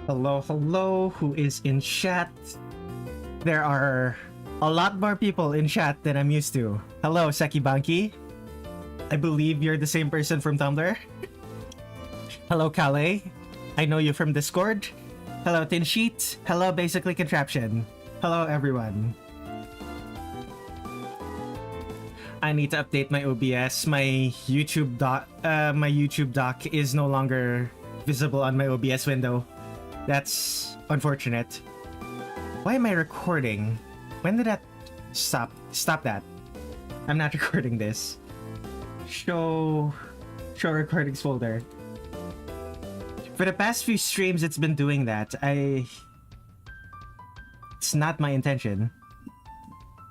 Hello, hello, who is in chat? There are a lot more people in chat than I'm used to. Hello, Sekibanki. I believe you're the same person from Tumblr. Hello, Kale. I know you from Discord. Hello, Tin Sheet. Hello, Basically Contraption. Hello, everyone. I need to update my OBS. My YouTube doc is no longer visible on my OBS window. That's unfortunate. Why am I recording? When did that stop? Stop that. I'm not recording this. Show recordings folder. For the past few streams, it's been doing that. It's not my intention.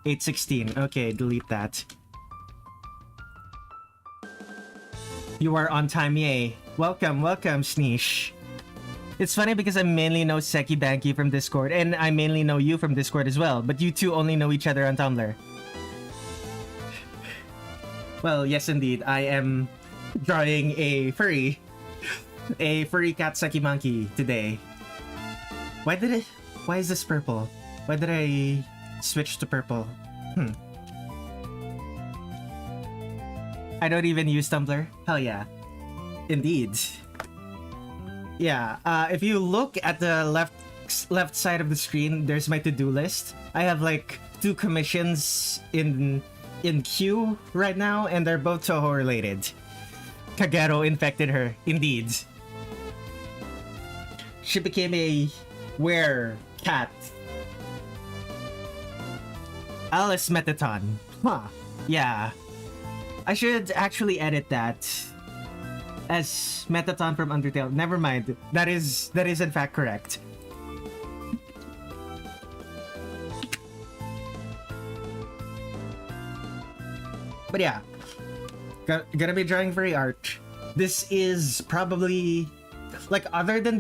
8:16. Okay, delete that. You are on time, yay. Welcome, Sneesh. It's funny because I mainly know Sekibanki from Discord, and I mainly know you from Discord as well, but you two only know each other on Tumblr. Well, yes indeed, I am drawing a furry cat Sekibanki today. Why is this purple? Why did I switch to purple? I don't even use Tumblr. Hell yeah. Indeed. Yeah, if you look at the left side of the screen, there's my to-do list. I have like 2 commissions in queue right now, and they're both Touhou related. Kagero infected her, indeed. She became a were-cat. Alice Metaton. Huh. Yeah. I should actually edit that as Metaton from Undertale. Never mind. That is in fact correct. But yeah, gonna be drawing furry art. This is probably like other than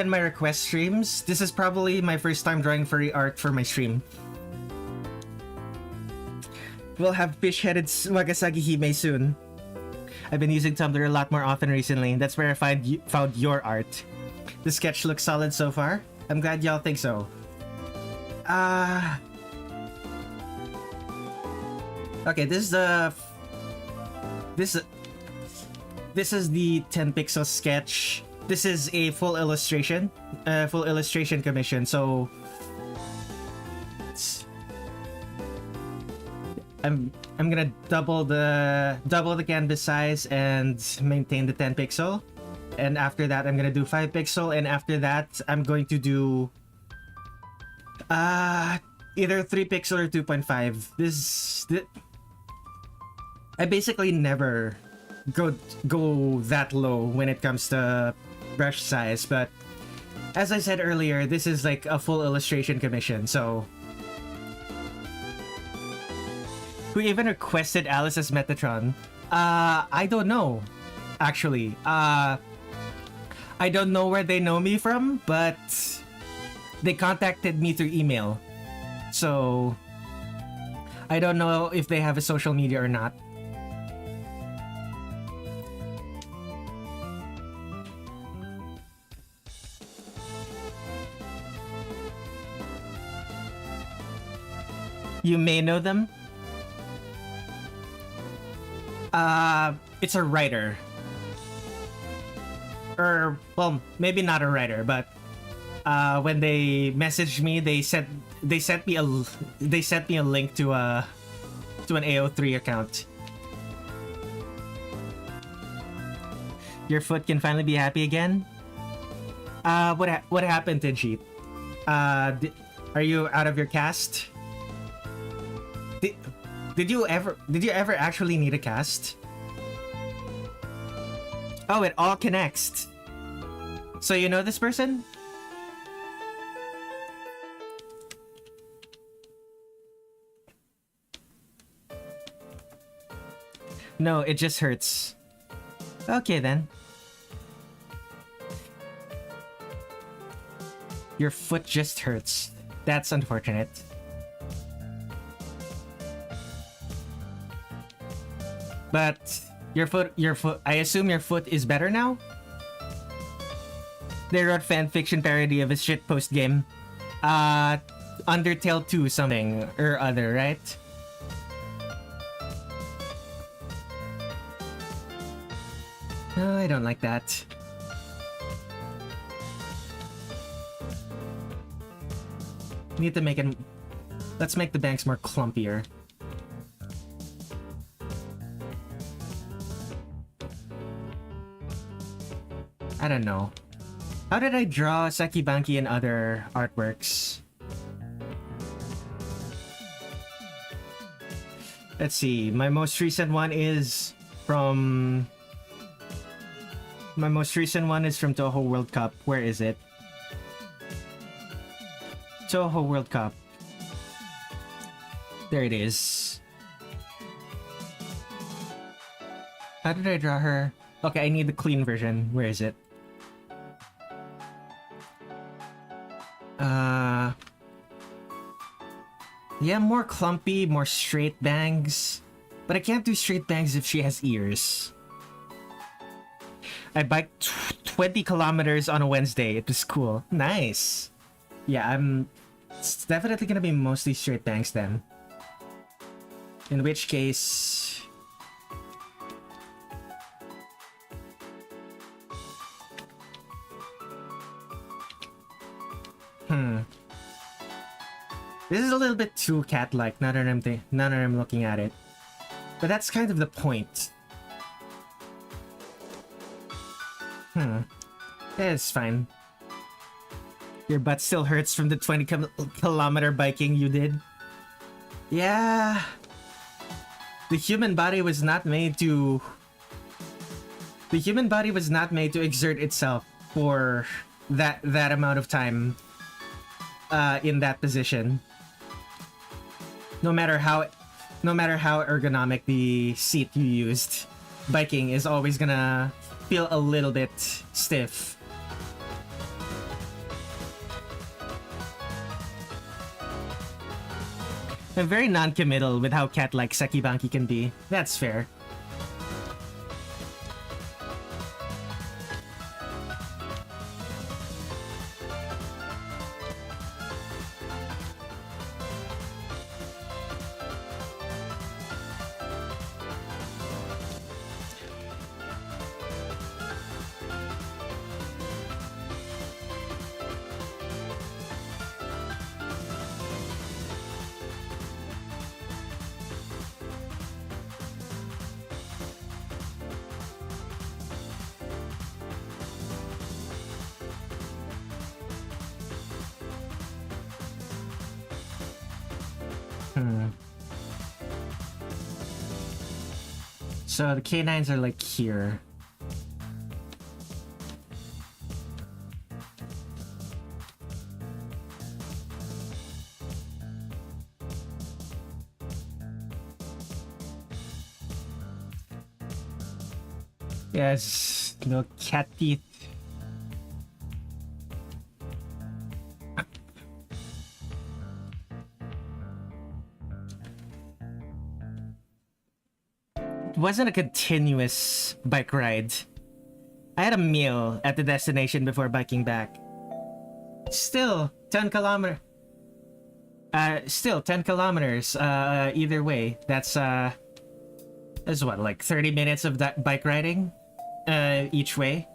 my request streams, this is probably my first time drawing furry art for my stream. We'll have fish-headed Wagasagi Hime soon. I've been using Tumblr a lot more often recently. That's where I found your art. The sketch looks solid so far. I'm glad y'all think so. Okay, this is the 10 pixel sketch. This is a full illustration commission. So I'm gonna double the canvas size and maintain the 10 pixel, and after that I'm gonna do 5 pixel, and after that I'm going to do either 3 pixel or 2.5. I basically never go that low when it comes to brush size, but as I said earlier, this is like a full illustration commission, so who even requested Alice as Metatron? I don't know, actually. I don't know where they know me from, but they contacted me through email. So I don't know if they have a social media or not. You may know them. It's a writer. Or, well, maybe not a writer, but when they messaged me, they sent me a link to an AO3 account. Your foot can finally be happy again. What happened, Tincheet? Are you out of your cast? Did you ever actually need a cast? Oh, it all connects. So you know this person? No, it just hurts. Okay then. Your foot just hurts. That's unfortunate. But your foot, I assume your foot is better now? They wrote fanfiction parody of a shitpost game. Undertale 2 something or other, right? No, I don't like that. Need to make it... Let's make the banks more clumpier. I don't know. How did I draw Sekibanki and other artworks? Let's see. My most recent one is from Touhou World Cup. Where is it? Touhou World Cup. There it is. How did I draw her? Okay, I need the clean version. Where is it? Yeah, more clumpy, more straight bangs. But I can't do straight bangs if she has ears. I biked 20 kilometers on a Wednesday. It was cool. Nice. Yeah, it's definitely gonna be mostly straight bangs then. In which case... This is a little bit too cat-like, now that I'm looking at it. But that's kind of the point. Yeah, it's fine. Your butt still hurts from the 20-kilometer biking you did. Yeah. The human body was not made to... The human body was not made to exert itself for that amount of time in that position. No matter how ergonomic the seat you used, biking is always gonna feel a little bit stiff. I'm very non-committal with how cat-like Sekibanki can be. That's fair. So the canines are like here. Yes, no cat teeth. It wasn't a continuous bike ride. I had a meal at the destination before biking back. Still 10 kilometers. Still 10 kilometers either way. That's what, like 30 minutes of that bike riding each way,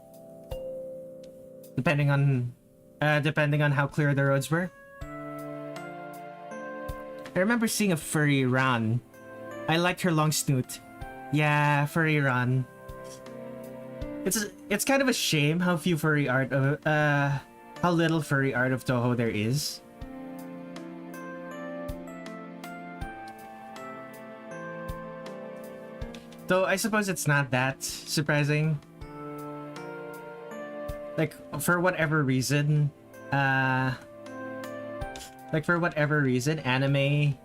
depending on how clear the roads were. I remember seeing a furry Ran. I liked her long snoot. Yeah, furry Ran. It's kind of a shame how few furry art of how little furry art of Touhou there is. Though I suppose it's not that surprising. Like for whatever reason, anime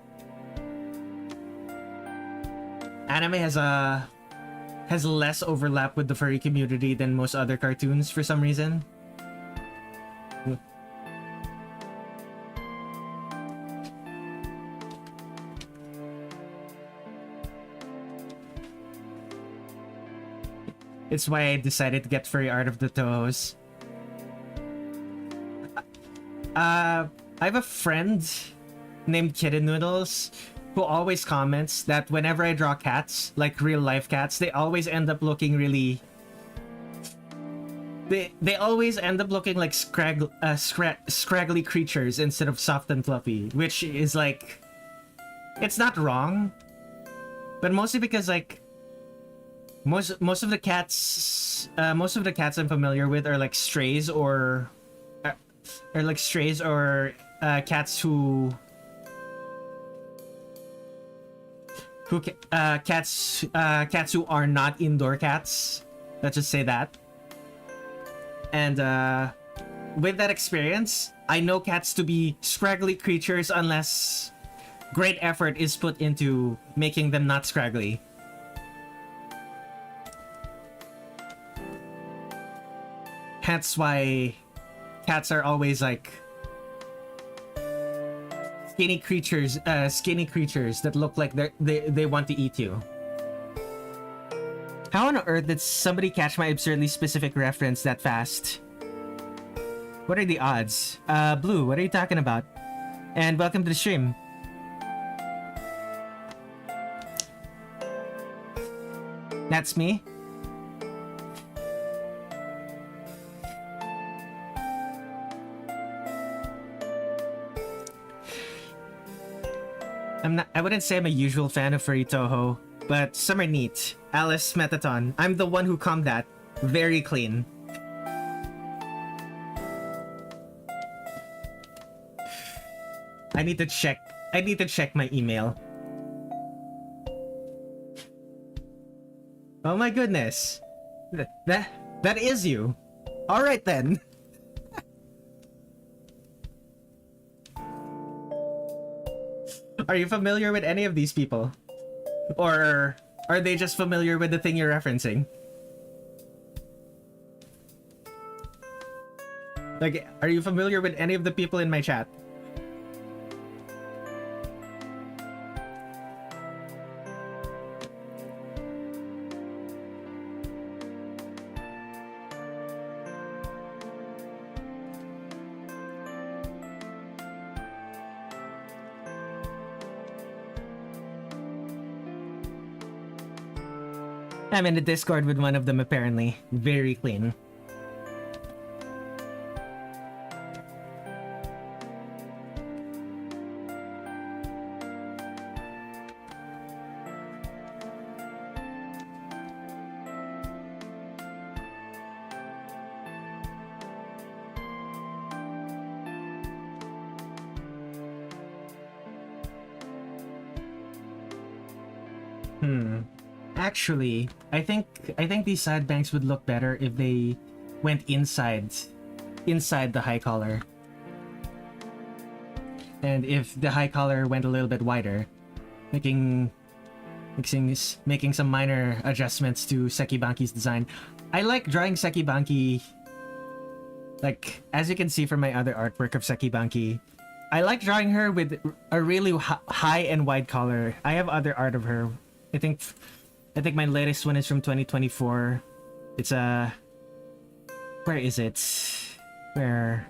has less overlap with the furry community than most other cartoons for some reason. It's why I decided to get furry art of the Touhous. I have a friend named Kitten Noodles who always comments that whenever I draw cats, like real life cats, they always end up looking really. They always end up looking like scraggly creatures instead of soft and fluffy, which is like, it's not wrong, but mostly because like most of the cats I'm familiar with are like strays or cats who cats who are not indoor cats. Let's just say that. And with that experience, I know cats to be scraggly creatures unless great effort is put into making them not scraggly. Hence why cats are always like skinny creatures that look like they want to eat you. How on earth did somebody catch my absurdly specific reference that fast? What are the odds? Blue, what are you talking about? And welcome to the stream. That's me. I wouldn't say I'm a usual fan of furry Touhou, but some are neat. Alice Metaton. I'm the one who calmed that. Very clean. I need to check my email. Oh my goodness. That is you. All right then. Are you familiar with any of these people? Or are they just familiar with the thing you're referencing? Like, are you familiar with any of the people in my chat? I'm in the Discord with one of them apparently. Very clean. Actually, I think these side banks would look better if they went inside the high collar. And if the high collar went a little bit wider, making some minor adjustments to Sekibanki's design. I like drawing Sekibanki. Like, as you can see from my other artwork of Sekibanki, I like drawing her with a really high and wide collar. I have other art of her. I think my latest one is from 2024. It's a... Where is it? Where...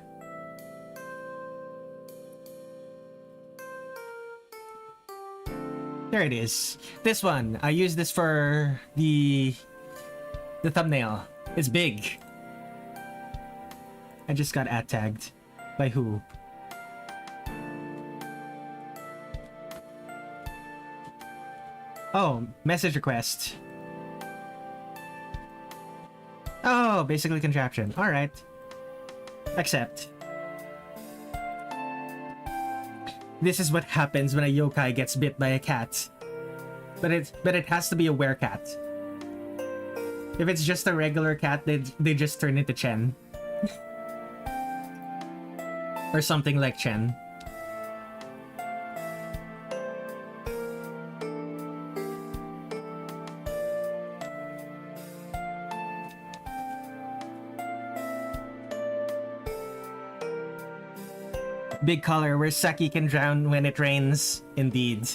There it is. This one. I use this for the thumbnail. It's big. I just got ad tagged. By who? Oh, message request. Oh, basically contraption. Alright. Accept. This is what happens when a yokai gets bit by a cat. But it has to be a werecat. If it's just a regular cat, they just turn into Chen. Or something like Chen. Big color where Saki can drown when it rains. Indeed.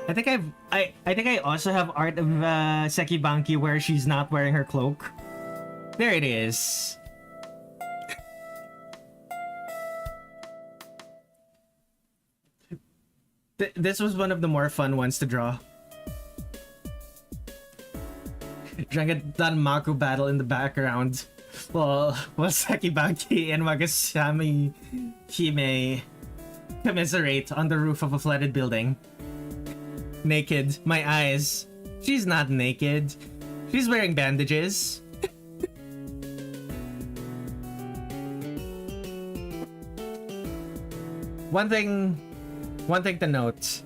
I think I also have art of Sekibanki where she's not wearing her cloak. There it is. This was one of the more fun ones to draw. Dragon Danmaku battle in the background. Well, Sekibanki and Magasami Hime commiserate on the roof of a flooded building. Naked. My eyes. She's not naked. She's wearing bandages. One thing to note.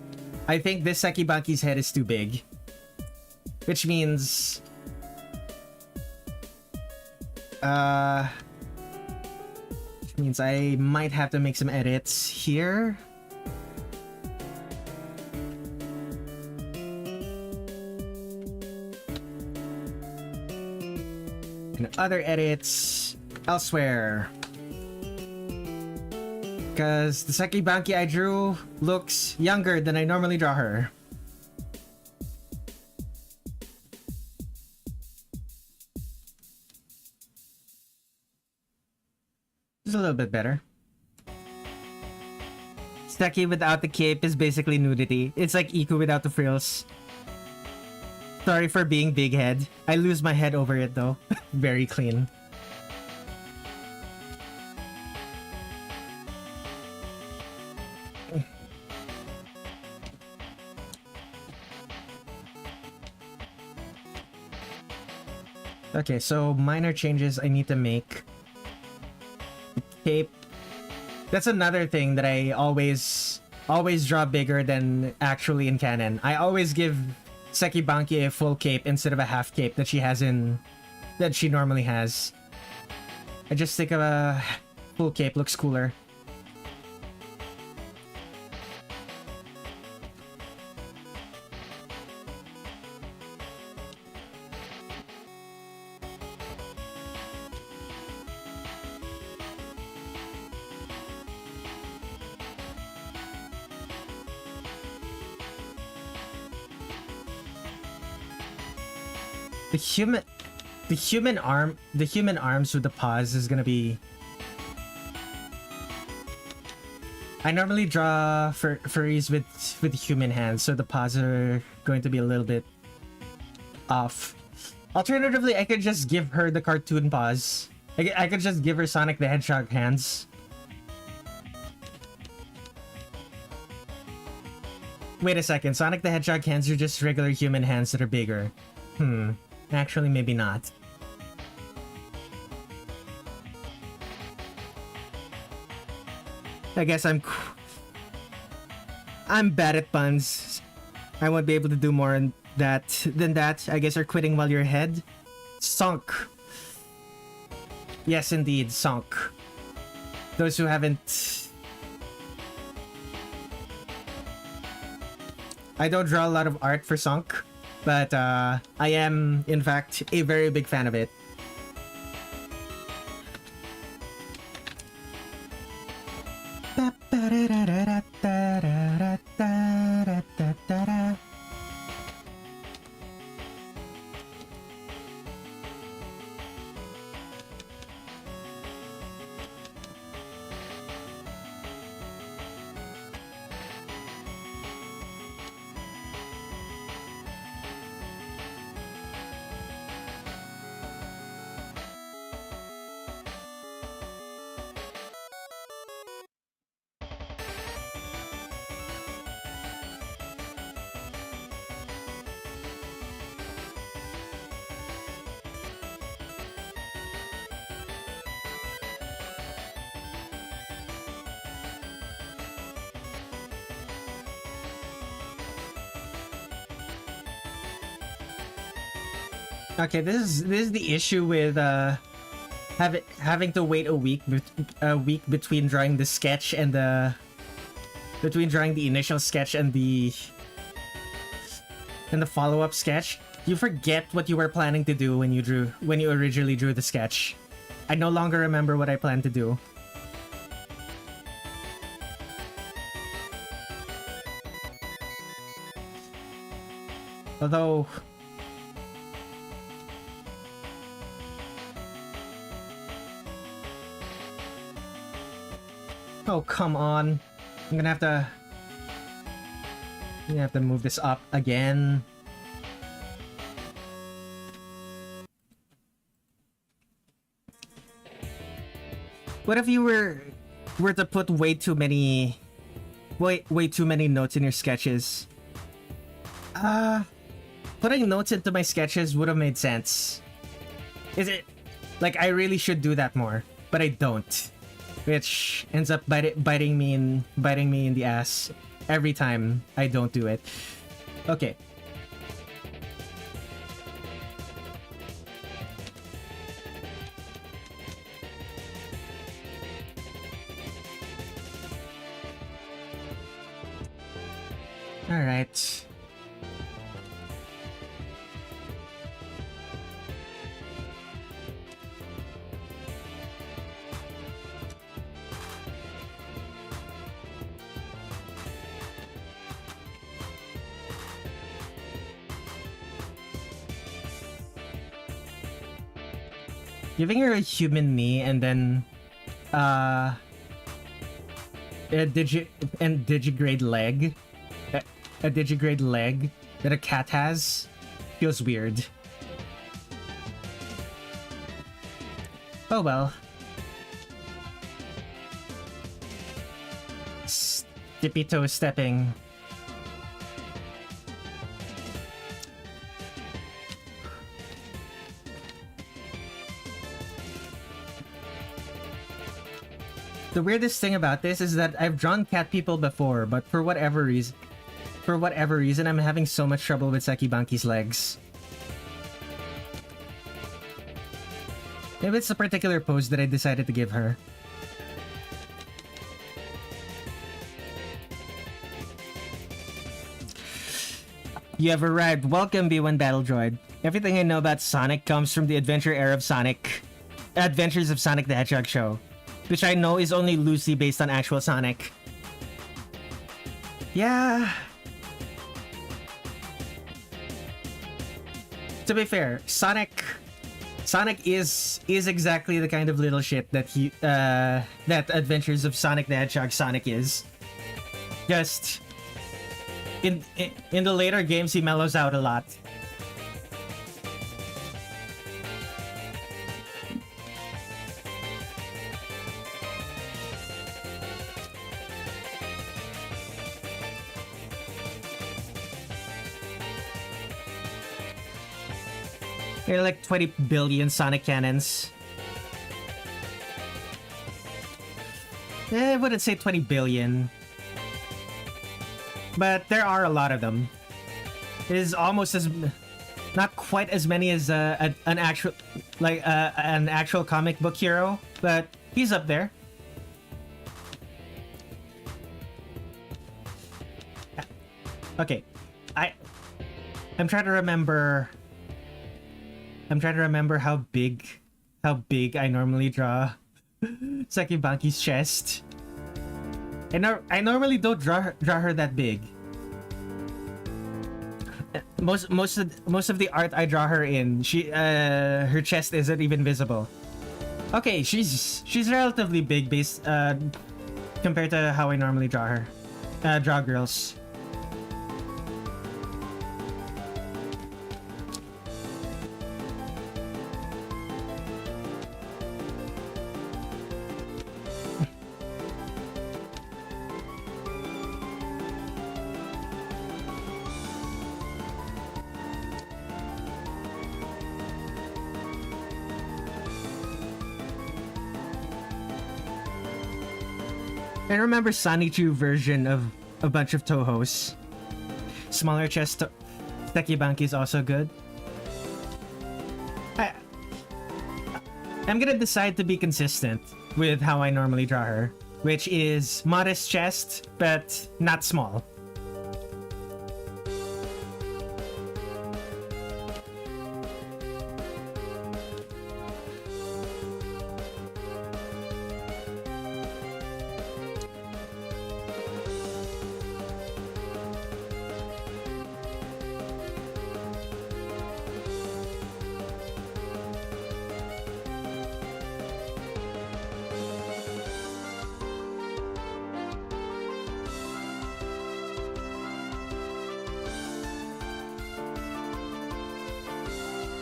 I think this Sekibanki's head is too big. Which means... which means I might have to make some edits here. And other edits elsewhere. Because the Sekibanki I drew looks younger than I normally draw her. Just a little bit better. Seki without the cape is basically nudity. It's like Iku without the frills. Sorry for being big head. I lose my head over it though. Very clean. Okay, so minor changes I need to make. The cape. That's another thing that I always draw bigger than actually in canon. I always give Sekibanki a full cape instead of a half cape that she normally has. I just think of a full cape looks cooler. The human arms with the paws is gonna be... I normally draw furries with human hands, so the paws are going to be a little bit off. Alternatively, I could just give her the cartoon paws. I could just give her Sonic the Hedgehog hands. Wait a second, Sonic the Hedgehog hands are just regular human hands that are bigger. Actually, maybe not. I guess I'm bad at puns. I won't be able to do more than that. I guess you're quitting while you're ahead. Sunk. Yes, indeed, sunk. Those who haven't... I don't draw a lot of art for Sunk, but I am, in fact, a very big fan of it. Okay, this is the issue with having to wait a week between drawing the sketch and between drawing the initial sketch and the follow-up sketch. You forget what you were planning to do when you originally drew the sketch. I no longer remember what I planned to do. Although... Oh, come on. I'm gonna have to... You have to move this up again. What if you were to put way too many notes in your sketches? Putting notes into my sketches would have made sense. Is it like I really should do that more, but I don't, which ends up biting me in the ass every time I don't do it. Okay. All right. Giving her a human knee and then a digigrade leg. A digigrade leg that a cat has feels weird. Oh well. Tippy toe stepping. The weirdest thing about this is that I've drawn cat people before, but for whatever reason, I'm having so much trouble with Sekibanki's legs. Maybe it's a particular pose that I decided to give her. You have arrived. Welcome, B1 Battle Droid. Everything I know about Sonic comes from the adventure era of Sonic. Adventures of Sonic the Hedgehog show, which I know is only loosely based on actual Sonic. Yeah. To be fair, Sonic is exactly the kind of little shit that that Adventures of Sonic the Hedgehog Sonic is. Just in the later games, he mellows out a lot. There are like 20 billion Sonic cannons. I wouldn't say 20 billion. But there are a lot of them. It is almost as... not quite as many as an actual comic book hero, but he's up there. Okay. I'm trying to remember how big I normally draw Sekibanki's chest. I normally don't draw her that big. Most of the art I draw her in, her chest isn't even visible. Okay, she's relatively big based compared to how I normally draw her. Draw girls. I remember Sonichu version of a bunch of Touhous. Smaller chest Sekibanki is also good. I'm gonna decide to be consistent with how I normally draw her, which is modest chest, but not small.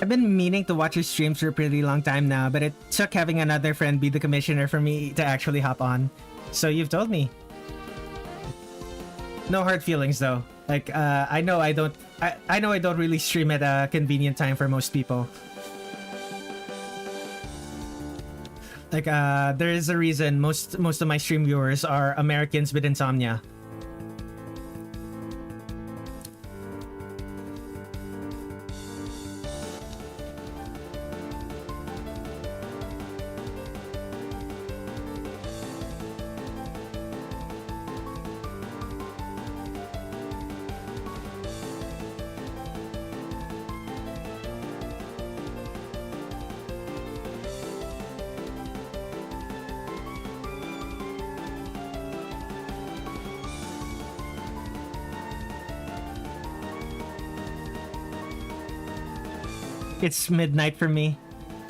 I've been meaning to watch your streams for a pretty long time now, but it took having another friend be the commissioner for me to actually hop on. So you've told me. No hard feelings though. Like I know I don't really stream at a convenient time for most people. Like there is a reason most of my stream viewers are Americans with insomnia. It's midnight for me.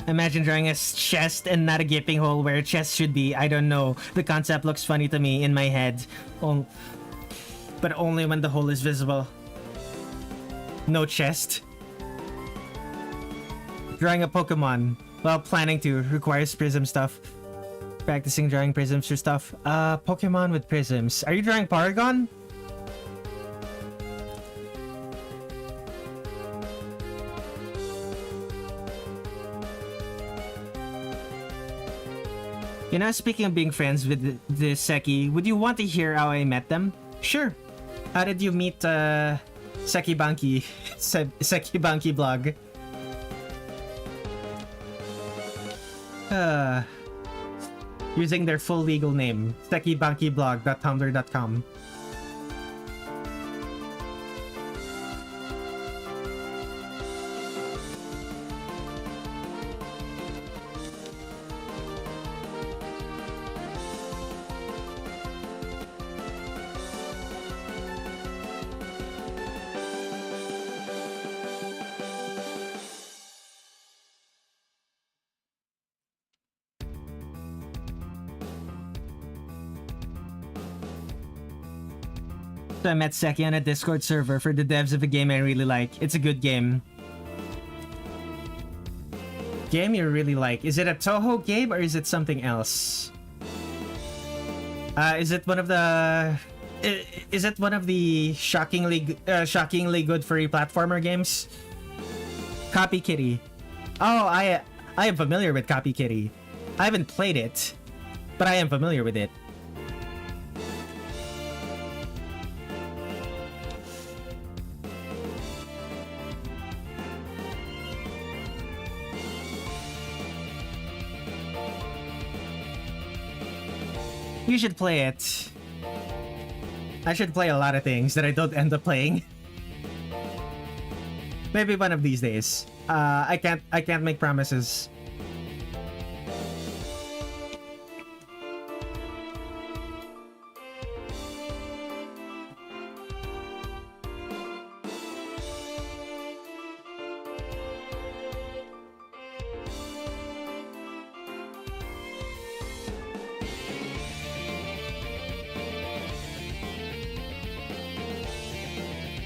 Imagine drawing a chest and not a gaping hole where a chest should be. I don't know. The concept looks funny to me in my head. But only when the hole is visible. No chest. Drawing a Pokemon while planning to requires prism stuff. Practicing drawing prisms for stuff. Pokemon with prisms. Are you drawing Paragon? You know, speaking of being friends with the Seki, would you want to hear how I met them? Sure. How did you meet Sekibanki? Sekibanki blog. Using their full legal name, sekibankiblog.tumblr.com. So I met Seki on a Discord server for the devs of a game I really like. It's a good game. Game you really like? Is it a Touhou game or is it something else? Is it one of the shockingly good furry platformer games? Copy Kitty. Oh, I am familiar with Copy Kitty. I haven't played it, but I am familiar with it. You should play it. I should play a lot of things that I don't end up playing. Maybe one of these days. I can't make promises.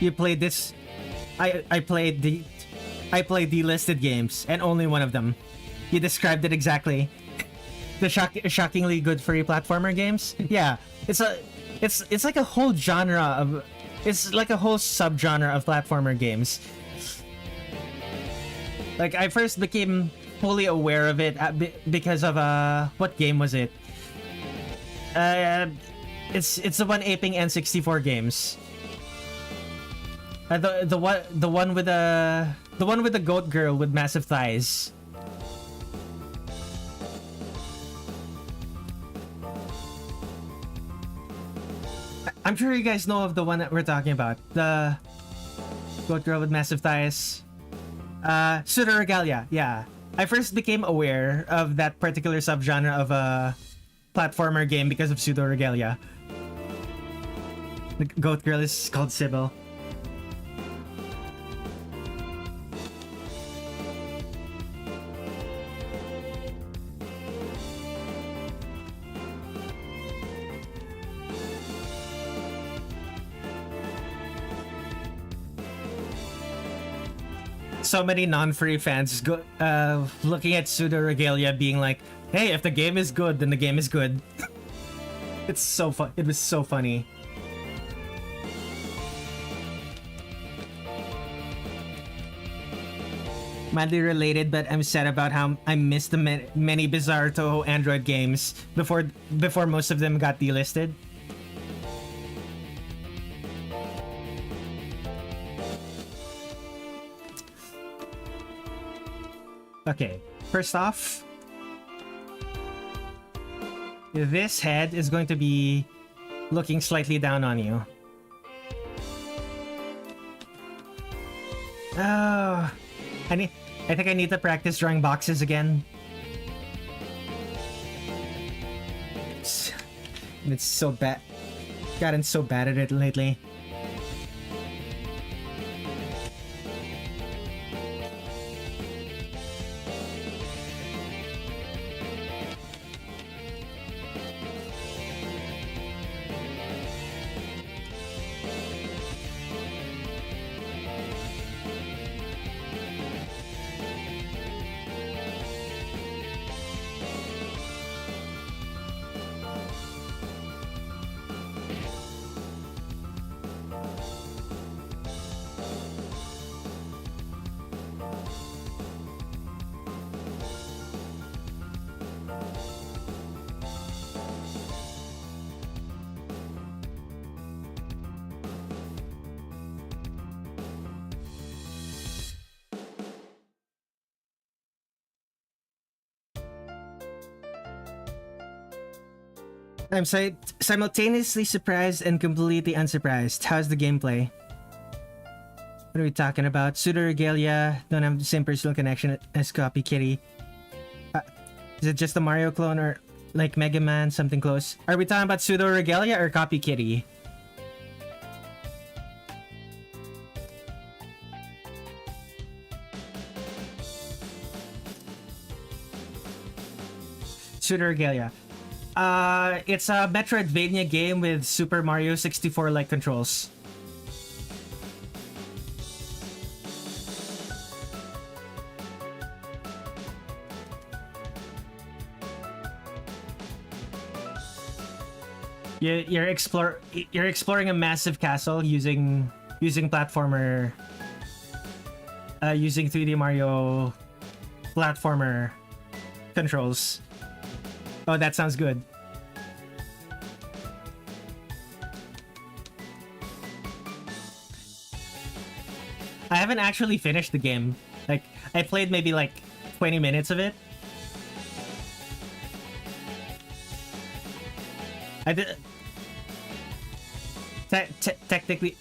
You played this. I played delisted games and only one of them. You described it exactly. The shockingly good furry platformer games. Yeah, it's like a whole genre of, it's like a whole subgenre of platformer games. Like I first became fully aware of it because of what game was it? It's the one aping N64 games. The one with the goat girl with massive thighs. I'm sure you guys know of the one that we're talking about. The goat girl with massive thighs. Pseudo Regalia, yeah. I first became aware of that particular subgenre of a platformer game because of Pseudo Regalia. The goat girl is called Sybil. so many non-free fans looking at Pseudo Regalia being like, hey, if the game is good, then the game is good. It's so fun. It was so funny. Mildly related, but I'm sad about how I missed the many bizarre Touhou Android games before most of them got delisted. Okay, first off, this head is going to be looking slightly down on you. Oh, I think I need to practice drawing boxes again. It's so bad. Gotten so bad at it lately. I'm simultaneously surprised and completely unsurprised. How's the gameplay? What are we talking about? Pseudo Regalia don't have the same personal connection as Copy Kitty. Is it just a Mario clone or like Mega Man, something close? Are we talking about Pseudo Regalia or Copy Kitty? Pseudo Regalia. It's a Metroidvania game with Super Mario 64-like controls. You're exploring a massive castle using platformer, using 3D Mario platformer controls. Oh, that sounds good. I haven't actually finished the game. Like, I played maybe like 20 minutes of it. I did.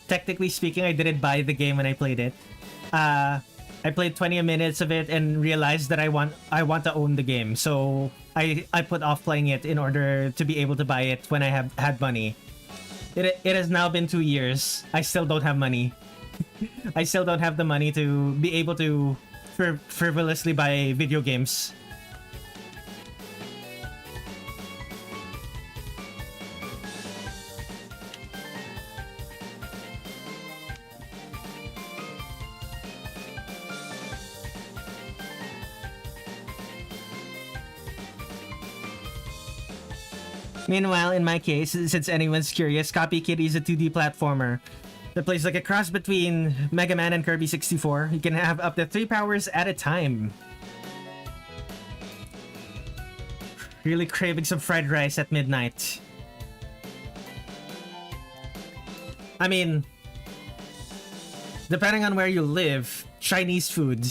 Technically speaking, I didn't buy the game when I played it. I played 20 minutes of it and realized that I want to own the game. So I put off playing it in order to be able to buy it when I have had money. It has now been 2 years. I still don't have money. I still don't have the money to be able to frivolously buy video games. Meanwhile, in my case, since anyone's curious, Copy Kitty is a 2D platformer that plays like a cross between Mega Man and Kirby 64. You can have up to 3 powers at a time. Really craving some fried rice at midnight. I mean, depending on where you live, Chinese food,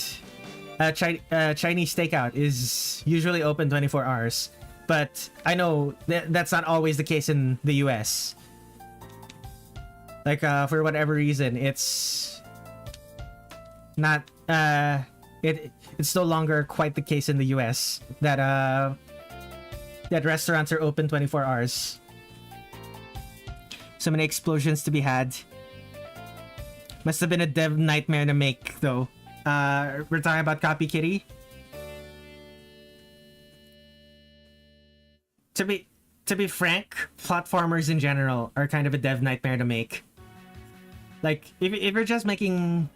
Chinese takeout is usually open 24 hours. But I know that's not always the case in the US. Like, for whatever reason, it's not, it's no longer quite the case in the US that restaurants are open 24 hours. So many explosions to be had. Must have been a dev nightmare to make, though. We're talking about Copy Kitty. To be frank, platformers in general are kind of a dev nightmare to make. Like, if you're just making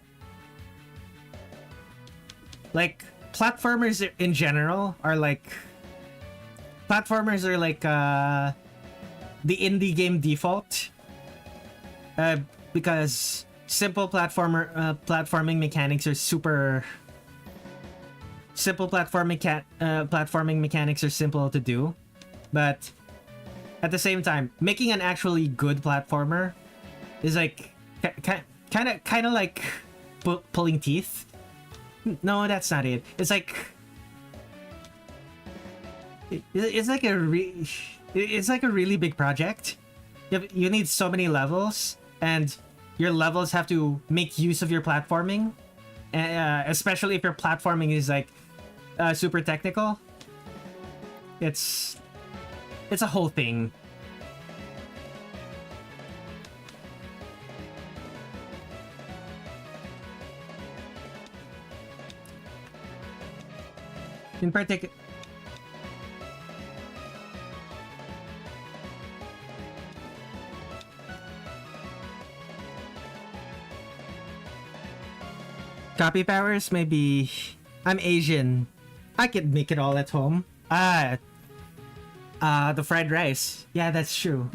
Like platformers in general are like the indie game default, because simple platforming mechanics are super simple. Platforming mechanics are simple to do, but at the same time, making an actually good platformer is like kind of like pulling teeth. No, that's not it. It's like it's like a really big project. You need so many levels, and your levels have to make use of your platforming, especially if your platforming is like super technical. It's a whole thing. In particular, copy powers, maybe. I'm Asian. I could make it all at home. The fried rice. Yeah, that's true.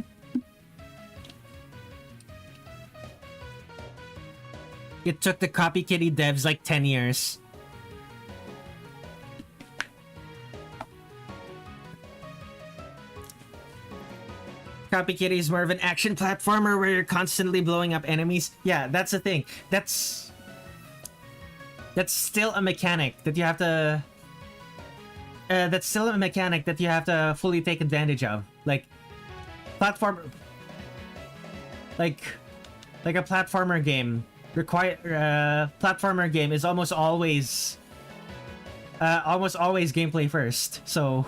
It took the Copy Kitty devs like 10 years. Copy Kitty is more of an action platformer where you're constantly blowing up enemies. Yeah, that's the thing. That's still a mechanic that you have to fully take advantage of. Like a platformer game platformer game is almost always gameplay first. So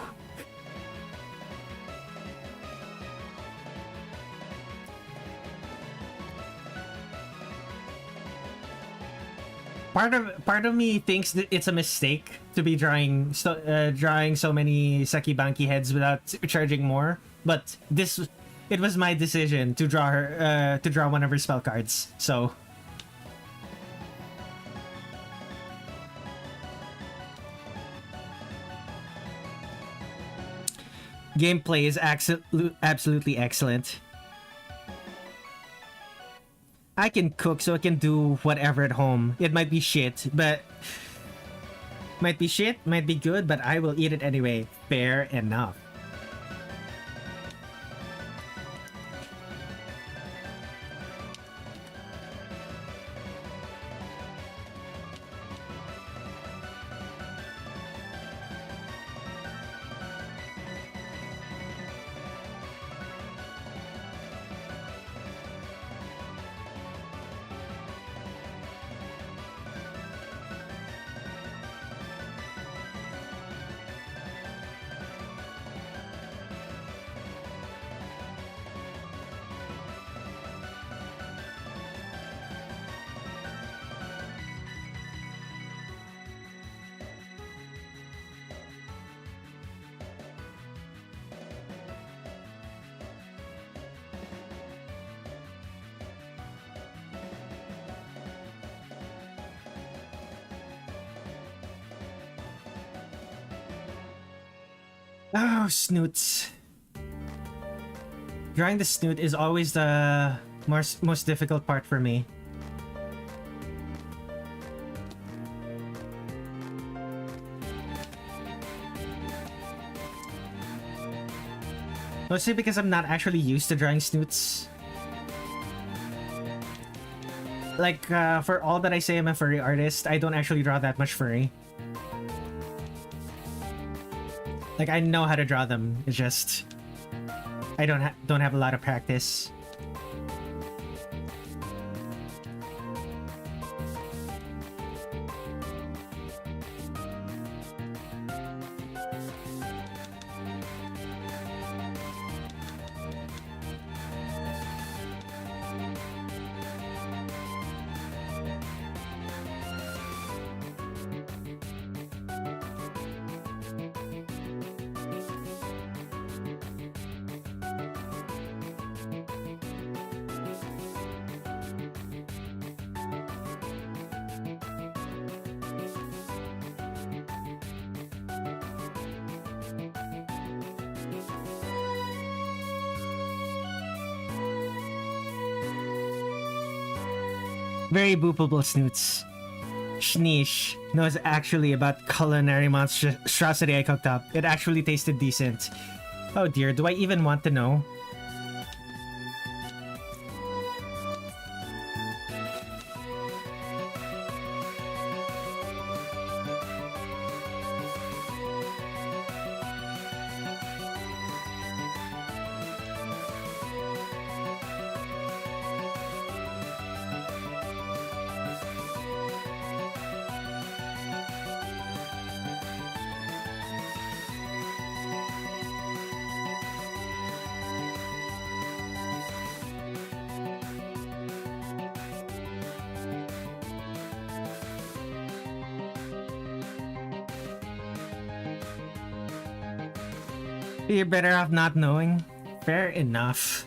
part of me thinks that it's a mistake to be drawing so many Sekibanki heads without charging more. But it was my decision to draw one of her spell cards. So gameplay is absolutely excellent. I can cook, so I can do whatever at home. It might be shit, might be good, but I will eat it anyway. Fair enough. Oh, snoots. Drawing the snoot is always the most difficult part for me. Mostly because I'm not actually used to drawing snoots. Like, for all that I say I'm a furry artist, I don't actually draw that much furry. Like, I know how to draw them, it's just I don't have a lot of practice. Very boopable snoots. Shnish knows actually about culinary monstrosity I cooked up. It actually tasted decent. Oh dear, do I even want to know? You're better off not knowing. Fair enough.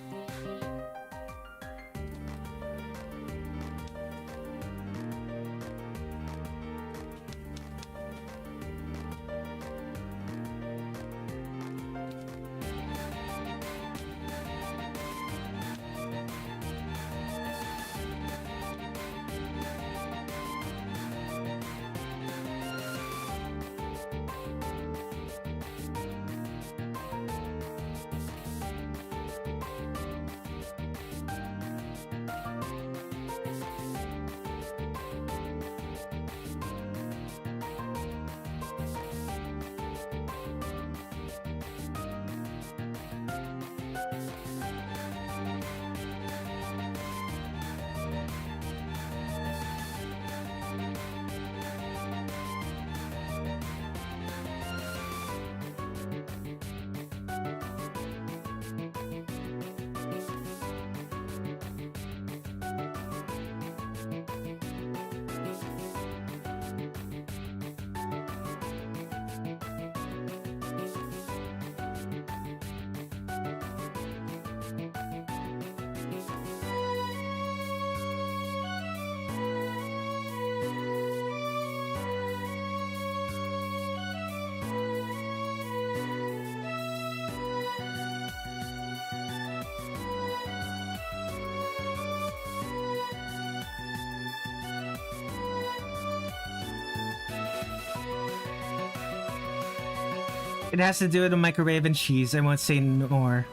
It has to do with the microwave and cheese. I won't say more.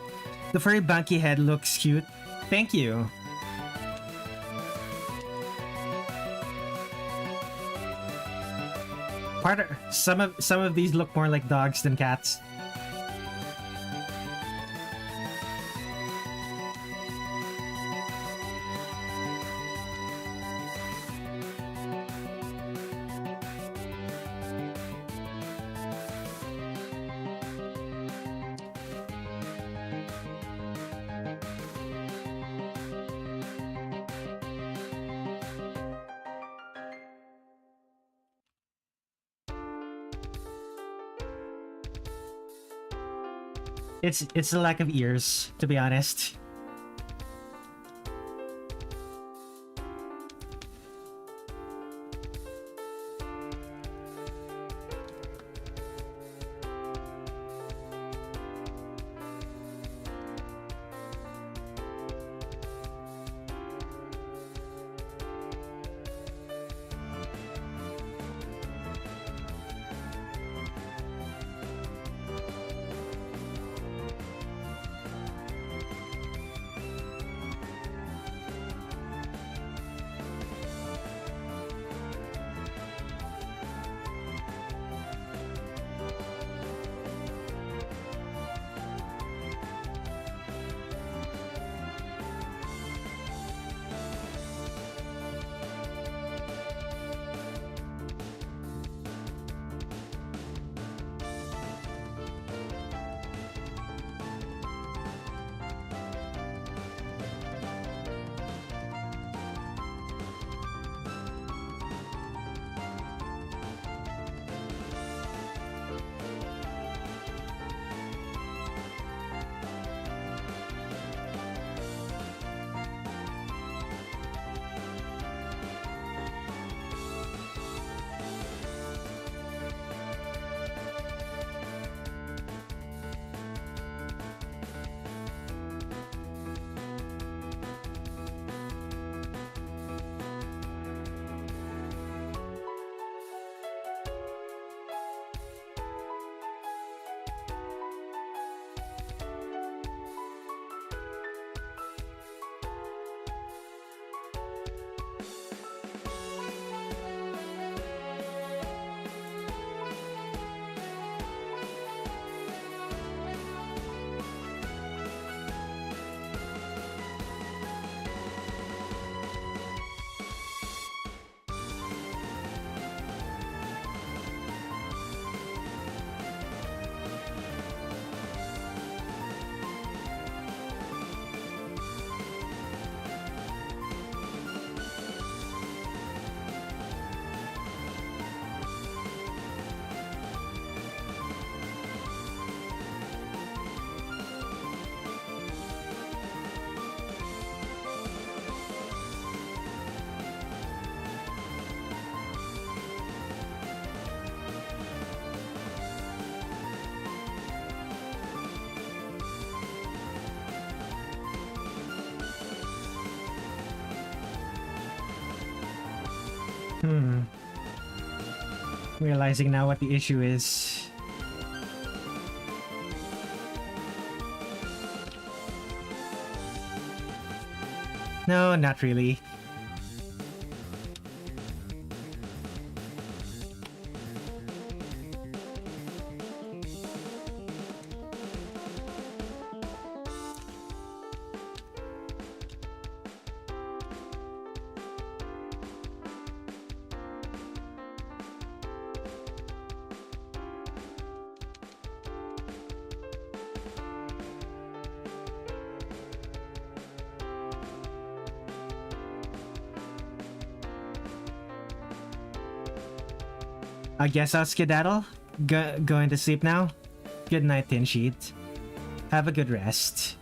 The furry bunky head looks cute. Thank you. Some of these look more like dogs than cats. It's a lack of ears, to be honest. Realizing now what the issue is. No, not really. I guess I'll skedaddle. Going to sleep now. Good night, Thin Sheet. Have a good rest.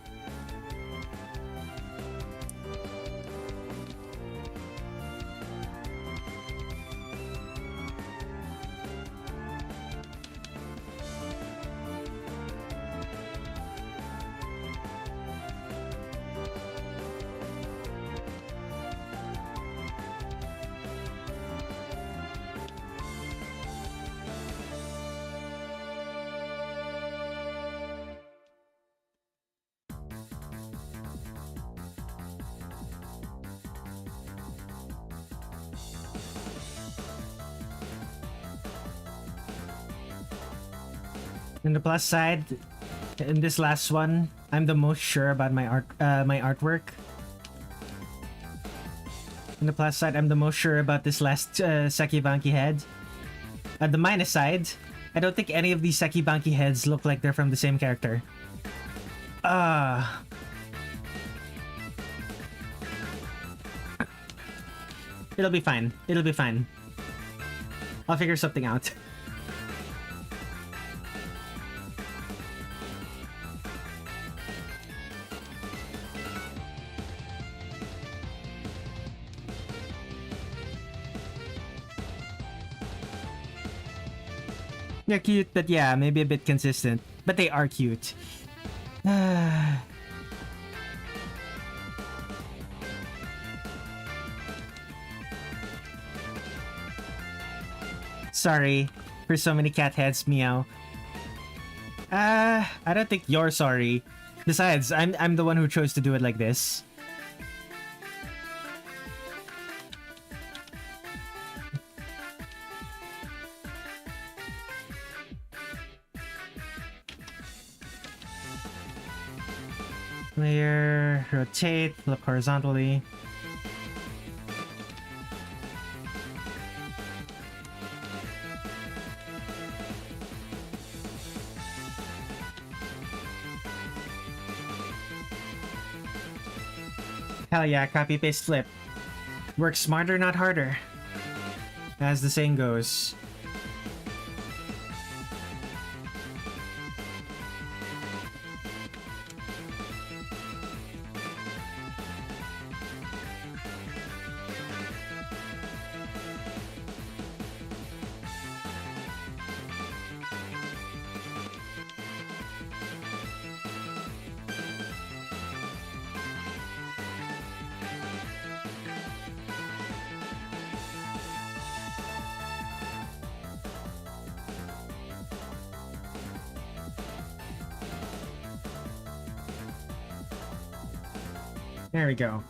On the plus side, in this last one, I'm the most sure about my artwork. On the plus side, I'm the most sure about this last Sekibanki head. On the minus side, I don't think any of these Sekibanki heads look like they're from the same character. It'll be fine. It'll be fine. I'll figure something out. They're cute, but yeah, maybe a bit consistent. But they are cute. Sorry for so many cat heads, meow. I don't think you're sorry. Besides, I'm the one who chose to do it like this. Layer, rotate, look horizontally. Hell yeah, copy paste flip. Work smarter, not harder. As the saying goes. There we go.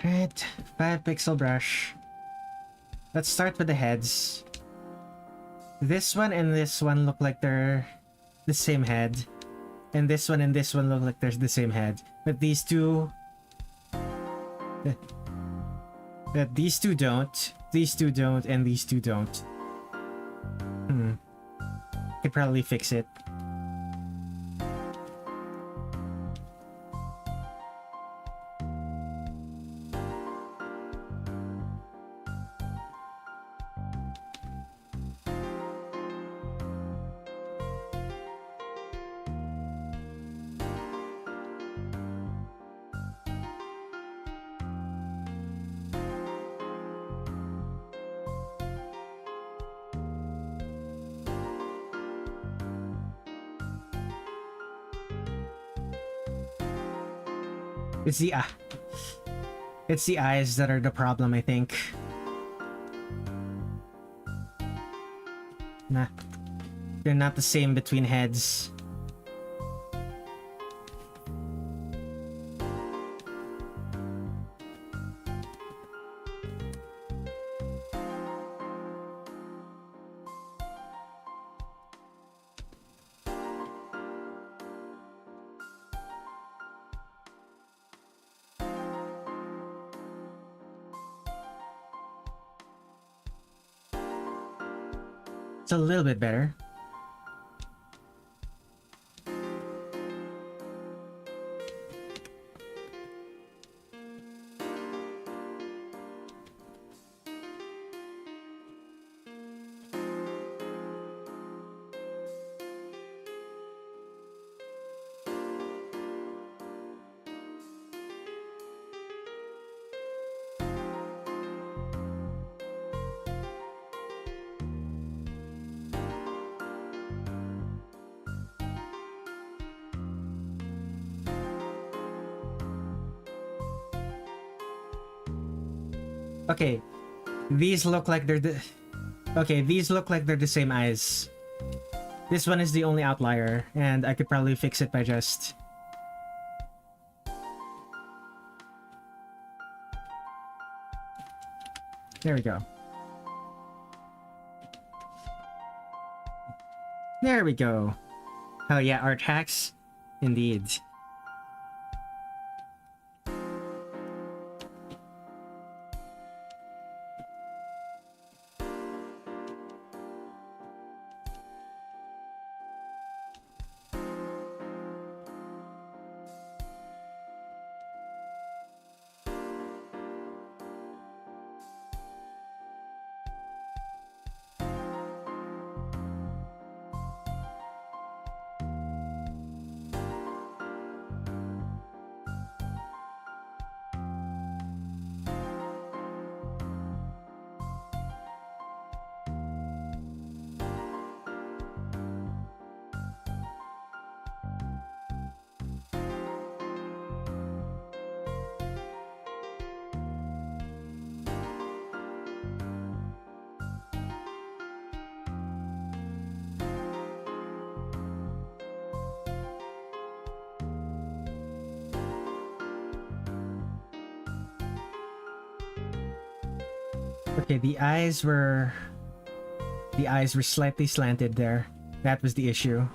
Right, 5-pixel brush. Let's start with the heads. This one and this one look like they're the same head. And this one look like they're the same head. But these two... these two don't, and these two don't. Could probably fix it. It's the it's the eyes that are the problem, I think. Nah, they're not the same between heads. It's a little bit better. Okay, these look like they're the... Okay, these look like they're the same eyes. This one is the only outlier, and I could probably fix it by just... There we go. There we go. Oh yeah, art hacks? Indeed. Okay, the eyes were slightly slanted there. That was the issue.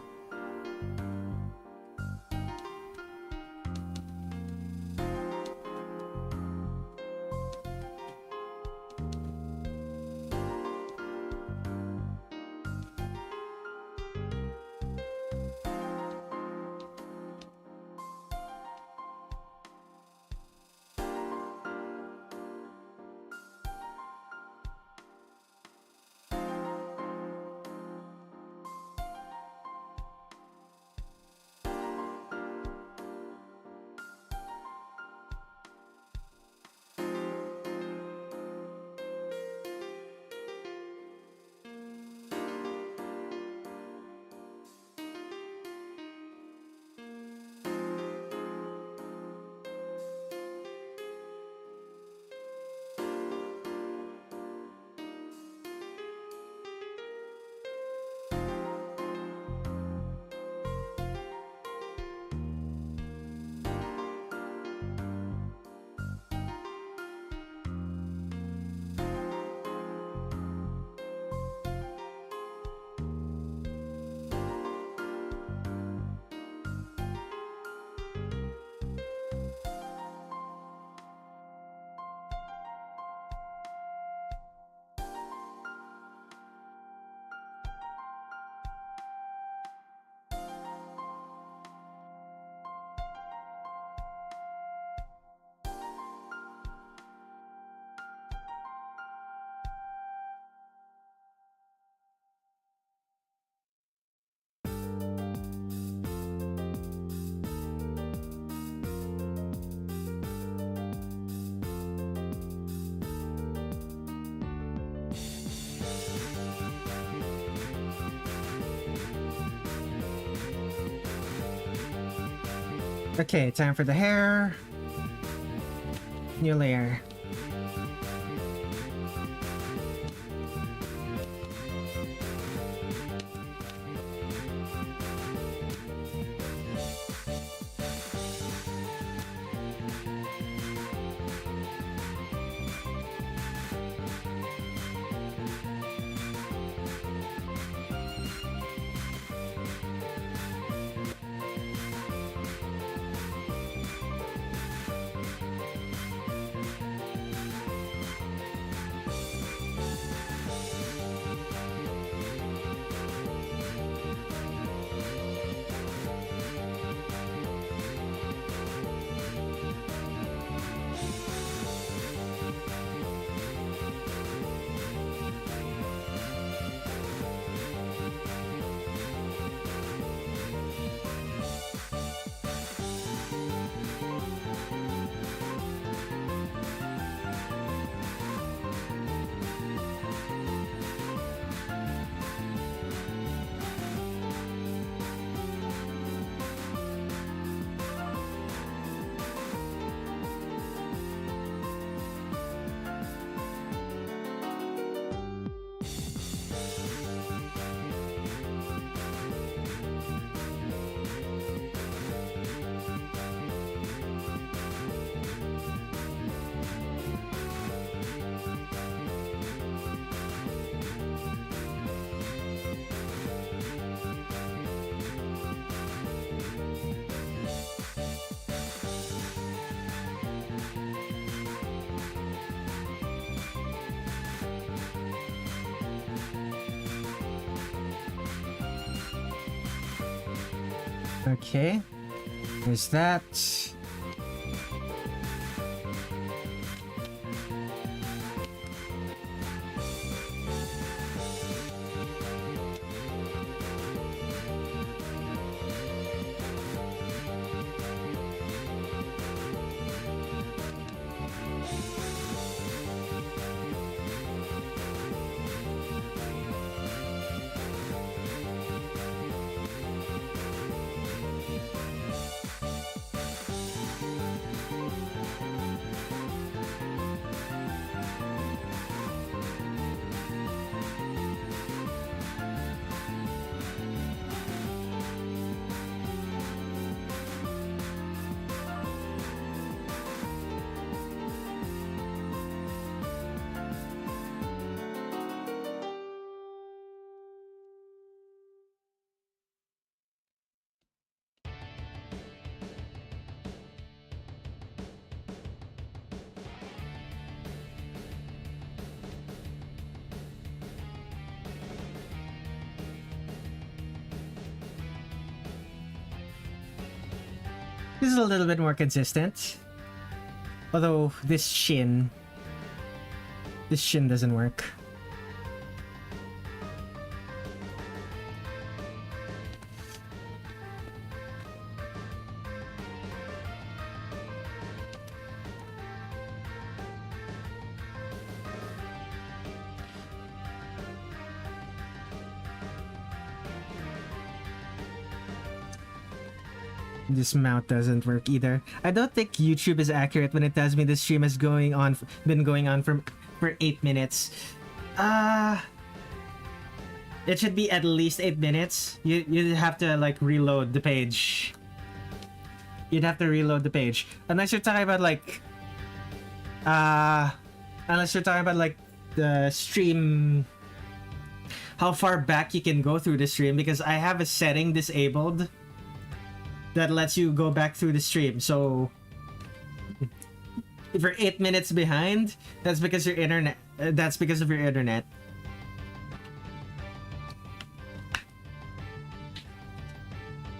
Okay, time for the hair. New layer. Okay, there's that. This is a little bit more consistent. Although this shin doesn't work. This mount doesn't work either. I don't think YouTube is accurate when it tells me the stream has been going on for 8 minutes. It should be at least 8 minutes. You'd have to like reload the page. You'd have to reload the page. Unless you're talking about like the stream, how far back you can go through the stream, because I have a setting disabled that lets you go back through the stream. So if you're 8 minutes behind, that's because your internet. That's because of your internet.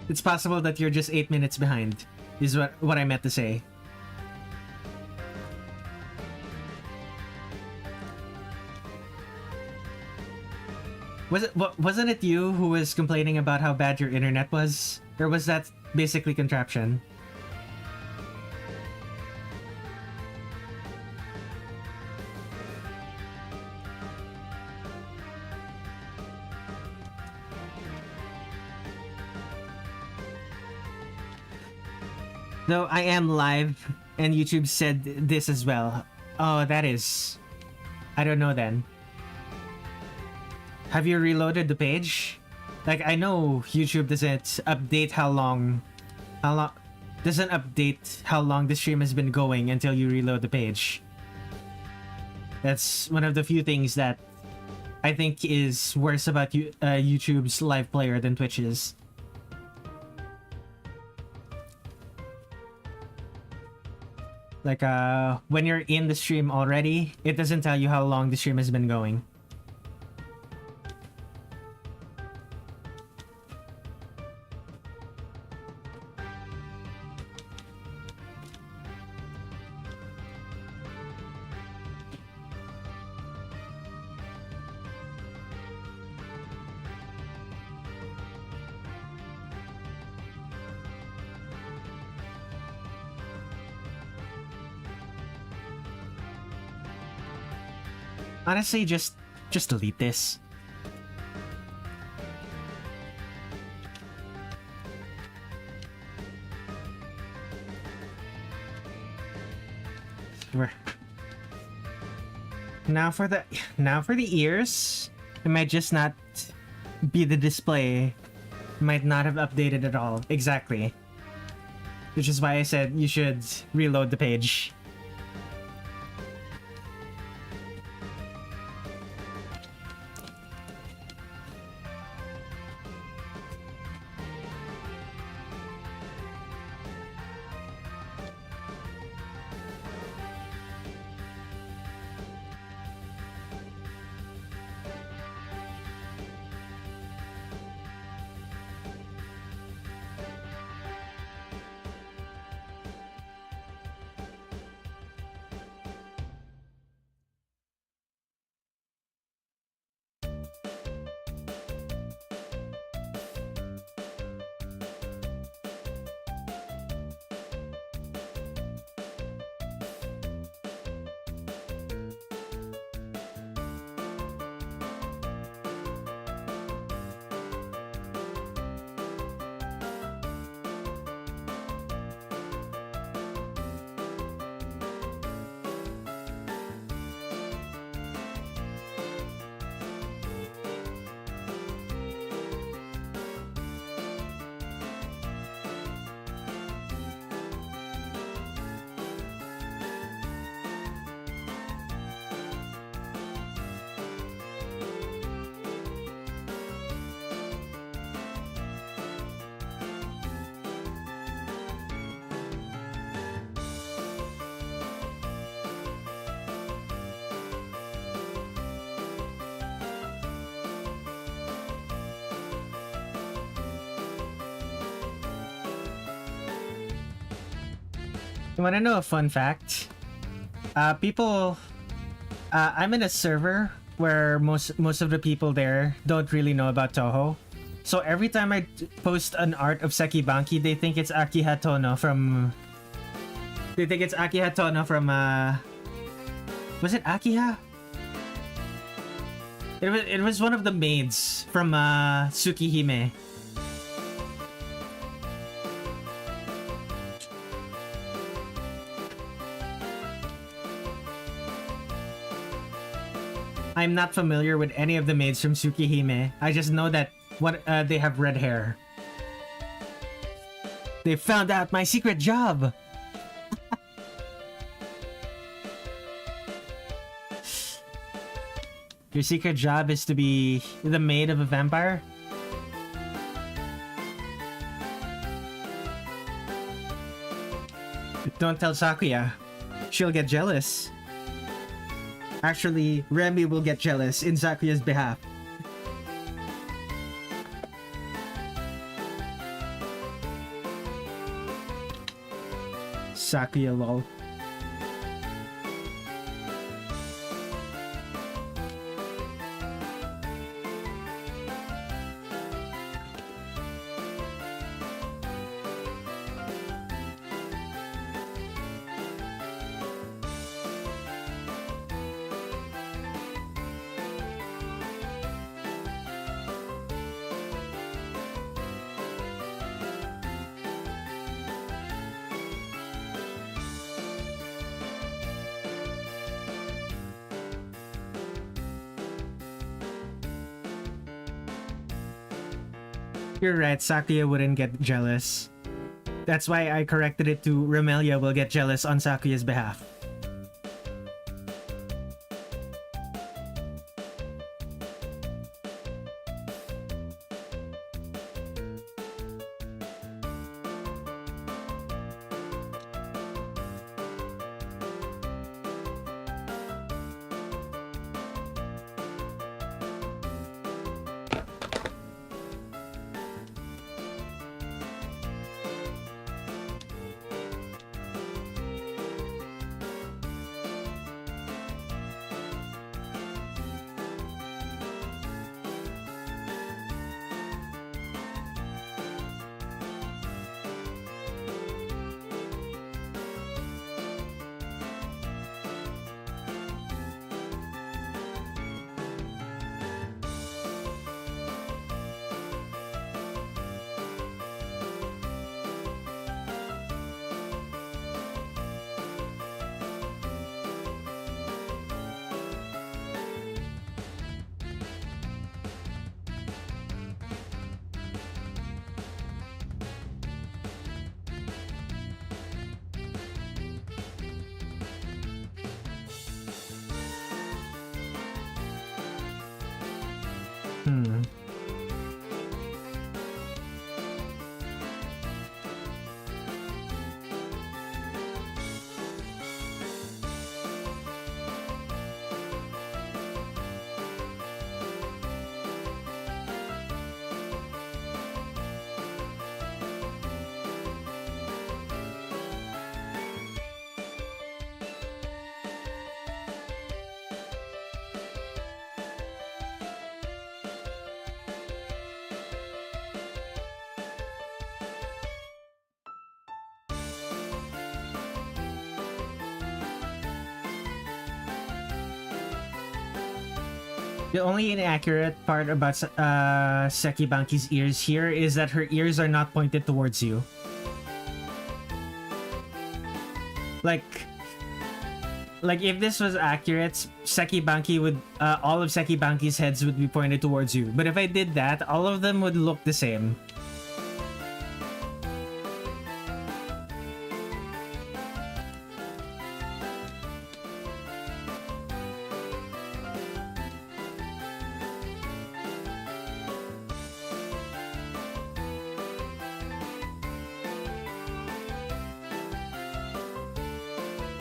It's possible that you're just 8 minutes behind, is what I meant to say. Wasn't it you who was complaining about how bad your internet was? Or was that basically contraption? Though I am live, and YouTube said this as well. Oh, that is... I don't know then. Have you reloaded the page? Like, I know YouTube doesn't update how long... doesn't update how long the stream has been going until you reload the page. That's one of the few things that I think is worse about YouTube's live player than Twitch's. Like, when you're in the stream already, it doesn't tell you how long the stream has been going. Honestly, just delete this. Now for the ears, it might just not be the display. Might not have updated at all. Exactly. Which is why I said you should reload the page. You want to know a fun fact? I'm in a server where most of the people there don't really know about Touhou. So every time I post an art of Sekibanki, they think it's Akiha Tono from... They think it's Akiha Tono from, Was it Akiha? It was one of the maids from, Tsukihime. I'm not familiar with any of the maids from Tsukihime. I just know that they have red hair. They found out my secret job! Your secret job is to be the maid of a vampire? Don't tell Sakuya. She'll get jealous. Actually, Remy will get jealous in Sakuya's behalf. Sakuya lol. You're right, Sakuya wouldn't get jealous. That's why I corrected it to Remelia will get jealous on Sakuya's behalf. The only inaccurate part about Sekibanki's ears here is that her ears are not pointed towards you. Like if this was accurate, Sekibanki would all of Sekibanki's heads would be pointed towards you. But if I did that, all of them would look the same.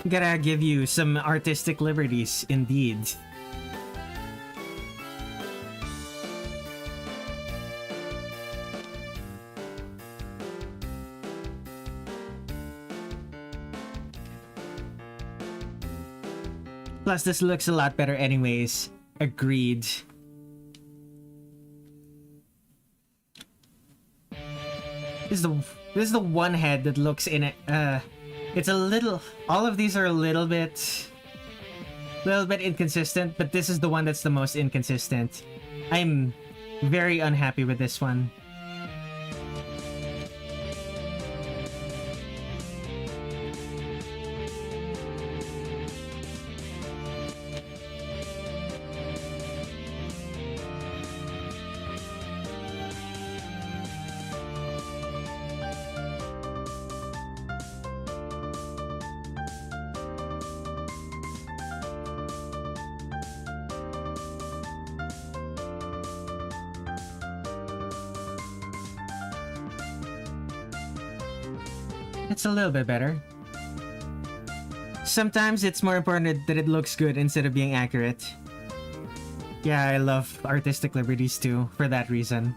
Gotta give you some artistic liberties, indeed. Plus, this looks a lot better anyways. Agreed. This is the one head that looks in it. It's a little. All of these are a little bit inconsistent, but this is the one that's the most inconsistent. I'm very unhappy with this one. It's a little bit better. Sometimes it's more important that it looks good instead of being accurate. Yeah, I love artistic liberties too, for that reason.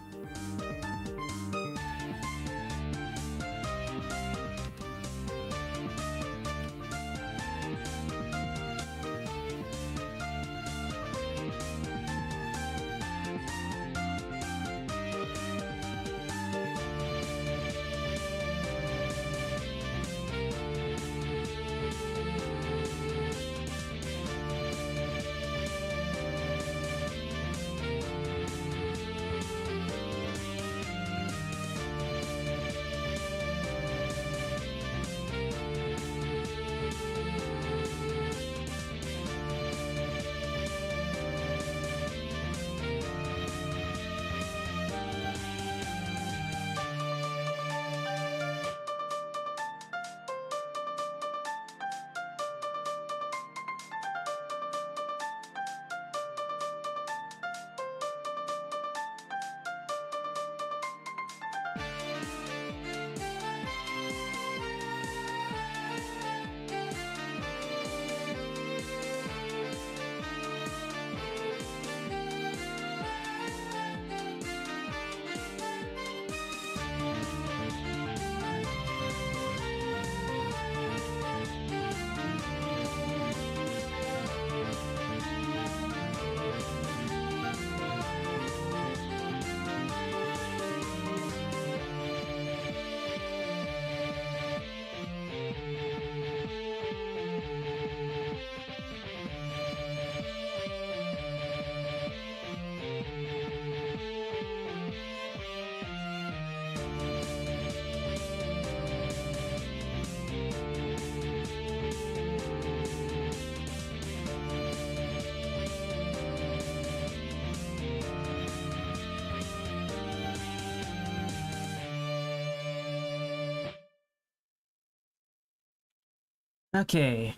Okay.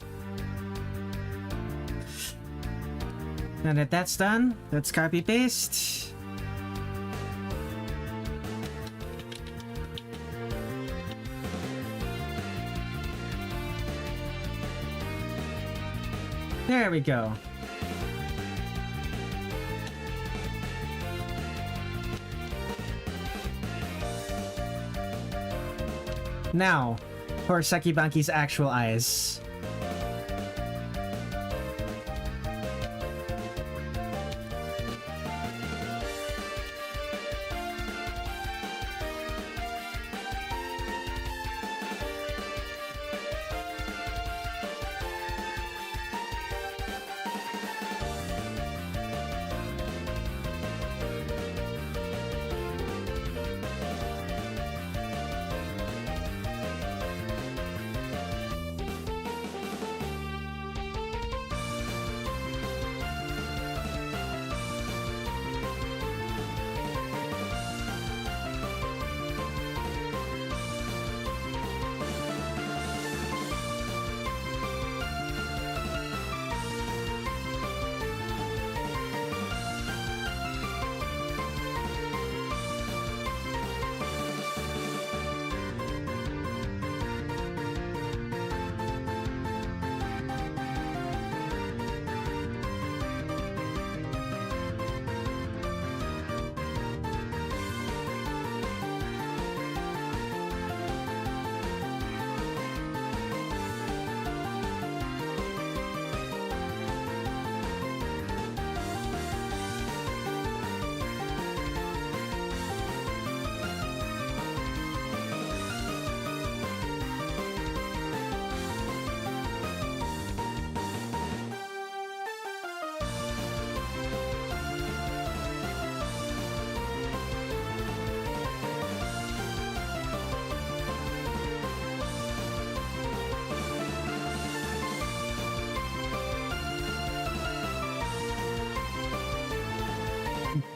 Now that that's done, let's copy paste. There we go. Now, for Sekibanki's actual eyes.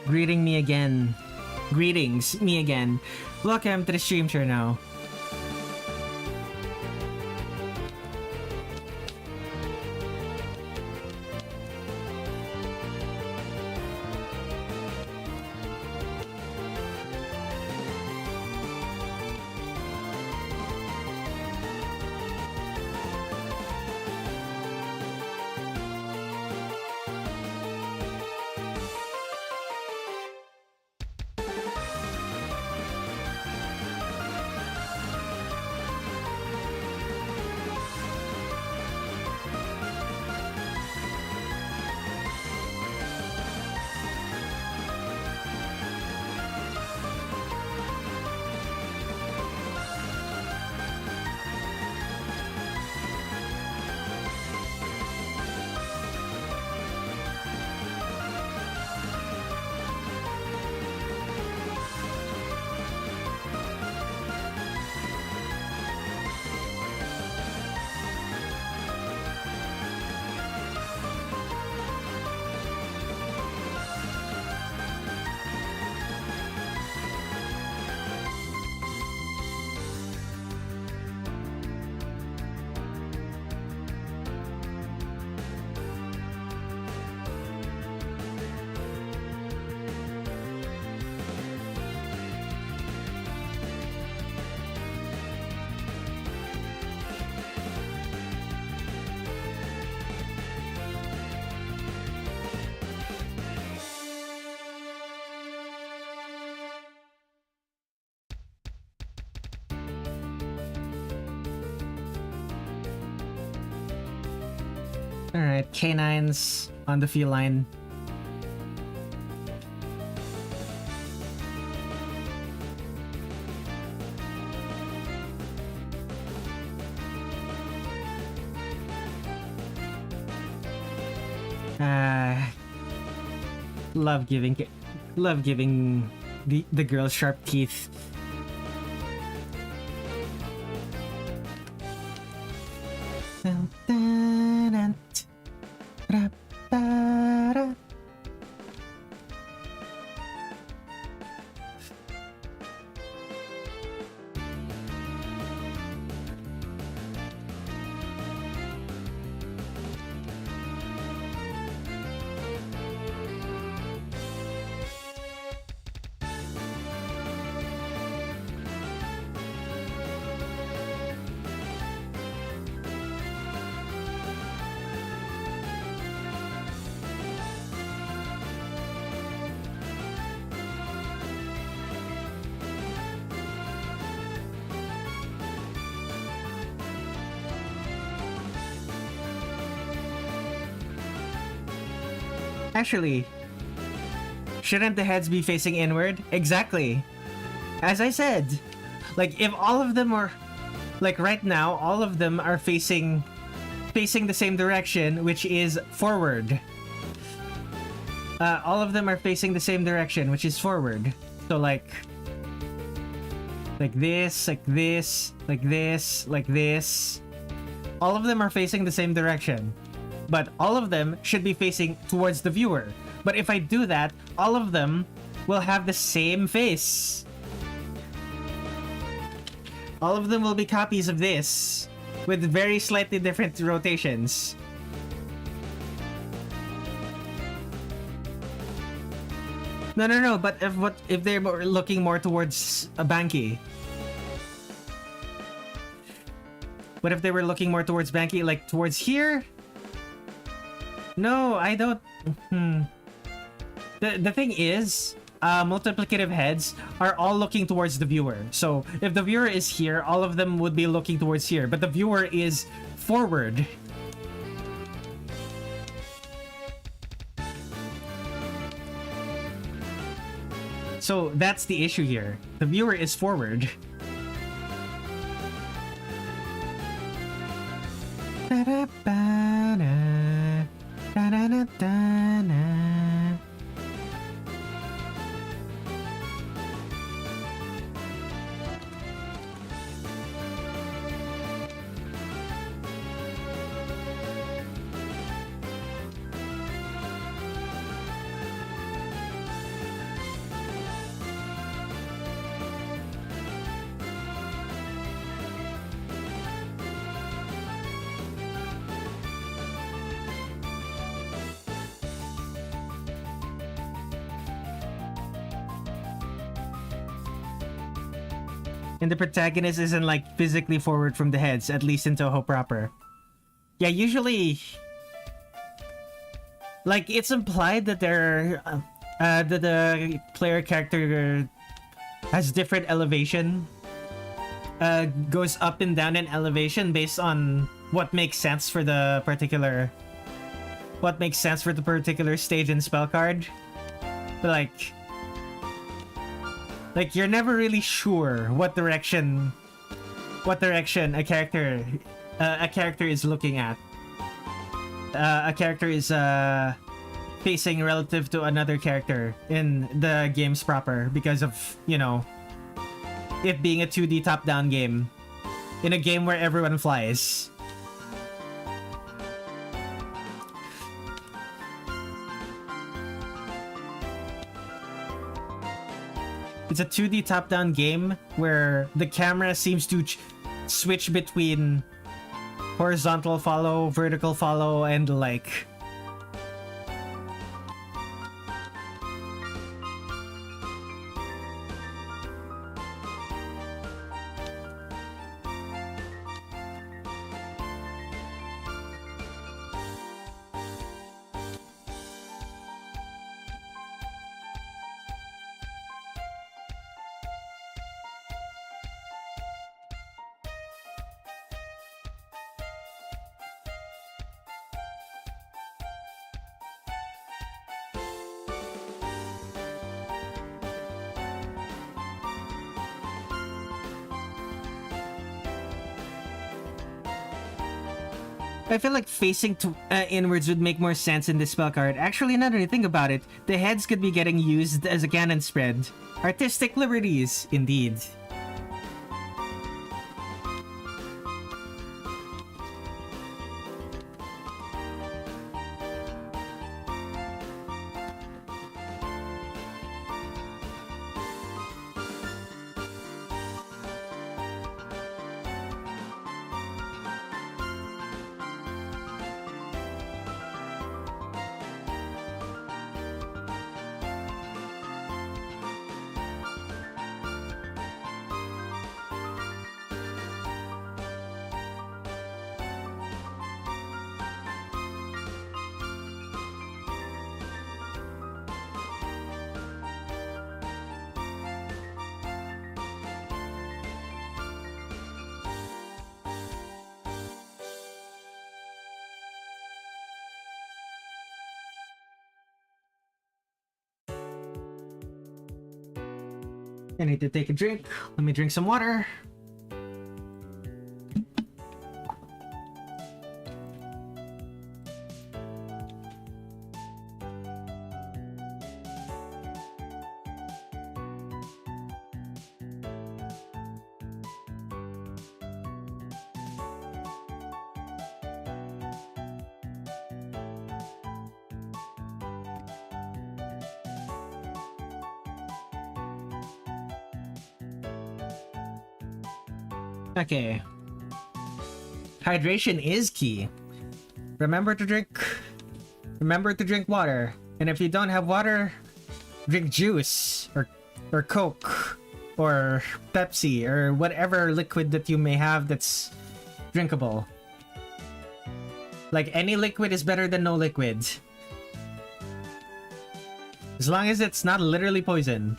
Greeting me again. Greetings, me again. Welcome to the stream share now. Alright, canines on the feline. Love giving the girl sharp teeth. Actually, shouldn't the heads be facing inward? Exactly. As I said, like if all of them are, like right now, all of them are facing the same direction, which is forward. All of them are facing the same direction, which is forward. So like this, like this, like this, like this. All of them are facing the same direction, but all of them should be facing towards the viewer. But if I do that, all of them will have the same face. All of them will be copies of this with very slightly different rotations. No, but if they're looking more towards a Banki? What if they were looking more towards Banki, like towards here? No, I don't. The thing is, multiplicative heads are all looking towards the viewer. So if the viewer is here, all of them would be looking towards here, but the viewer is forward. So that's the issue here. The viewer is forward. And the protagonist isn't like physically forward from the heads, at least in Touhou proper. Yeah, usually, like it's implied that that the player character has different elevation, goes up and down in elevation based on what makes sense for the particular stage and spell card. But like you're never really sure what direction a character is looking at. A character is facing relative to another character in the games proper because of, you know, it being a 2D top-down game in a game where everyone flies. It's a 2D top-down game where the camera seems to switch between horizontal follow, vertical follow, and like... I feel like facing inwards would make more sense in this spell card. Actually, now that I think about it, the heads could be getting used as a cannon spread. Artistic liberties, indeed. I need to take a drink. Let me drink some water. Okay. Hydration is key. Remember to drink water. And if you don't have water, drink juice or Coke or Pepsi or whatever liquid that you may have that's drinkable. Like, any liquid is better than no liquid. As long as it's not literally poison.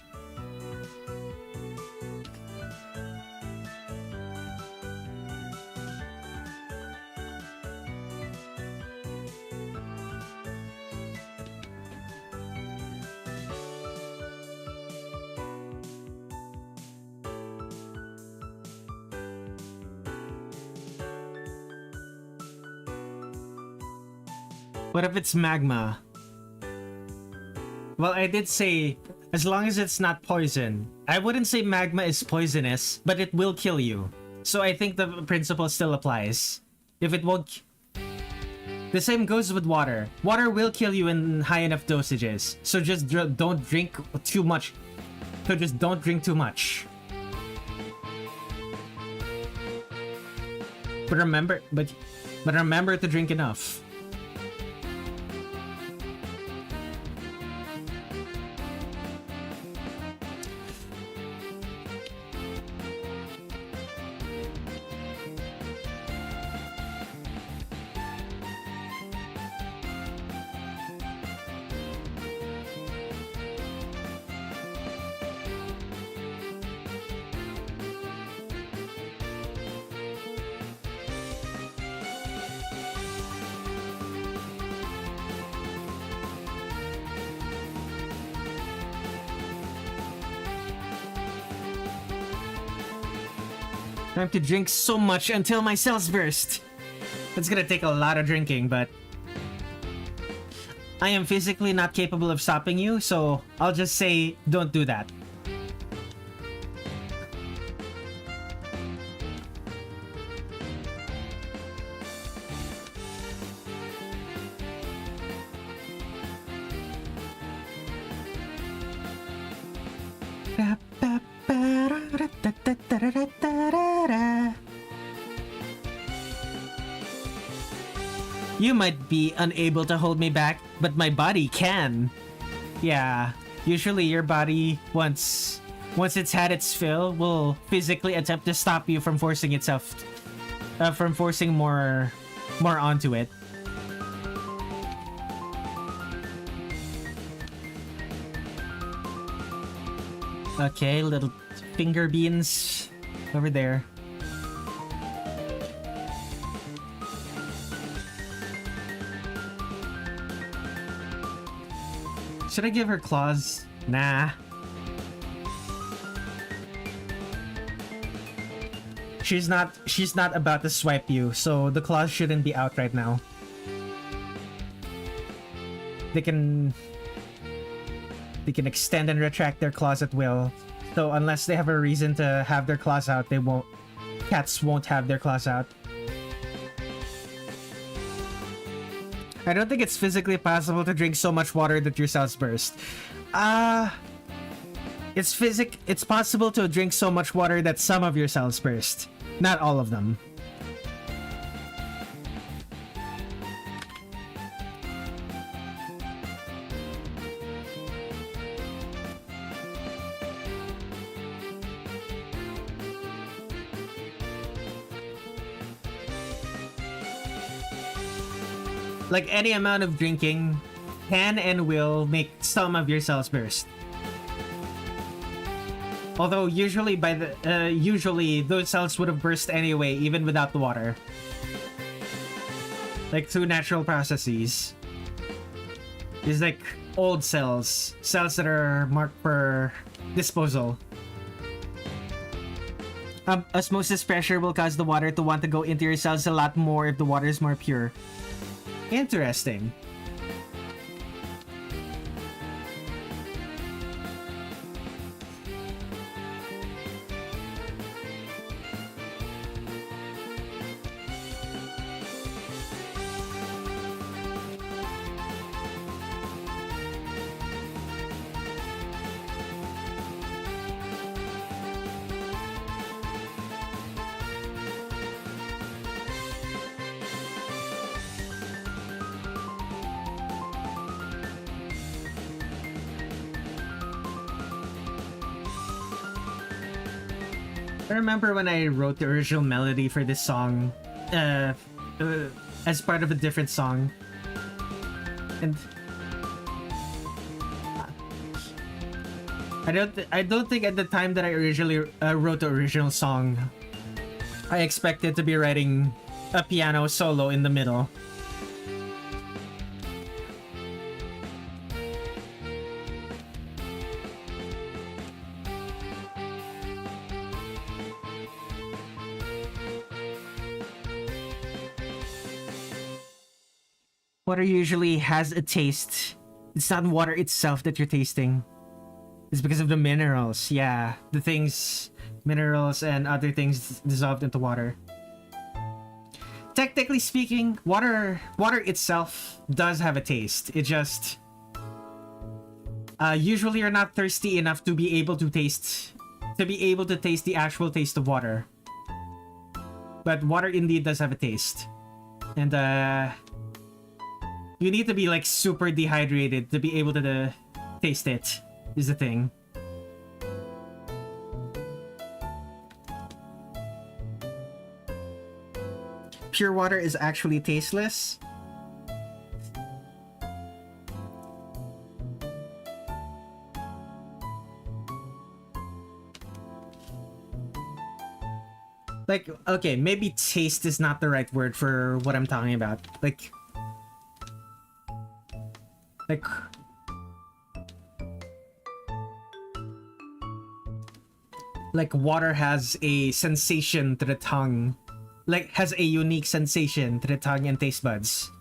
What if it's magma? Well, I did say, as long as it's not poison. I wouldn't say magma is poisonous, but it will kill you. So I think the principle still applies. If it won't... The same goes with water. Water will kill you in high enough dosages. So just don't drink too much. So just don't drink too much. But remember to drink enough. Time to drink so much until my cells burst. It's gonna take a lot of drinking, but I am physically not capable of stopping you, so I'll just say don't do that. You might be unable to hold me back, but my body can. Yeah, usually your body, once it's had its fill, will physically attempt to stop you from forcing itself, from forcing more onto it. Okay, little finger beans over there. Should I give her claws? Nah. She's not about to swipe you, so the claws shouldn't be out right now. They can extend and retract their claws at will. So unless they have a reason to have their claws out, cats won't have their claws out. I don't think it's physically possible to drink so much water that your cells burst. It's possible to drink so much water that some of your cells burst. Not all of them. Like, any amount of drinking can and will make some of your cells burst. Although usually usually those cells would have burst anyway, even without the water. Like, through natural processes. It's like old cells that are marked for disposal. Osmosis pressure will cause the water to want to go into your cells a lot more if the water is more pure. Interesting. I remember when I wrote the original melody for this song, as part of a different song, and I don't think at the time that I originally wrote the original song, I expected to be writing a piano solo in the middle. Water usually has a taste. It's not water itself that you're tasting. It's because of the minerals. Yeah, the things, minerals and other things dissolved into water. Technically speaking, water itself does have a taste. It just usually you're not thirsty enough to be able to taste the actual taste of water. But water indeed does have a taste. And you need to be like super dehydrated to be able to taste it, is the thing. Pure water is actually tasteless. Like, okay, maybe taste is not the right word for what I'm talking about. Like water has a sensation to the tongue, like has a unique sensation to the tongue and taste buds.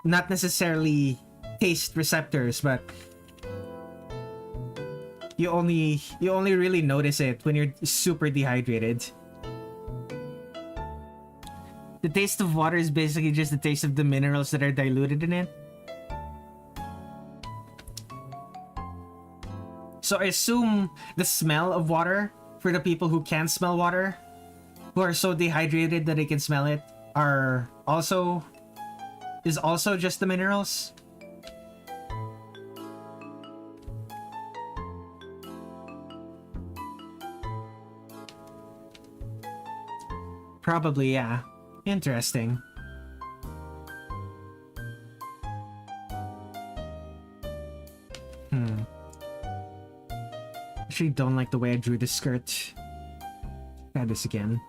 Not necessarily taste receptors, but you only really notice it when you're super dehydrated. The taste of water is basically just the taste of the minerals that are diluted in it. So I assume the smell of water, for the people who can't smell water, who are so dehydrated that they can smell it, is also just the minerals. Probably, yeah. Interesting. Actually don't like the way I drew the skirt. Try this again.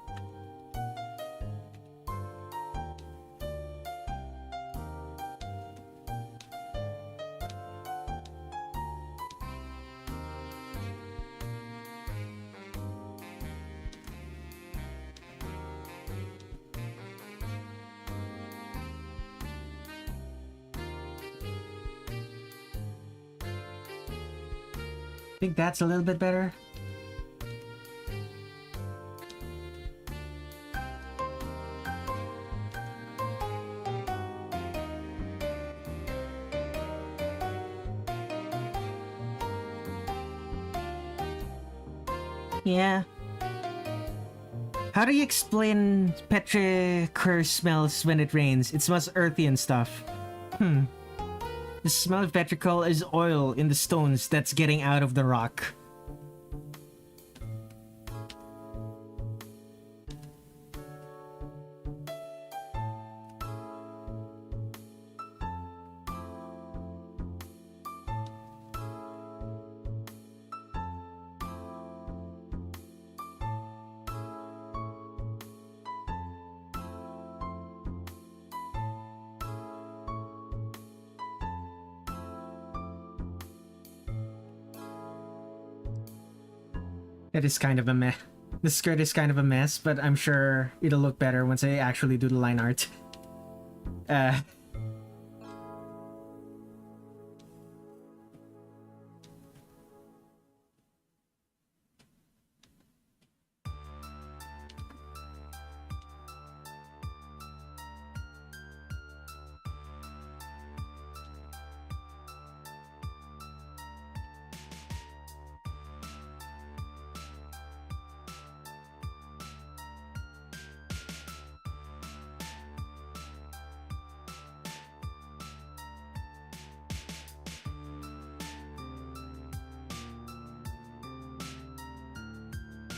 Think that's a little bit better. Yeah. How do you explain petrichor smells when it rains? It smells earthy and stuff. The smell of petrichor is oil in the stones that's getting out of the rock. That is kind of a meh. The skirt is kind of a mess, but I'm sure it'll look better once I actually do the line art.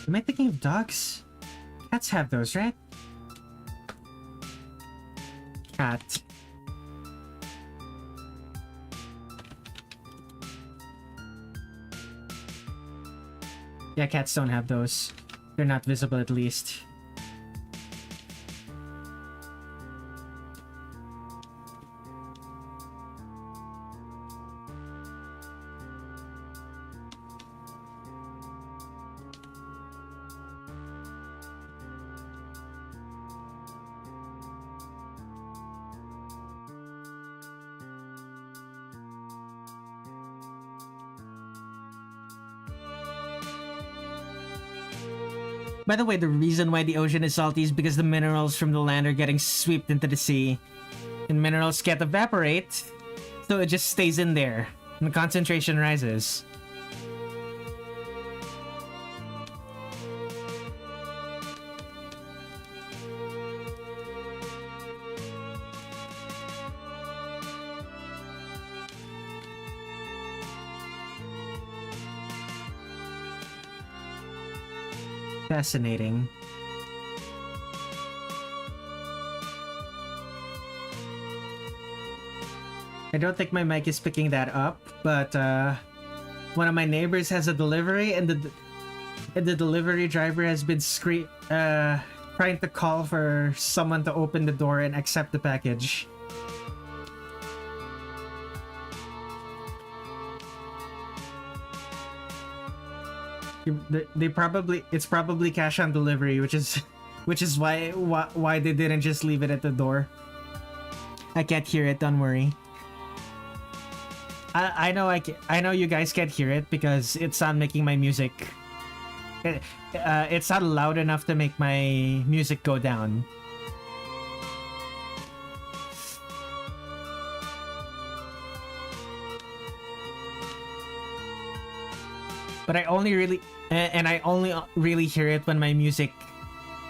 Am I thinking of dogs? Cats have those, right? Cat. Yeah, cats don't have those. They're not visible at least. By the way, the reason why the ocean is salty is because the minerals from the land are getting swept into the sea. And minerals can't evaporate, so it just stays in there. And the concentration rises. Fascinating. I don't think my mic is picking that up, but one of my neighbors has a delivery, and the delivery driver has been trying to call for someone to open the door and accept the package. It's probably cash on delivery, which is why they didn't just leave it at the door. I can't hear it, don't worry. I know you guys can't hear it because it's not making my music. It's not loud enough to make my music go down. But I only really hear it when my music.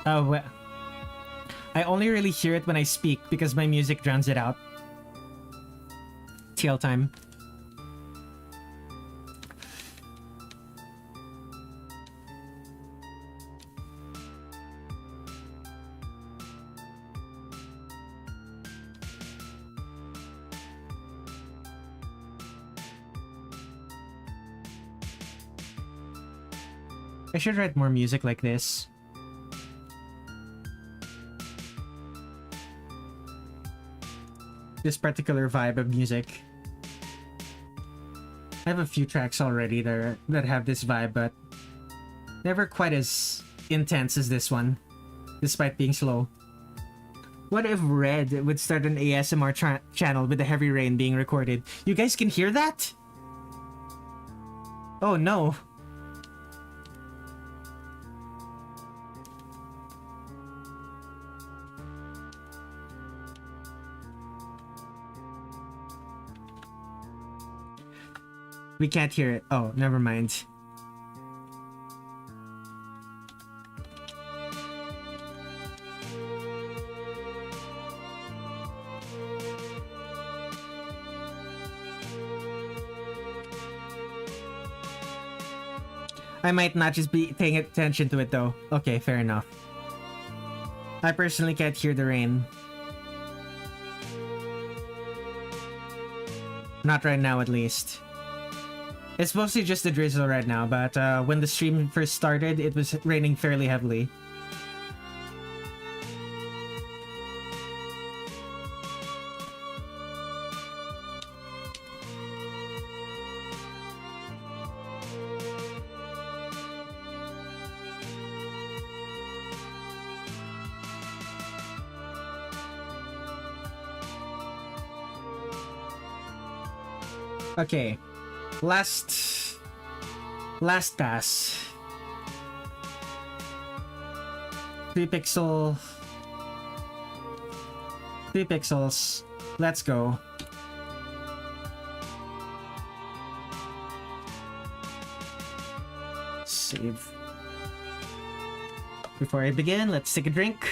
I only really hear it when I speak because my music drowns it out. TL time. I should write more music like this. This particular vibe of music. I have a few tracks already that have this vibe, but never quite as intense as this one, despite being slow. What if Red would start an ASMR channel with the heavy rain being recorded? You guys can hear that? Oh no. We can't hear it. Oh, never mind. I might not just be paying attention to it though. Okay, fair enough. I personally can't hear the rain. Not right now, at least. It's mostly just a drizzle right now, but when the stream first started, it was raining fairly heavily. Okay. Last pass. 3 pixel. 3 pixels. Let's go. Save. Before I begin, let's take a drink.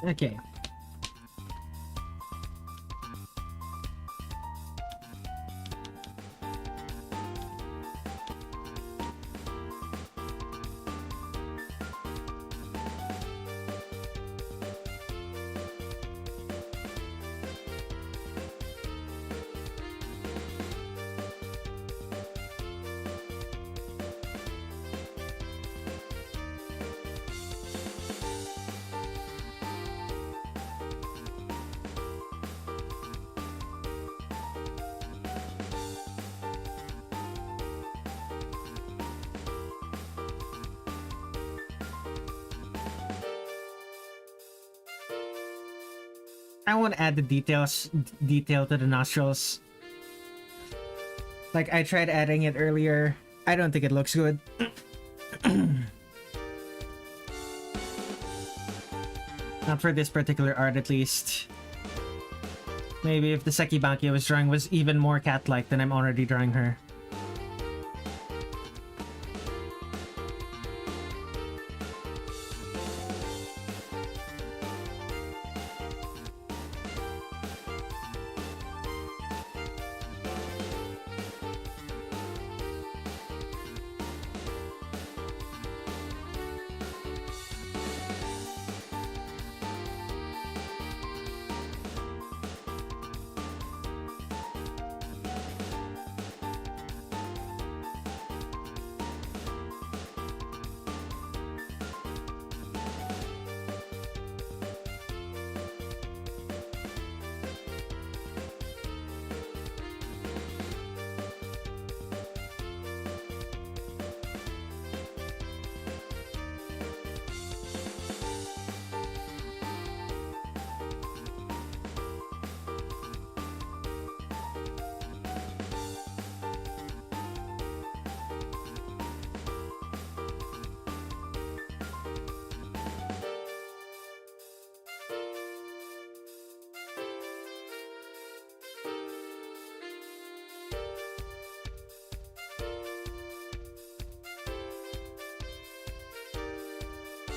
Okay. I want to add the detail to the nostrils. Like, I tried adding it earlier. I don't think it looks good. Not for this particular art, at least. Maybe if the Sekibanki I was drawing was even more cat-like than I'm already drawing her.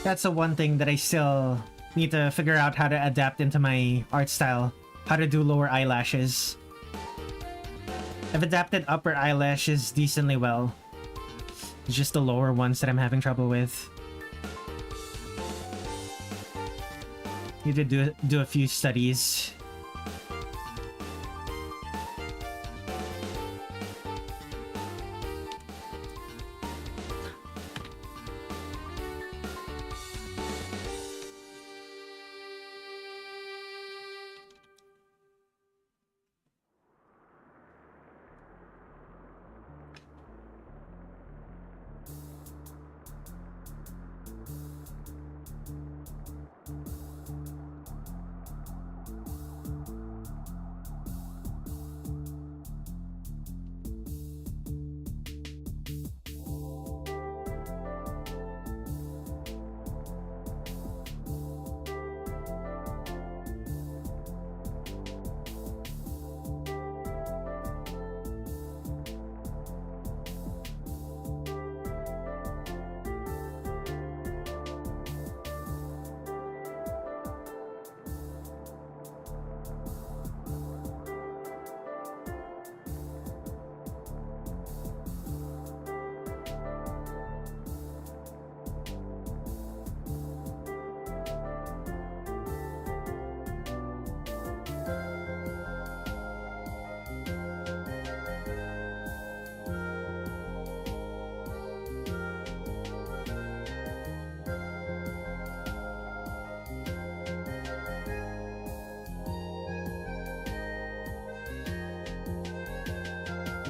That's the one thing that I still need to figure out how to adapt into my art style. How to do lower eyelashes. I've adapted upper eyelashes decently well. It's just the lower ones that I'm having trouble with. Need to do a few studies.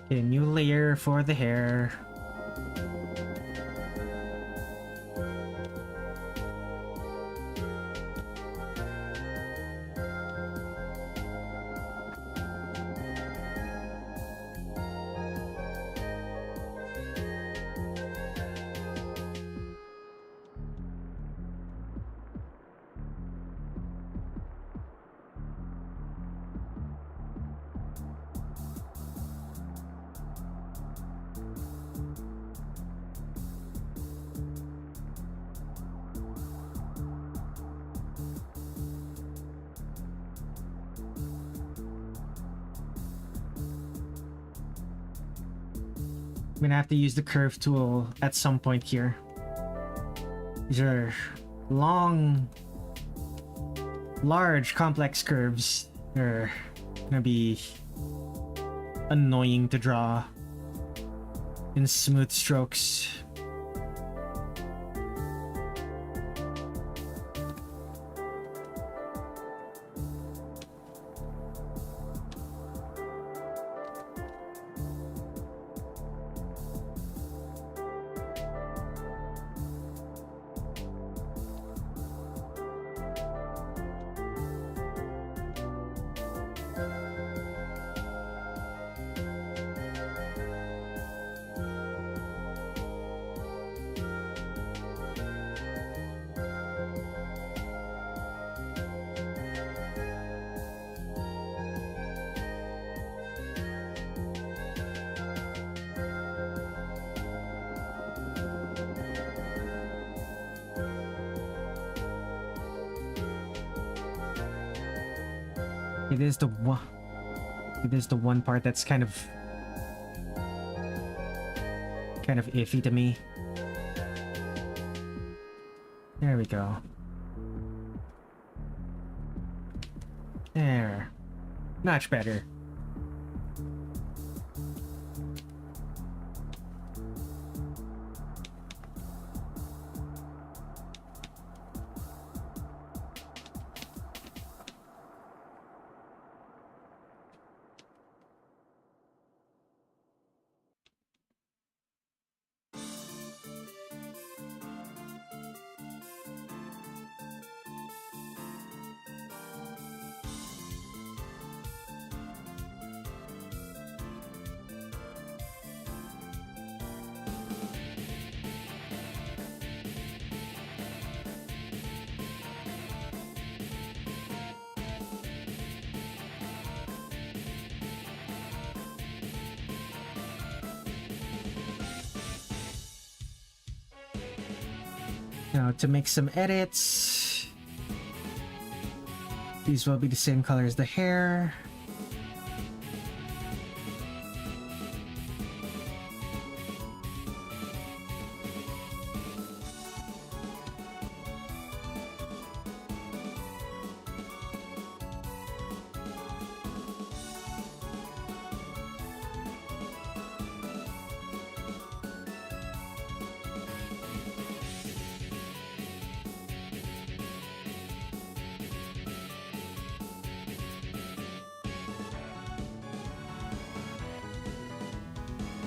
Okay, new layer for the hair. I'm gonna have to use the curve tool at some point here. These are long, large, complex curves. They're gonna be annoying to draw in smooth strokes. It is the one. It is the one part that's kind of iffy to me. There we go. There. Much better. Now to make some edits, these will be the same color as the hair.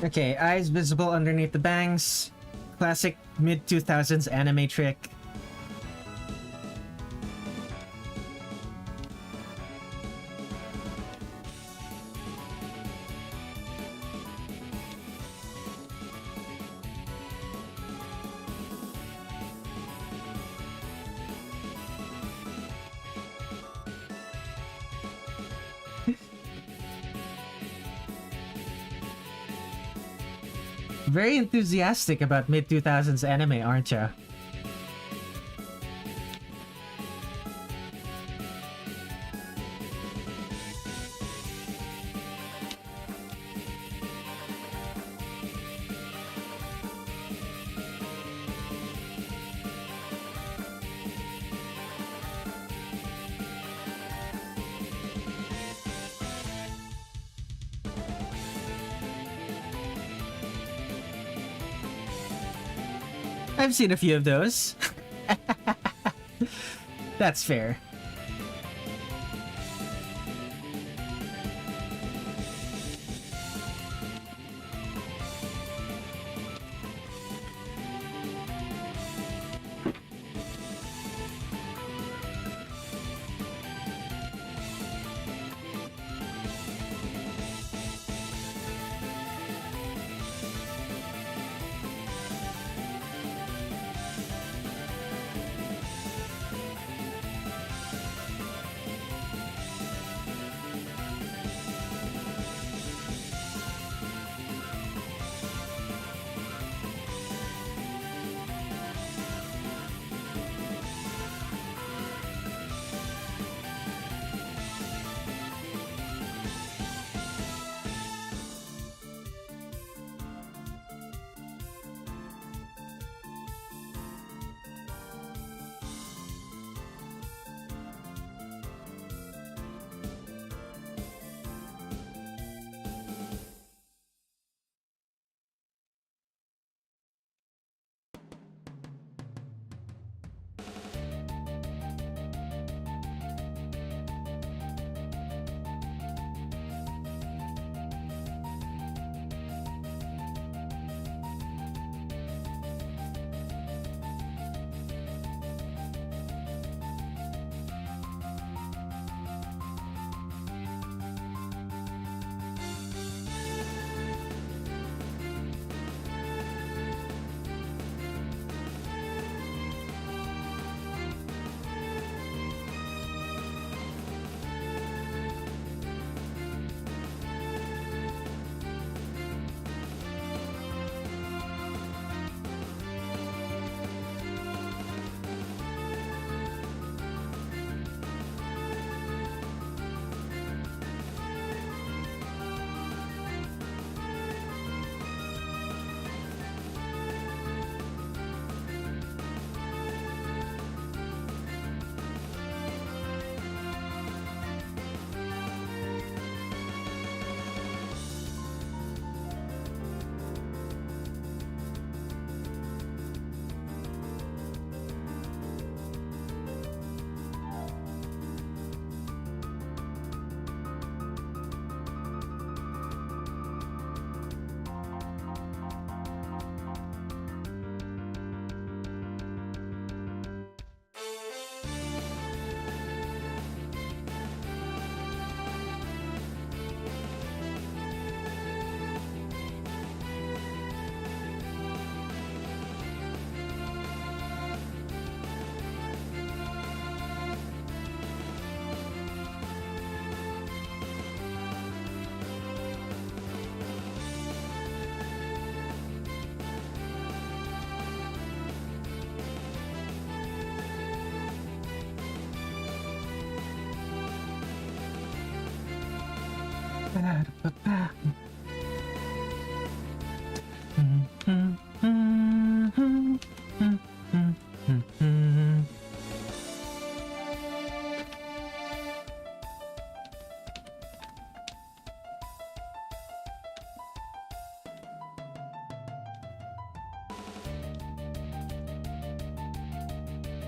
Okay, eyes visible underneath the bangs. Classic mid-2000s anime trick. Very enthusiastic about mid-2000s anime, aren't you? I've seen a few of those. That's fair.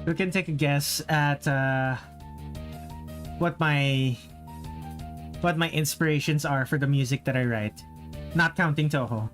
We can take a guess at what my inspirations are for the music that I write, not counting Touhou.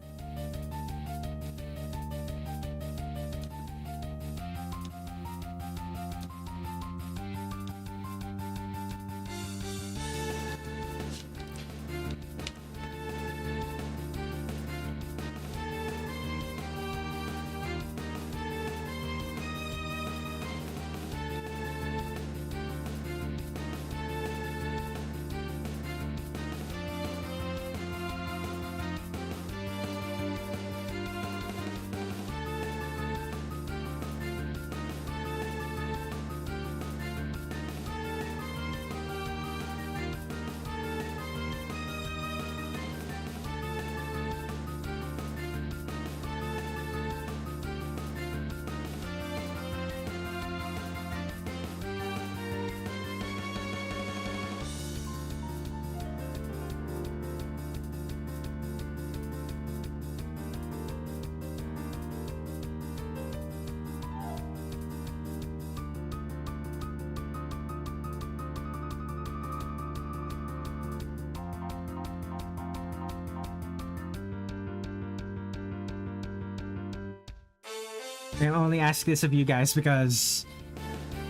I only ask this of you guys because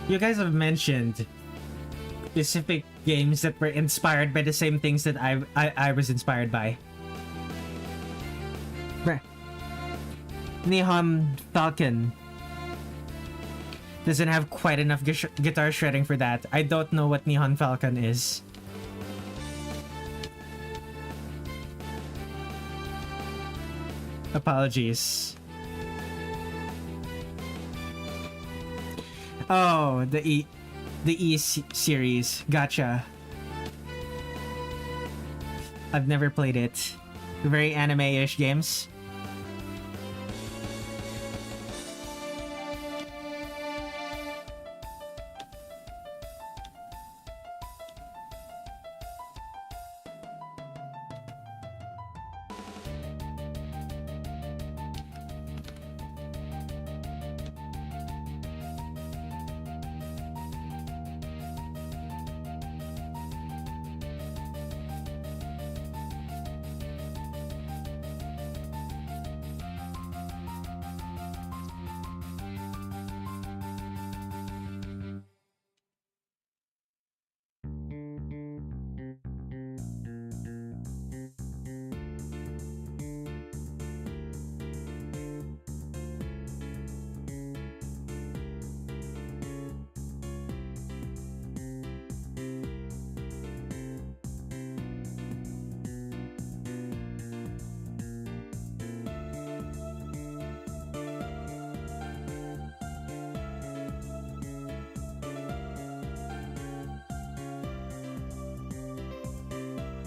you guys have mentioned specific games that were inspired by the same things that I was inspired by. Nihon Falcon doesn't have quite enough guitar shredding for that. I don't know what Nihon Falcon is. Apologies. Oh, the E series. Gotcha. I've never played it. Very anime-ish games.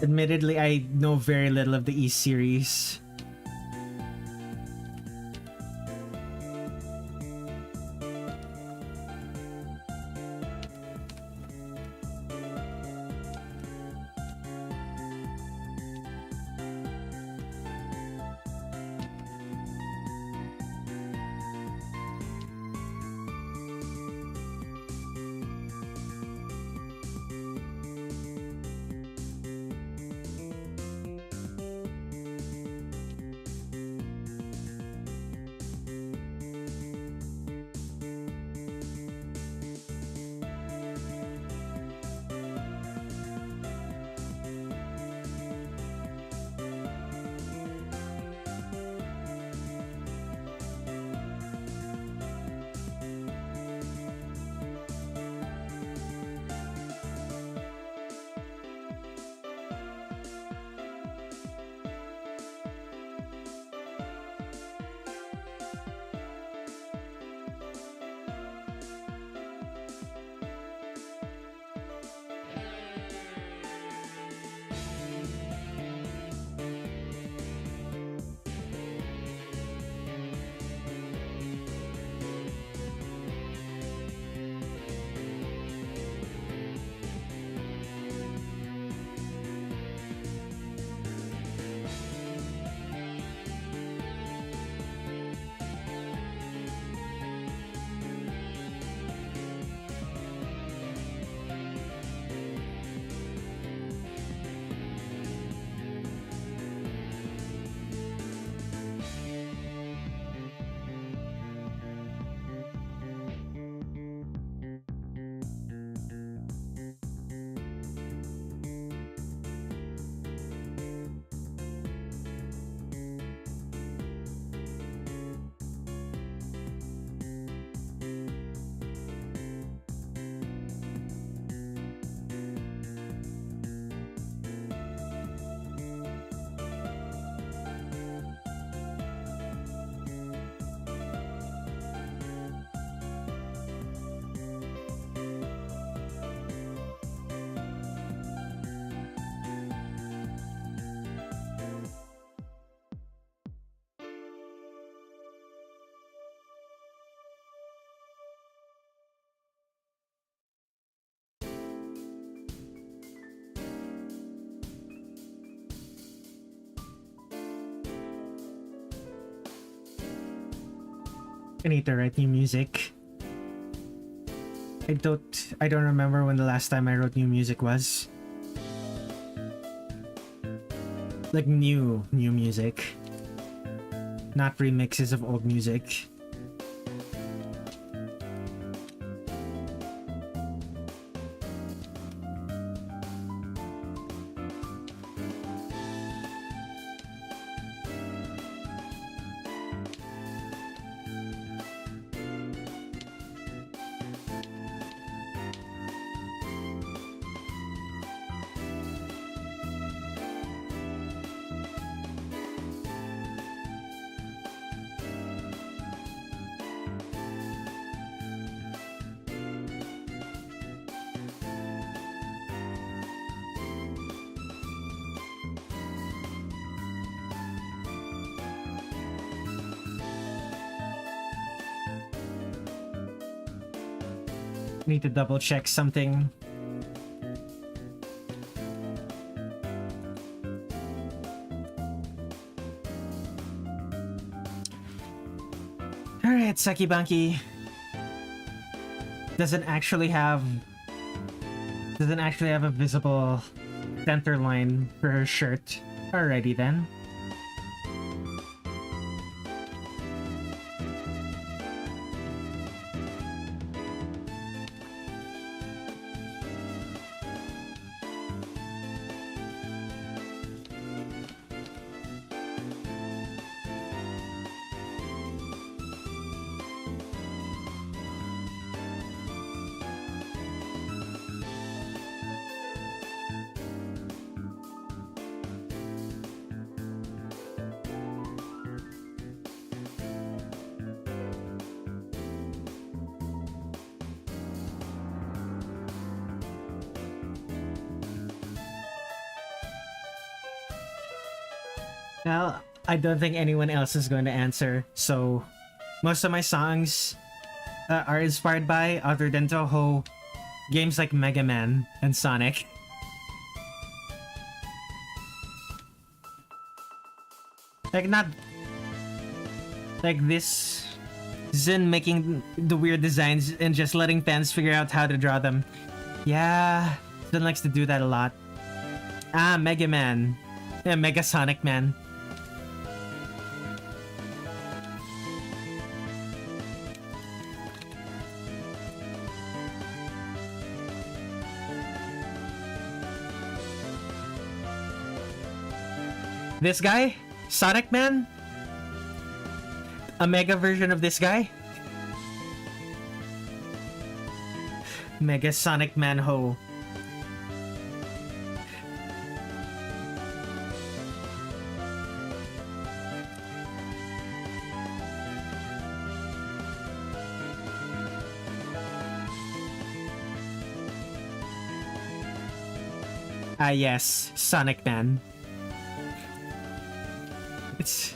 Admittedly, I know very little of the E series. I need to write new music. I don't remember when the last time I wrote new music was. Like new music. Not remixes of old music. Need to double check something. Alright, Sekibanki doesn't actually have a visible center line for her shirt. Alrighty then. Well, I don't think anyone else is going to answer, so most of my songs are inspired by, other than Touhou, games like Mega Man and Sonic. Like, not... Like this... Zin making the weird designs and just letting fans figure out how to draw them. Yeah, Zin likes to do that a lot. Ah, Mega Man. Yeah, Mega Sonic Man. This guy? Sonic Man? A mega version of this guy? Mega Sonic Man Ho. Ah yes, Sonic Man. It's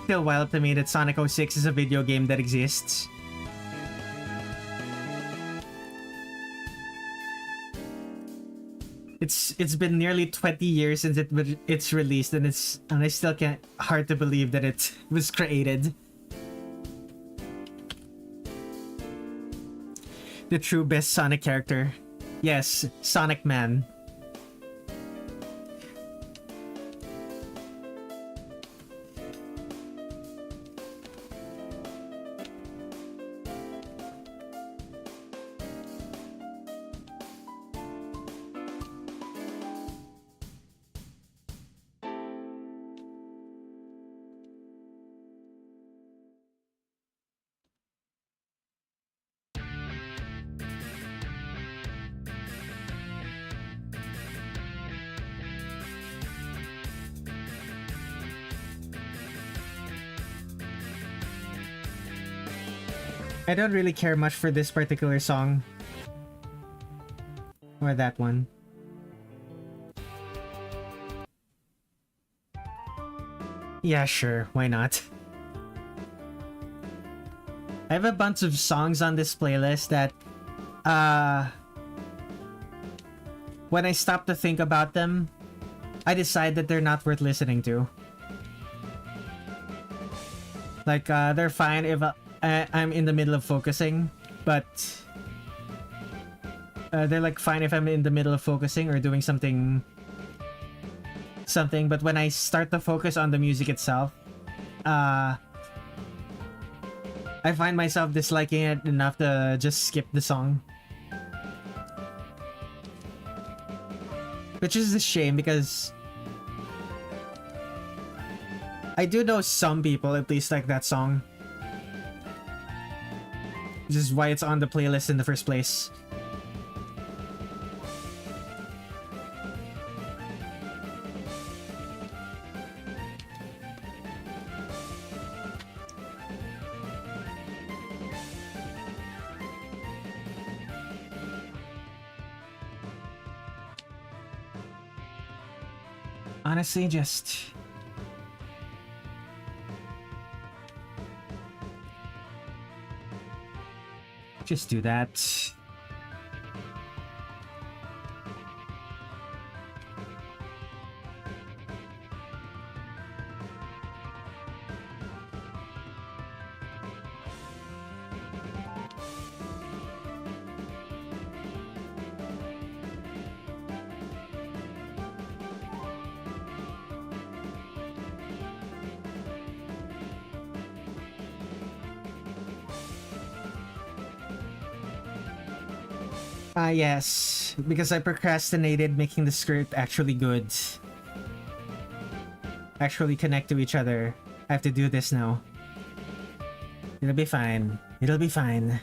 still wild to me that Sonic 06 is a video game that exists. It's been nearly 20 years since it's released, and I still can't hard to believe that it was created. The true best Sonic character. Yes, Sonic Man. I don't really care much for this particular song. Or that one. Yeah, sure, why not? I have a bunch of songs on this playlist that, when I stop to think about them, I decide that they're not worth listening to. Like, they're fine if I'm in the middle of focusing, but they're like fine if I'm in the middle of focusing or doing something, but when I start to focus on the music itself, I find myself disliking it enough to just skip the song. Which is a shame because I do know some people at least like that song. Which is why it's on the playlist in the first place. Honestly, just do that. Yes, because I procrastinated making the script actually good. Actually connect to each other. I have to do this now. It'll be fine. It'll be fine.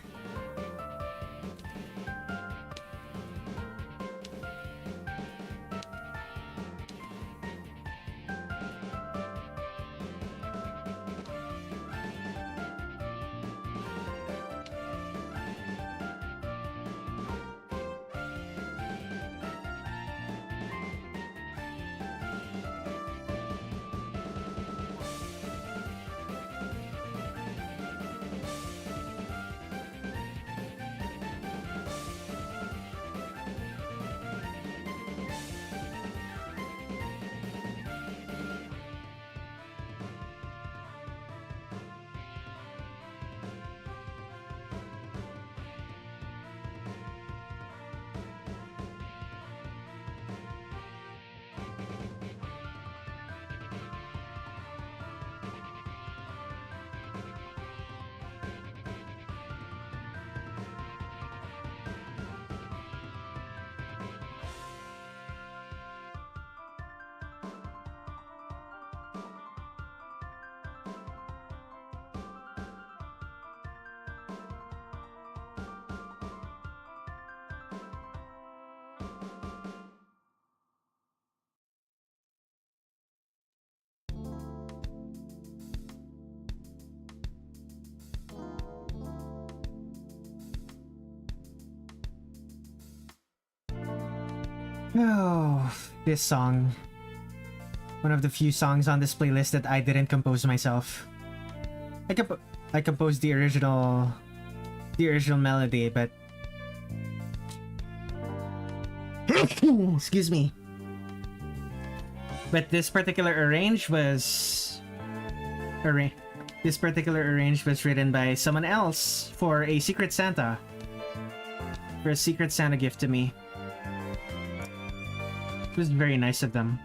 Oh, this song. One of the few songs on this playlist that I didn't compose myself. I composed the original melody, but excuse me. But this particular arrange was written by someone else for a Secret Santa. For a Secret Santa gift to me. It was very nice of them.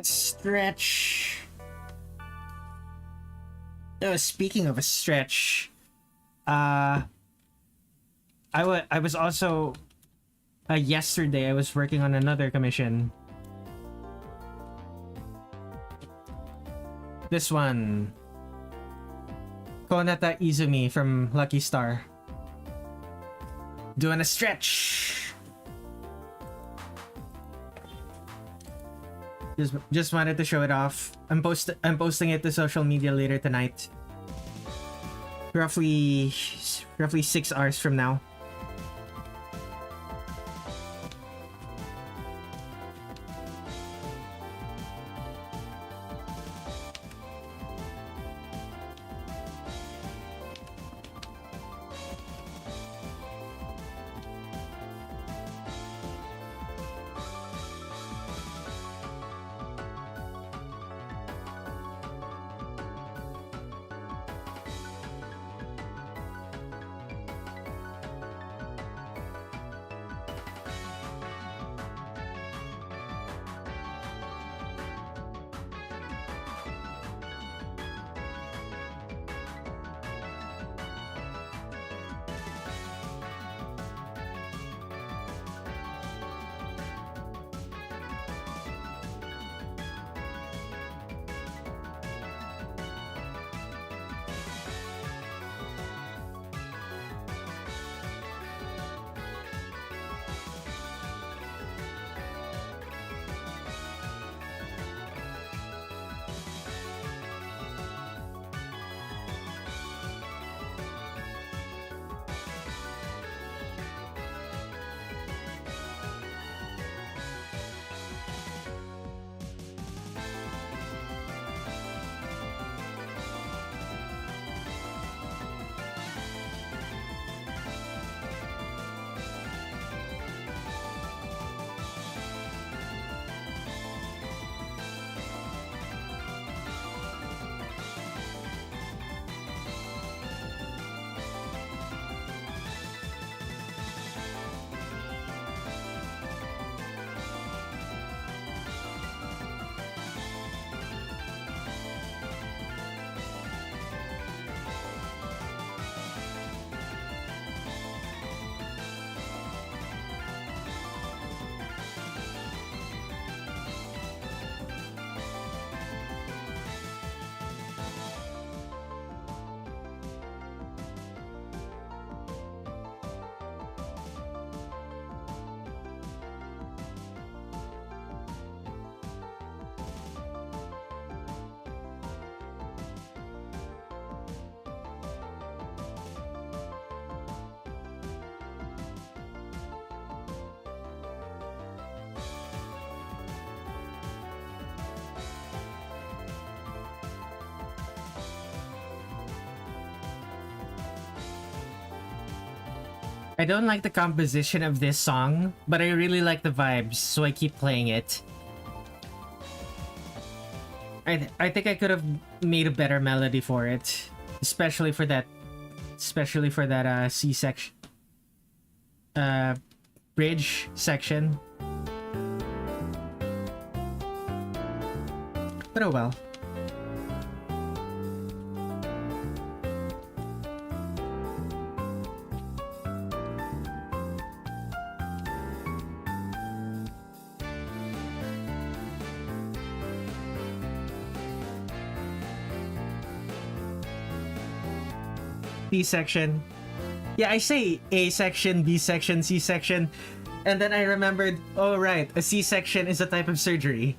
Stretch. Oh, speaking of a stretch, I was also yesterday I was working on another commission. This one, Konata Izumi from Lucky Star, doing a stretch. Just wanted to show it off. I'm posting it to social media later tonight. Roughly 6 hours from now. I don't like the composition of this song, but I really like the vibes, so I keep playing it. I think I could have made a better melody for it, especially for that C section, bridge section. But oh well. B section. Yeah, I say A section, B section, C section, and then I remembered, oh right, a C section is a type of surgery.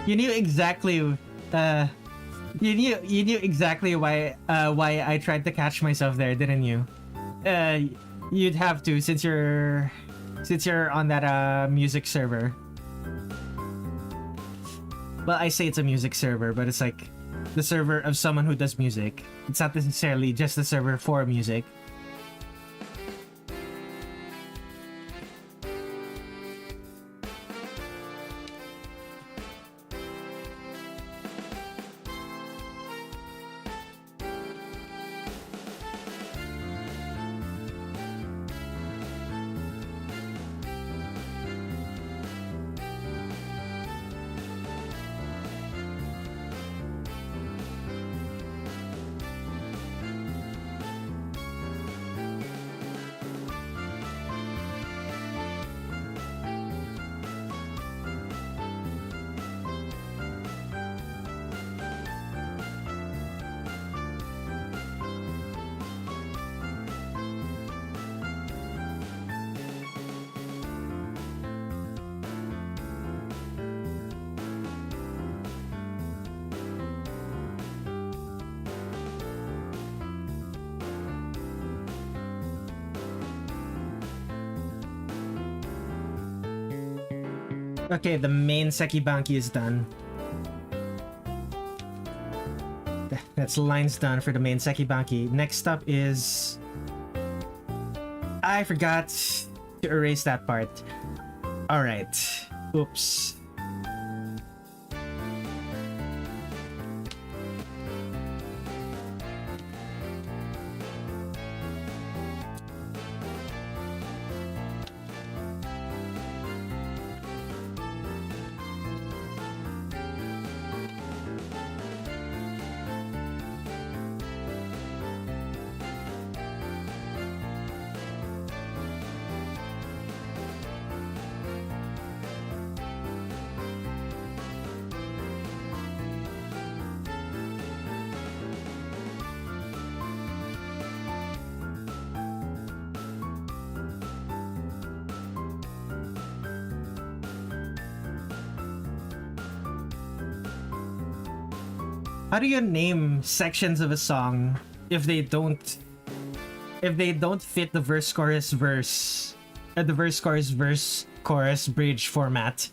You knew exactly you knew exactly why I tried to catch myself there, didn't you? You'd have to, since you're on that music server. Well, I say it's a music server, but it's like the server of someone who does music. It's not necessarily just the server for music. Okay, the main Sekibanki is done. That's lines done for the main Sekibanki. Next up is... I forgot to erase that part. Alright. Oops. How do you name sections of a song if they don't fit the verse chorus verse the verse chorus bridge format?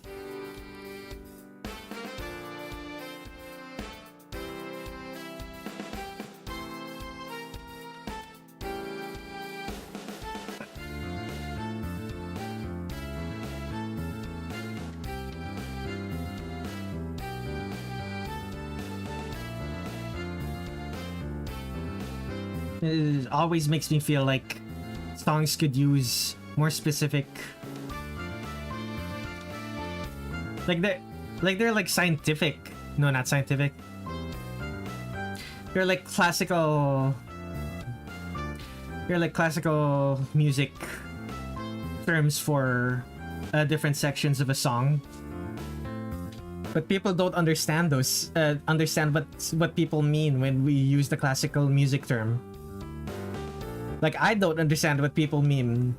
It always makes me feel like songs could use more specific, like they're like scientific. No, not scientific. They're like classical music terms for different sections of a song. But people don't understand those. Understand what people mean when we use the classical music term. Like, I don't understand what people mean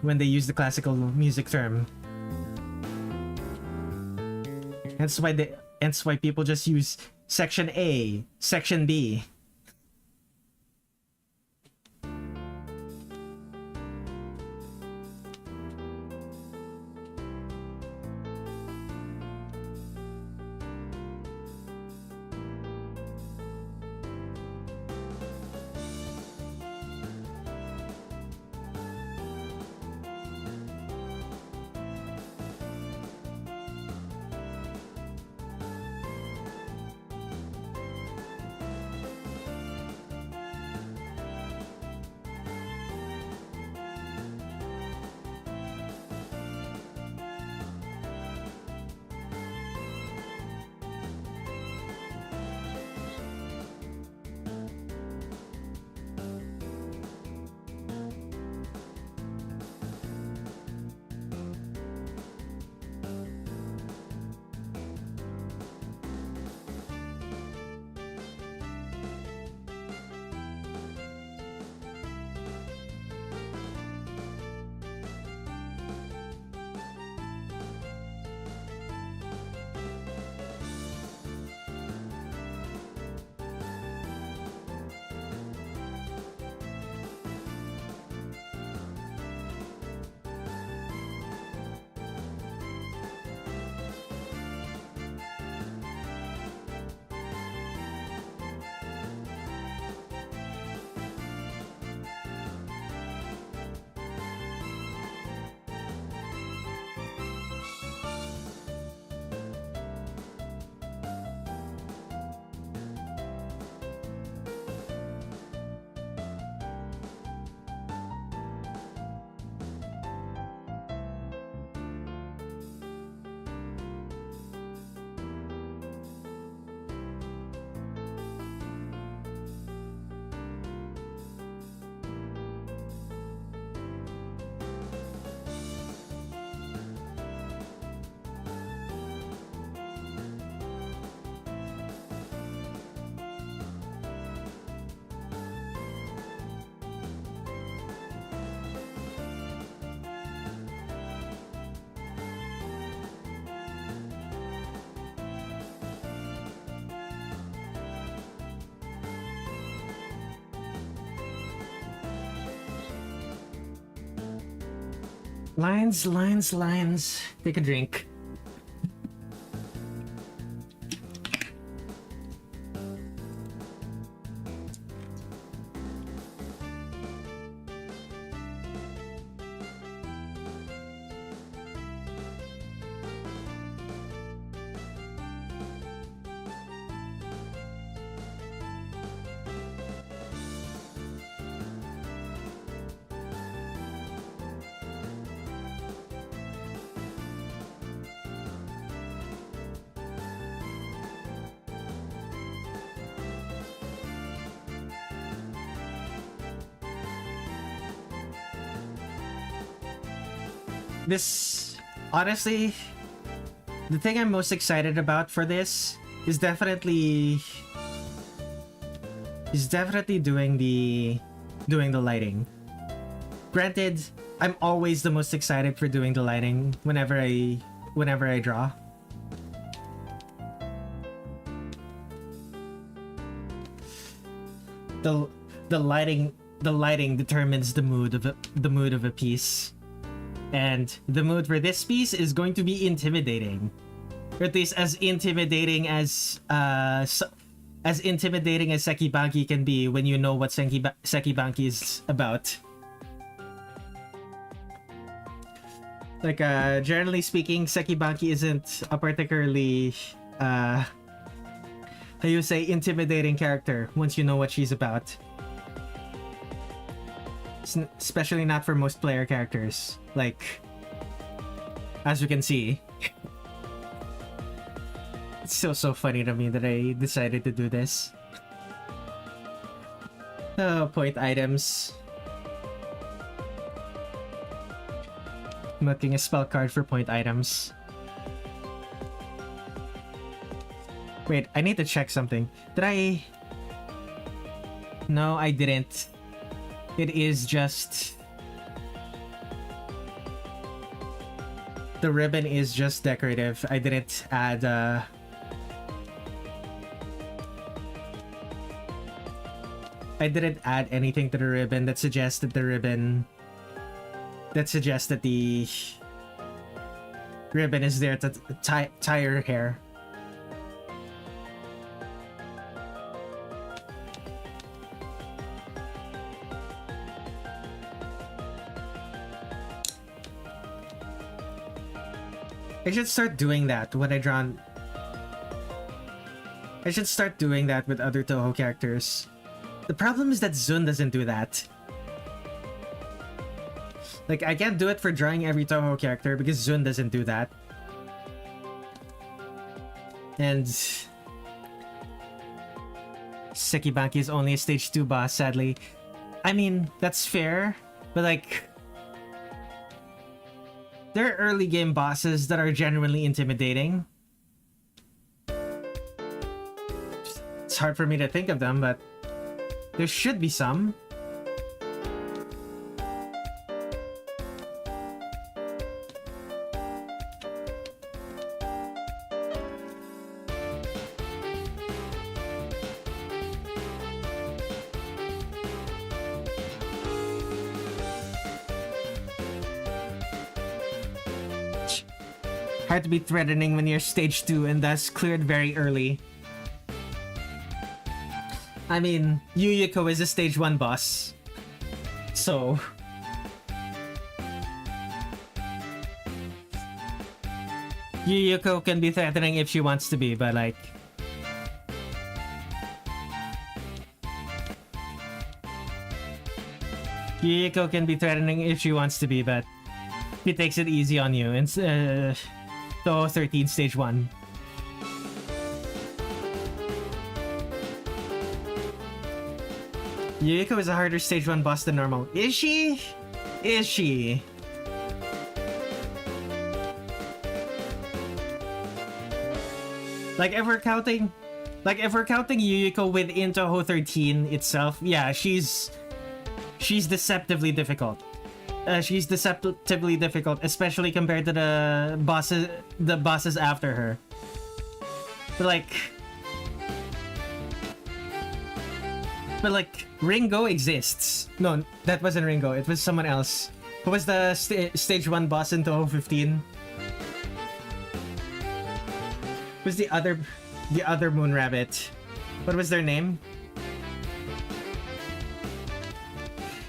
when they use the classical music term. That's why people just use section A, section B. Lines. Take a drink. this, honestly, the thing I'm most excited about for this is definitely doing the lighting. Granted, I'm always the most excited for doing the lighting whenever I draw. The lighting determines the mood of a piece. And the mood for this piece is going to be intimidating. Or at least as intimidating as Sekibanki can be when you know what Sekibanki is about. Like, generally speaking, Sekibanki isn't a particularly, how you say, intimidating character once you know what she's about. Especially not for most player characters. Like, as you can see. It's still so funny to me that I decided to do this. Oh, point items. Milking a spell card for point items. Wait, I need to check something. Did I... No, I didn't. It is just... The ribbon is just decorative. I didn't add, I didn't add anything to the ribbon that suggests that the ribbon is there to tie your hair. I should start doing that when I draw. I should start doing that with other Touhou characters. The problem is that Zun doesn't do that. Like, I can't do it for drawing every Touhou character because Zun doesn't do that. And Sekibanki is only a stage 2 boss, sadly. I mean, that's fair, but like... There are early game bosses that are genuinely intimidating. It's hard for me to think of them, but there should be some. Hard to be threatening when you're stage 2 and thus cleared very early. I mean, Yuyuko is a stage 1 boss. So... Yuyuko can be threatening if she wants to be, but like... Yuyuko can be threatening if she wants to be, but... He takes it easy on you. It's, So 13 stage 1. Yuyuko is a harder stage 1 boss than normal. Is she? Is she? Like if we're counting Yuyuko within Touhou 13 itself, yeah, she's deceptively difficult. She's deceptively difficult, especially compared to the bosses after her. But like, Ringo exists. No, that wasn't Ringo. It was someone else. Who was the stage 1 boss in Touhou 15? Who's the other moon rabbit? What was their name?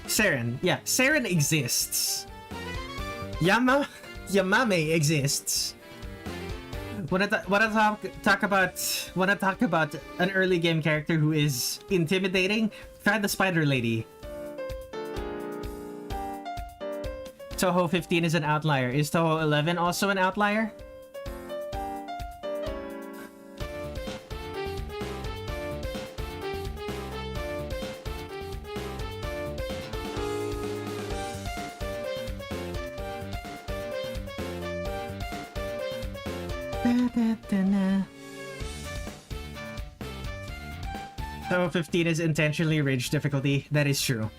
Saren. Yeah, Saren exists. Yamame exists. Wanna talk about an early game character who is intimidating? Try the Spider Lady. Touhou 15 is an outlier. Is Touhou 11 also an outlier? So 15 is intentionally rage difficulty. That is true.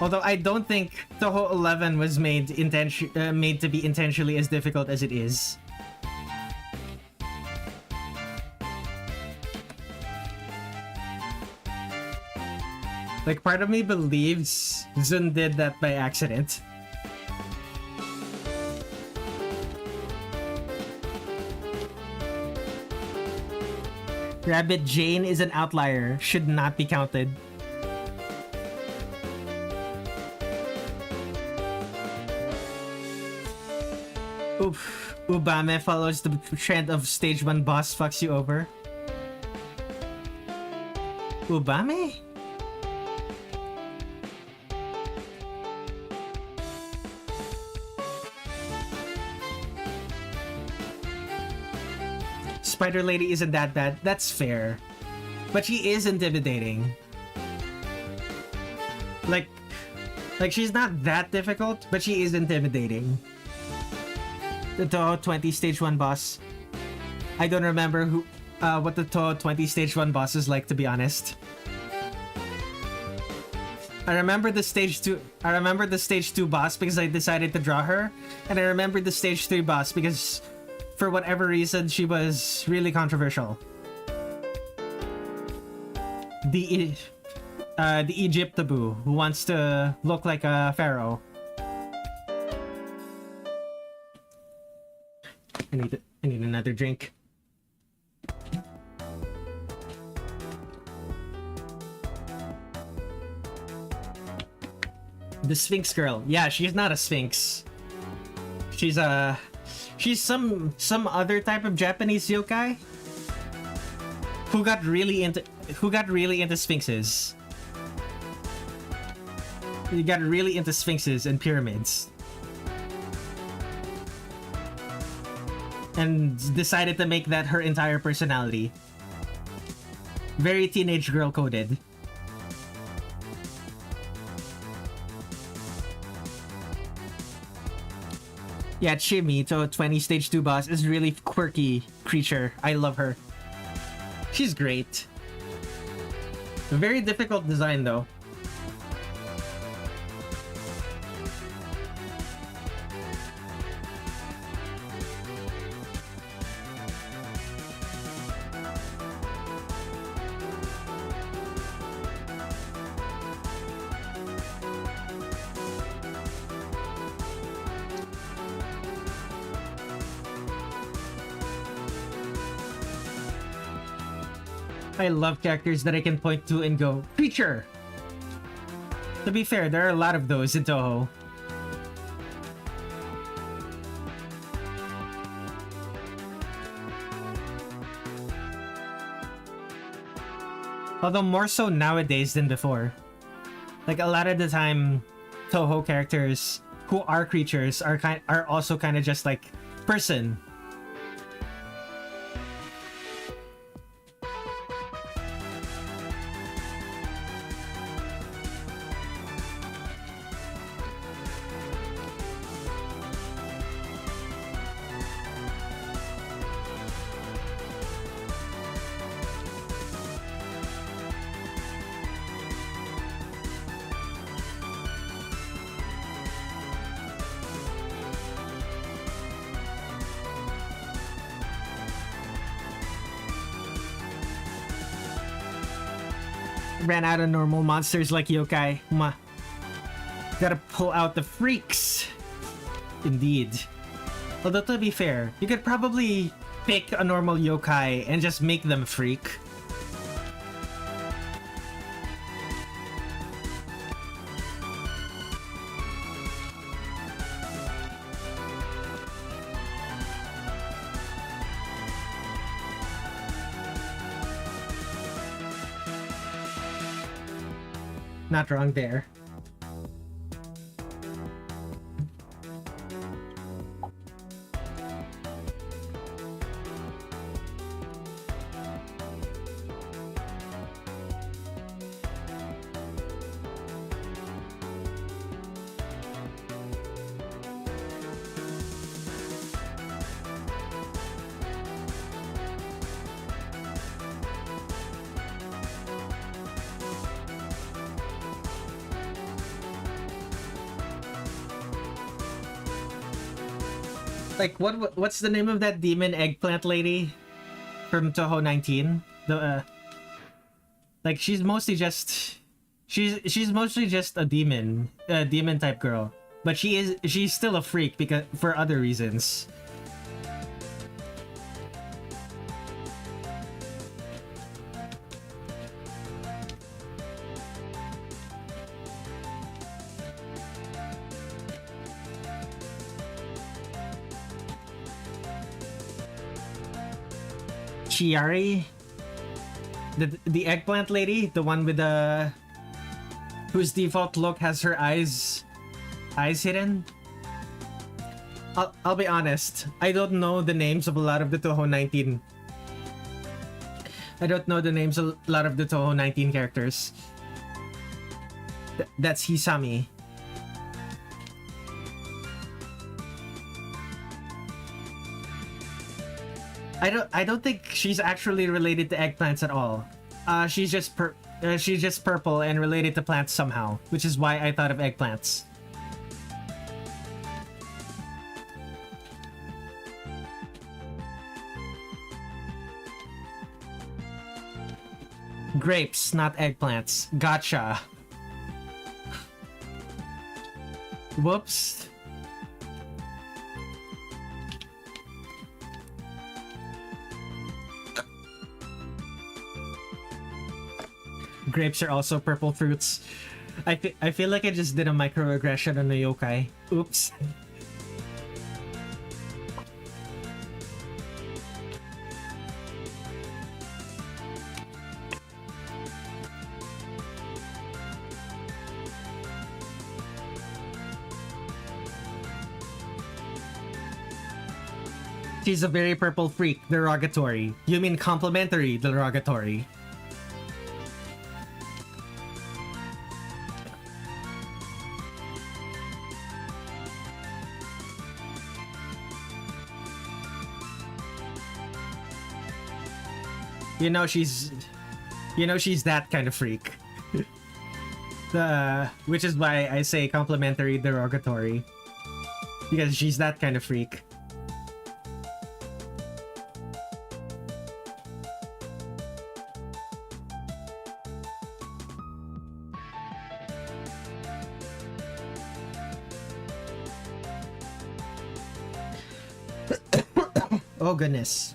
Although I don't think Touhou 11 was made to be intentionally as difficult as it is. Like, part of me believes Zun did that by accident. Rabbit Jane is an outlier, should not be counted. Oof. Ubame follows the trend of stage 1 boss fucks you over. Ubame? Spider Lady isn't that bad. That's fair. But she is intimidating. Like she's not that difficult, but she is intimidating. The Touhou 20 stage 1 boss. I don't remember what the Touhou 20 stage 1 boss is like, to be honest. I remember the stage 2 boss because I decided to draw her, and I remember the stage 3 boss because for whatever reason she was really controversial. The Egypt taboo who wants to look like a pharaoh. I need another drink. The Sphinx girl. Yeah, she's not a Sphinx. She's some other type of Japanese yokai who got really into sphinxes. He got really into sphinxes and pyramids. And decided to make that her entire personality. Very teenage girl coded. Yeah, Chimmy, to 20 stage 2 boss, is really quirky creature. I love her. She's great. A very difficult design though. I love characters that I can point to and go, creature! To be fair, there are a lot of those in Touhou. Although more so nowadays than before. Like, a lot of the time, Touhou characters who are creatures are also kind of just like person. Ran out of normal monsters like yokai. Gotta pull out the freaks. Indeed. Although to be fair, you could probably pick a normal yokai and just make them freak. Not wrong there. Like, what's the name of that demon eggplant lady from Touhou 19? The like, she's mostly just a demon type girl, but she's still a freak because for other reasons. Chiari, the eggplant lady, the one with the whose default look has her eyes hidden. I'll be honest, I don't know the names of a lot of the Touhou 19. I don't know the names of a lot of the Touhou 19 characters. That's Hisami. I don't think she's actually related to eggplants at all. She's just purple and related to plants somehow, which is why I thought of eggplants. Grapes, not eggplants. Gotcha. Whoops. Grapes are also purple fruits. I feel like I just did a microaggression on the yokai. Oops. She's a very purple freak. Derogatory. You mean complimentary derogatory. You know she's that kind of freak. Which is why I say complimentary derogatory. Because she's that kind of freak. Oh goodness.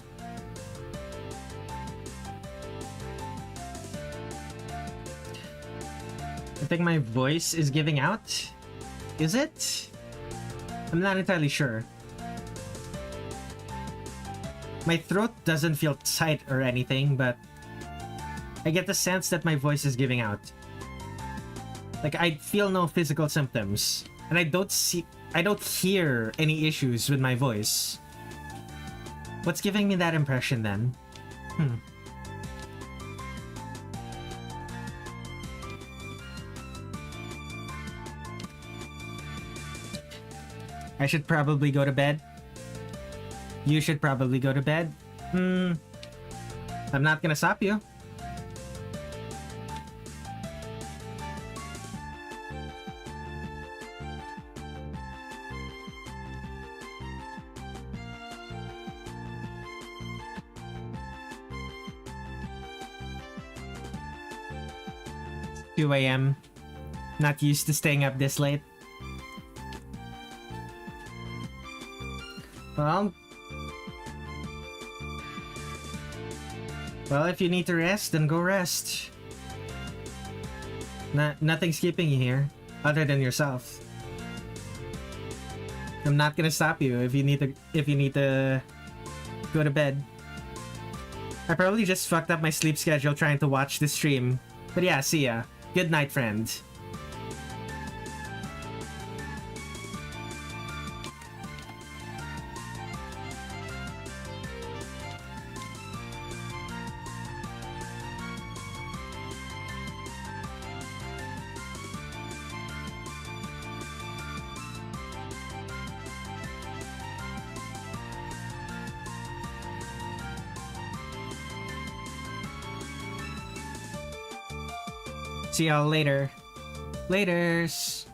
I think my voice is giving out. Is it? I'm not entirely sure. My throat doesn't feel tight or anything, but I get the sense that my voice is giving out. Like, I feel no physical symptoms, and I don't hear any issues with my voice. What's giving me that impression then? I should probably go to bed. You should probably go to bed. I'm not gonna stop you. It's 2 a.m. Not used to staying up this late. Well, if you need to rest, then go rest. Nothing's keeping you here, other than yourself. I'm not gonna stop you if you need to go to bed. I probably just fucked up my sleep schedule trying to watch the stream. But yeah, see ya. Good night, friend. See y'all later. Laters.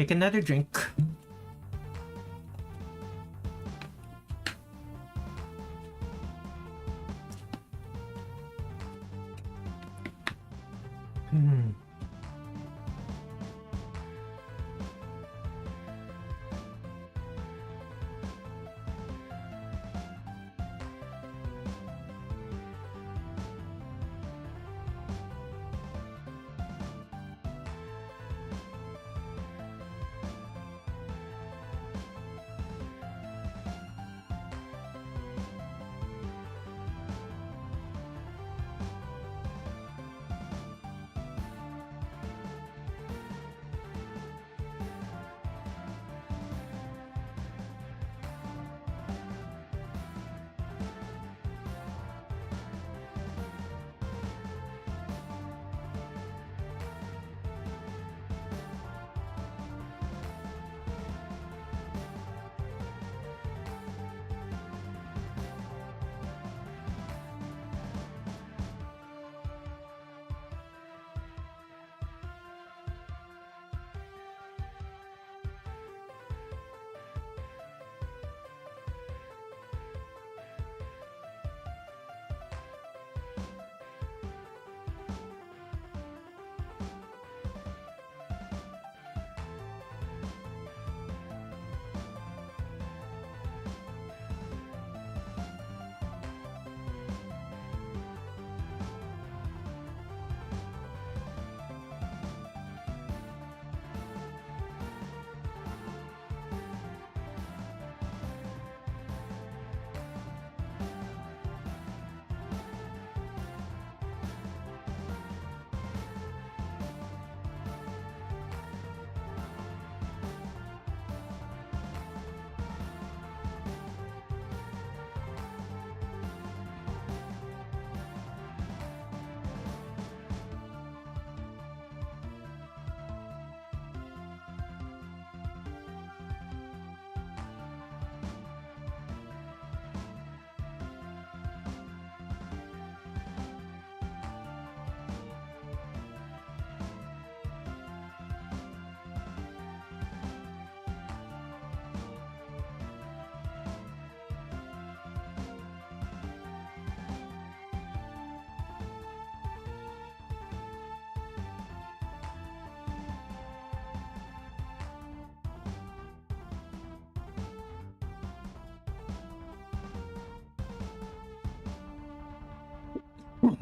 Take another drink.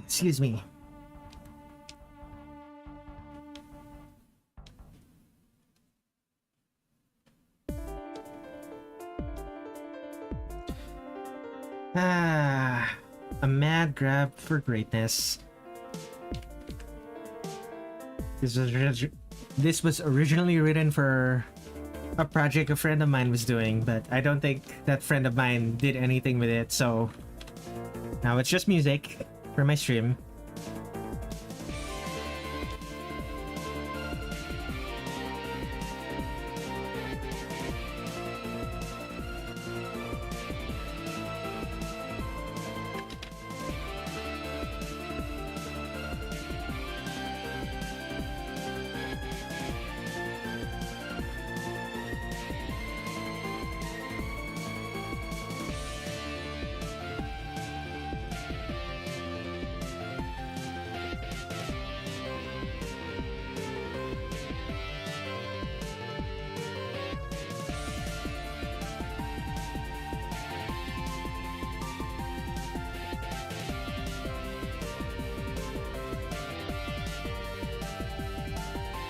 Excuse me. A mad grab for greatness. This was originally written for a project a friend of mine was doing, but I don't think that friend of mine did anything with it, so now it's just music for my stream.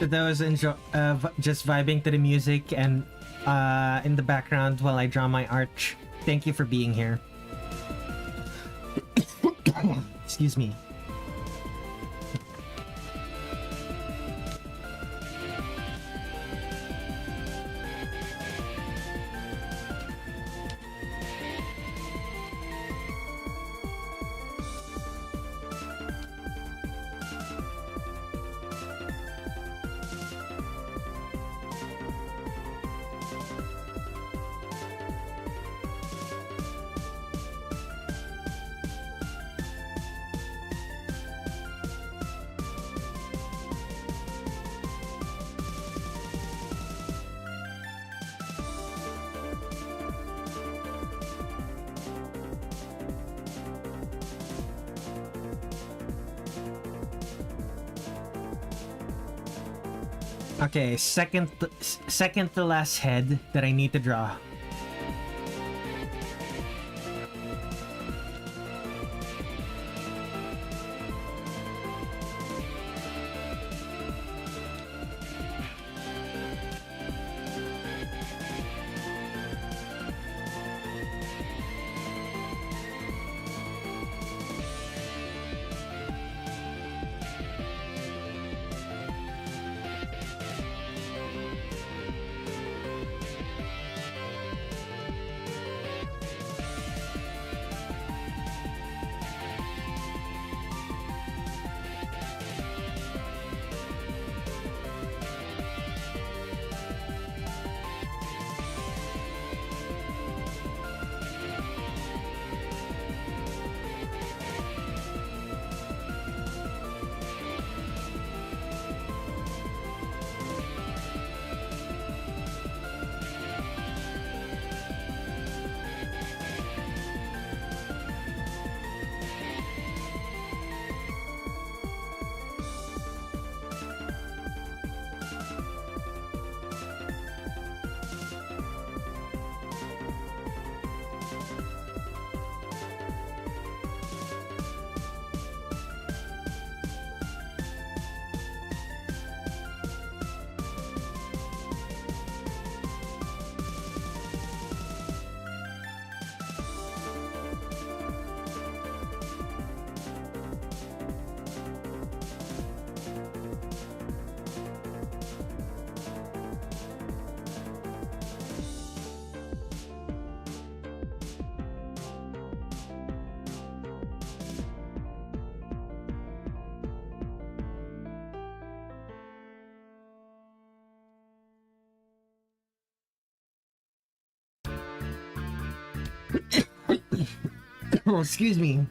That was just vibing to the music and in the background while I draw my arch. Thank you for being here. Excuse me. Okay, second to last head that I need to draw. Oh, excuse me.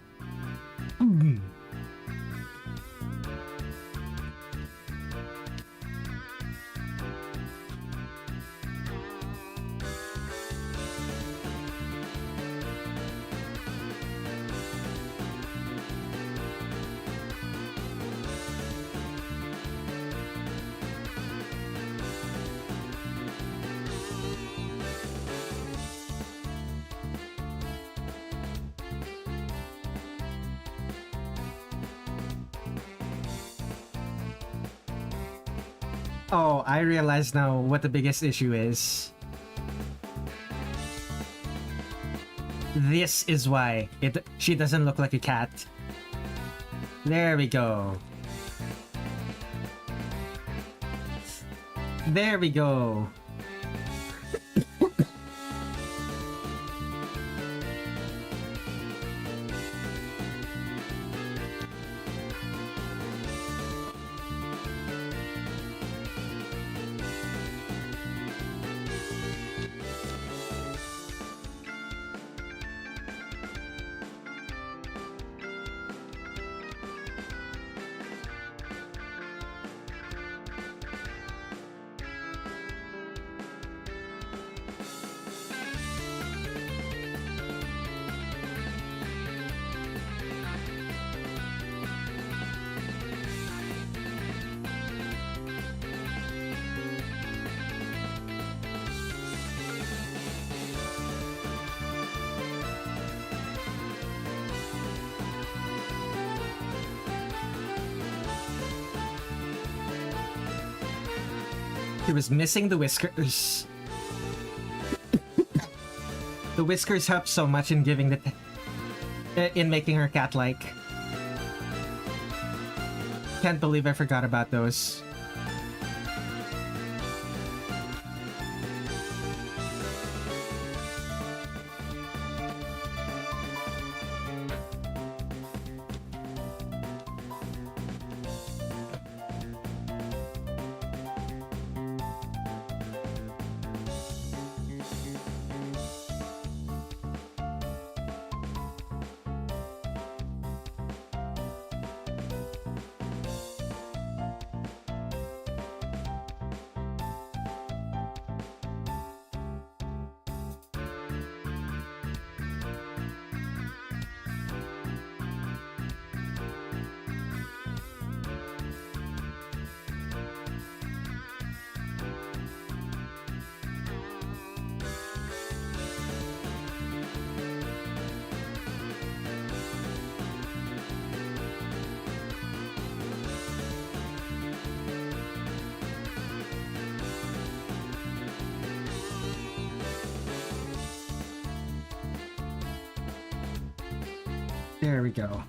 Oh, I realize now what the biggest issue is. This is why she doesn't look like a cat. There we go. There we go. He was missing the whiskers. The whiskers help so much in giving in making her cat-like. Can't believe I forgot about those. There we go.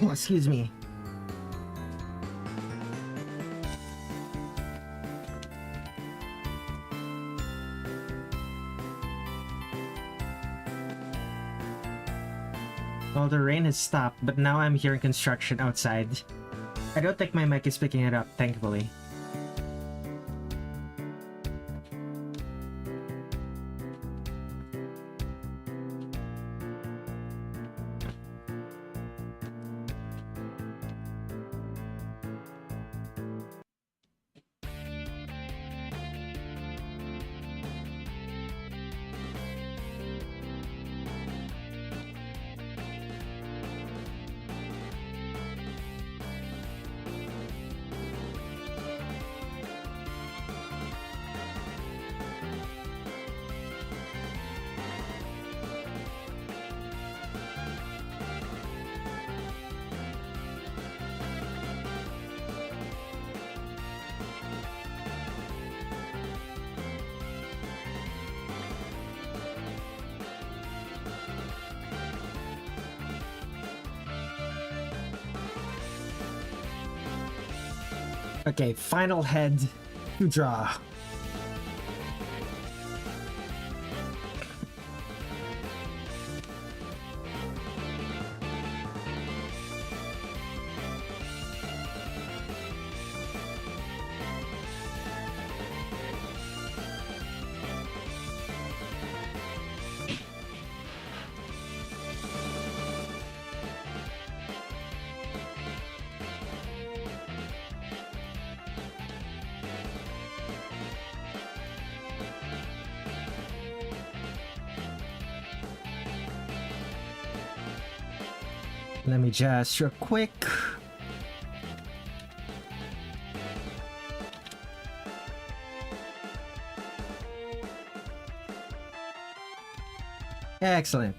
Excuse me. Well, the rain has stopped, but now I'm hearing construction outside. I don't think my mic is picking it up, thankfully. Okay, final head to draw. Let me just real quick. Excellent.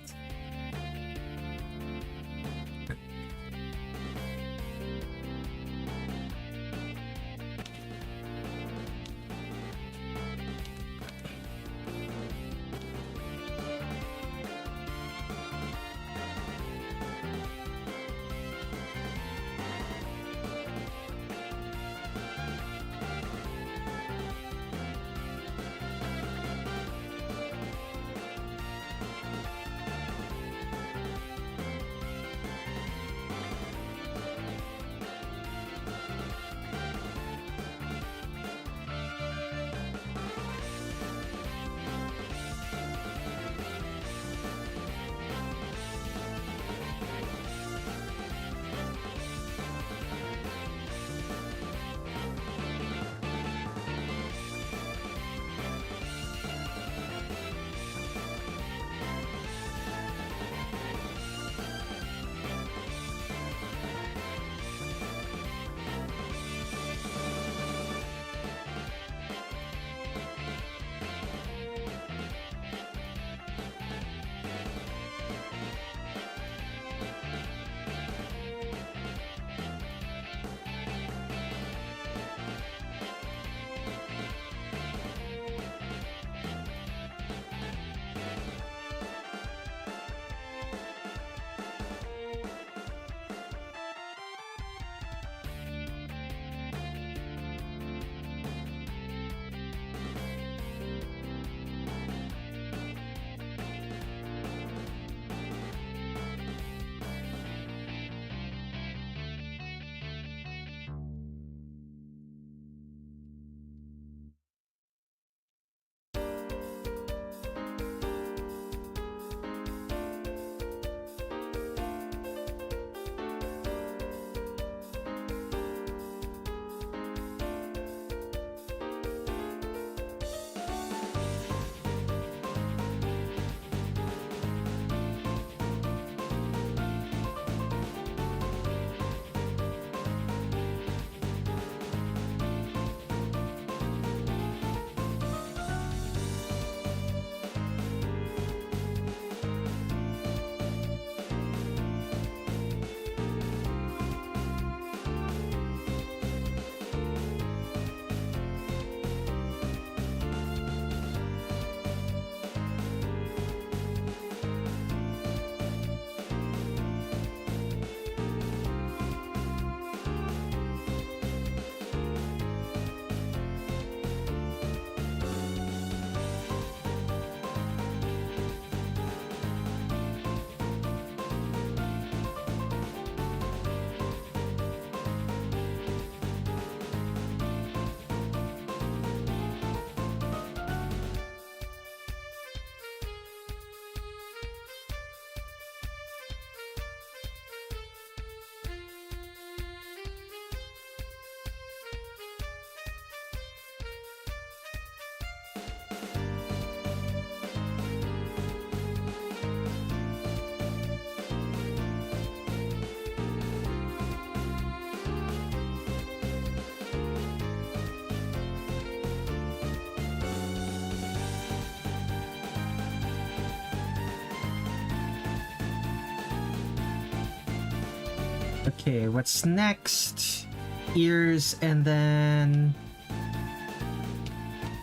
Okay, what's next? Ears and then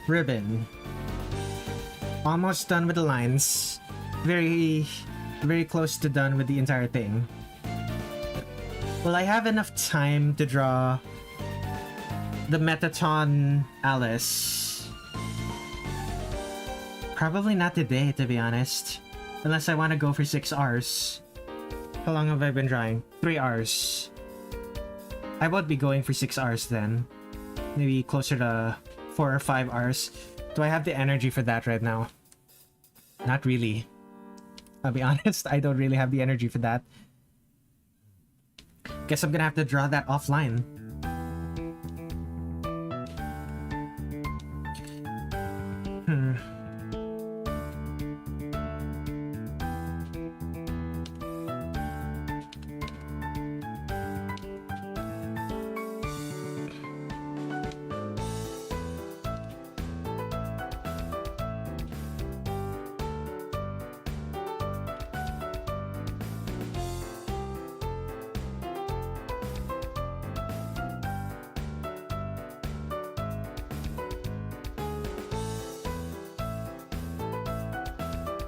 ribbon. Almost done with the lines. Very close to done with the entire thing. Will I have enough time to draw the Metaton Alice. Probably not today, to be honest. Unless I want to go for 6 hours. How long have I been drawing? 3 hours. I won't be going for 6 hours then. Maybe closer to 4 or 5 hours. Do I have the energy for that right now? Not really. I'll be honest, I don't really have the energy for that. Guess I'm gonna have to draw that offline.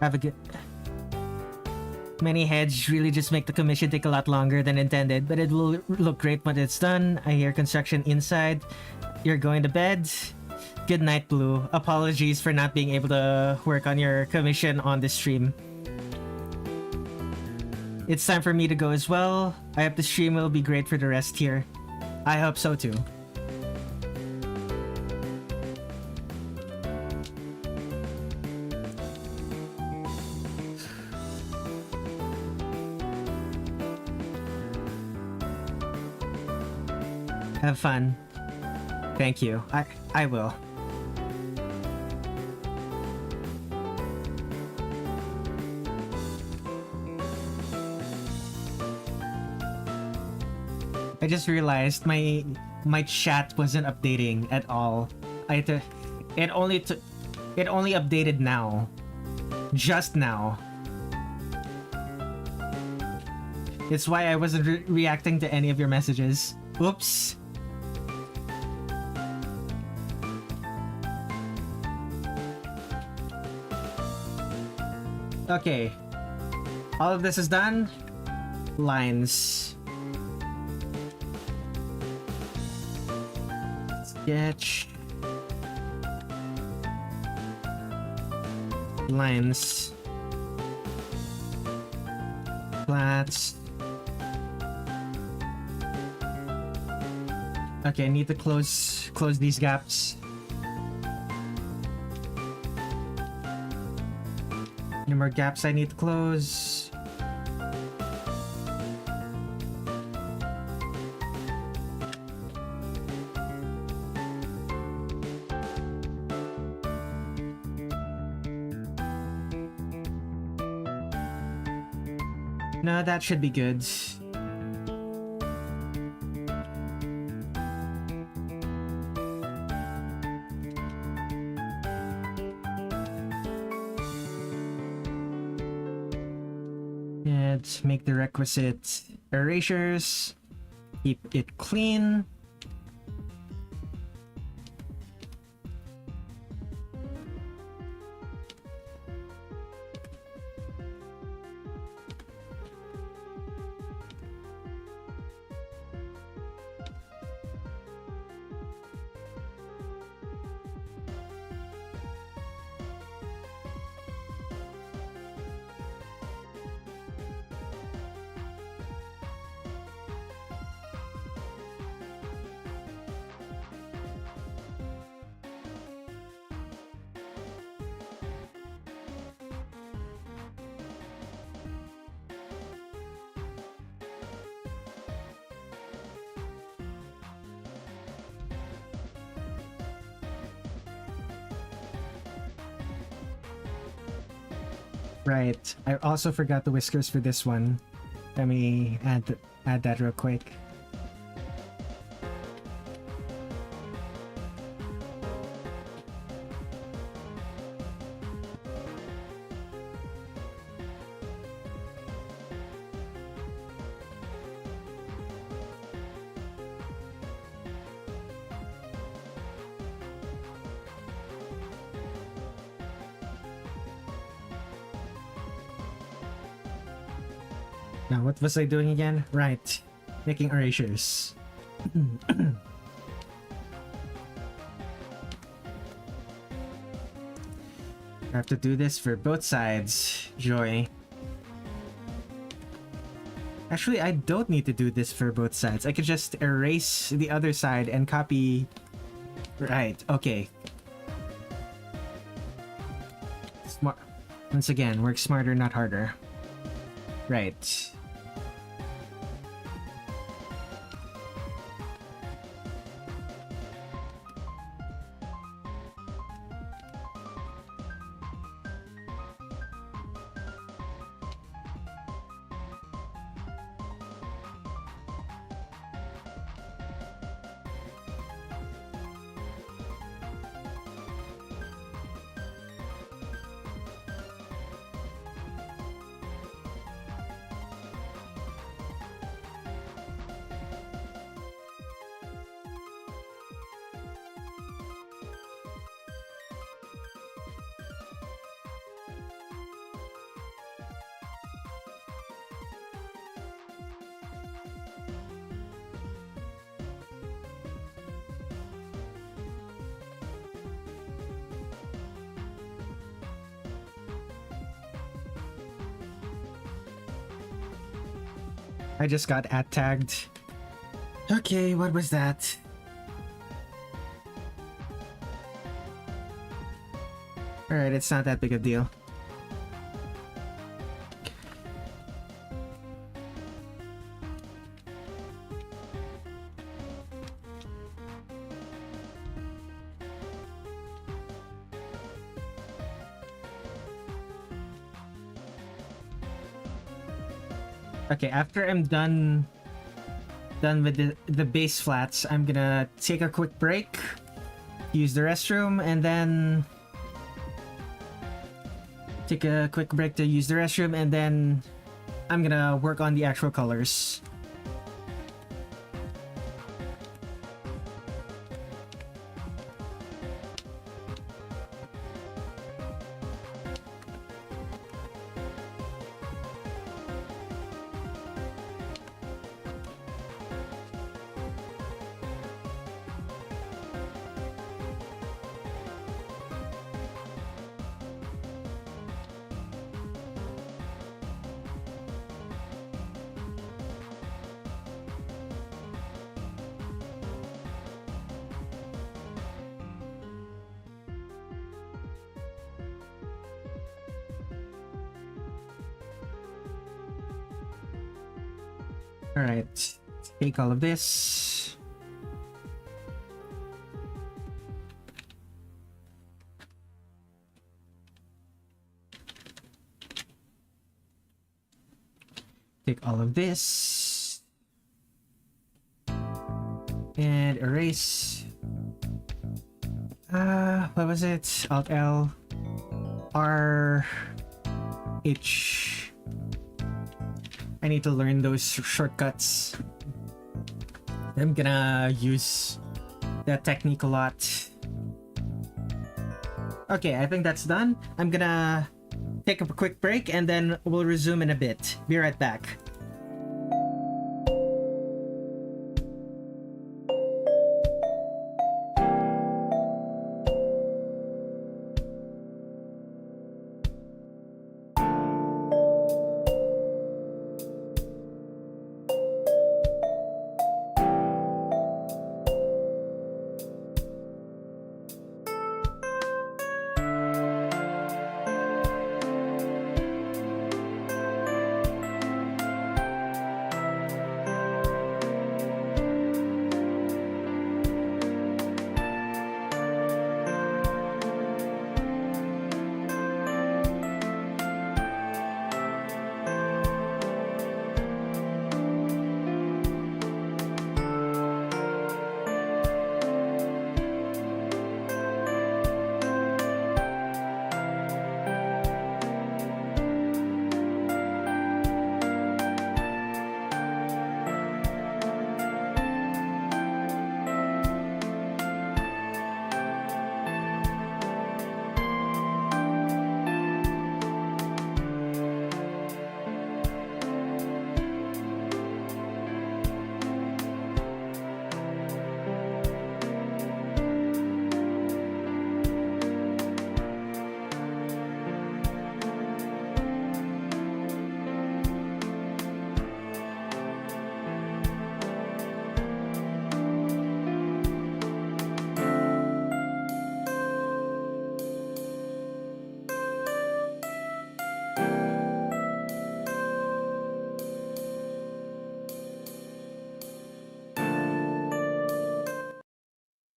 Have a good... Many heads really just make the commission take a lot longer than intended, but it will look great when it's done. I hear construction inside. You're going to bed? Good night, Blue. Apologies for not being able to work on your commission on this stream. It's time for me to go as well. I hope the stream will be great for the rest here. I hope so too. Have fun. Thank you. I will. I just realized my chat wasn't updating at all. It only updated now. Just now. It's why I wasn't reacting to any of your messages. Oops. Okay. All of this is done. Lines. Sketch. Lines. Flats. Okay, I need to close these gaps. Any more gaps I need to close? No, that should be good. Make the requisite erasures, keep it clean. Right. I also forgot the whiskers for this one. Let me add that real quick. Now, what was I doing again? Right. Making erasures. I have to do this for both sides. Joy. Actually, I don't need to do this for both sides. I could just erase the other side and copy... Right, okay. Smart. Once again, work smarter, not harder. Right. I just got tagged. Okay, what was that? Alright, it's not that big a deal. Okay, after I'm done with the base flats, I'm gonna take a quick break, use the restroom, and then take a quick break to use the restroom, and then I'm gonna work on the actual colors. Alright, take all of this. Take all of this. And erase. What was it? Alt L. R. H. I need to learn those shortcuts. I'm gonna use that technique a lot. Okay, I think that's done. I'm gonna take a quick break and then we'll resume in a bit. Be right back.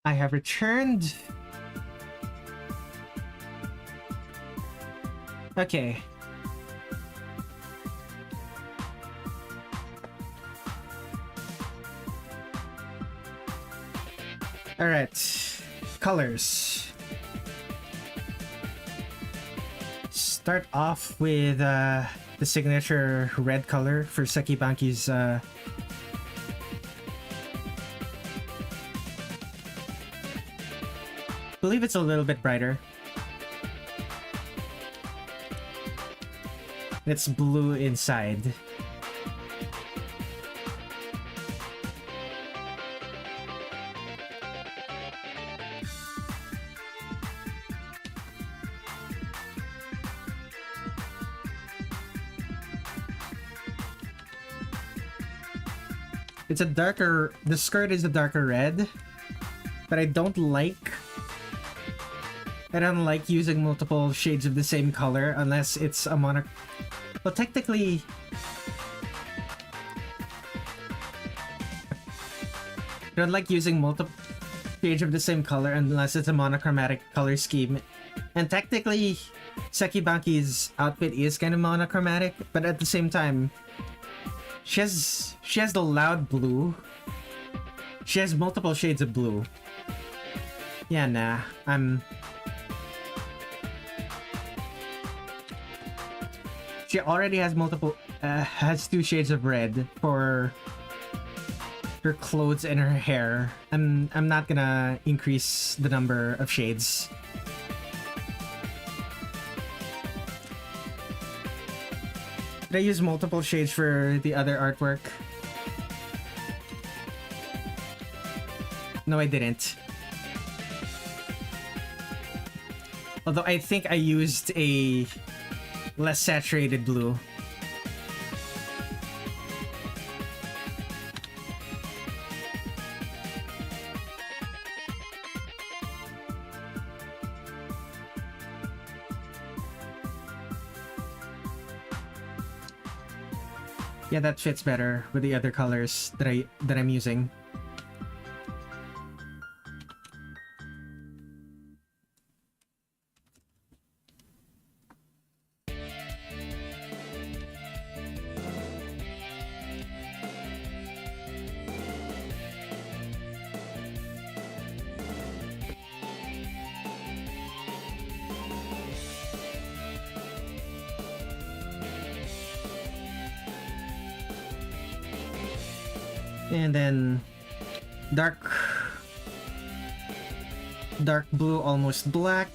I have returned. Okay. All right. Colors. Start off with the signature red color for Sekibanki's I believe it's a little bit brighter. It's blue inside. It's a darker, the skirt is a darker red, but I don't like using multiple shades of the same color unless it's a well, technically, I don't like using multiple shades of the same color unless it's a monochromatic color scheme. And technically, Sekibanki's outfit is kind of monochromatic, but at the same time, she has the loud blue. She has multiple shades of blue. Yeah, nah. She already has has 2 shades of red for her clothes and her hair. I'm not gonna increase the number of shades. Did I use multiple shades for the other artwork? No, I didn't. Although I think I used a less saturated blue. Yeah, that fits better with the other colors that I'm using. And then dark blue, almost black.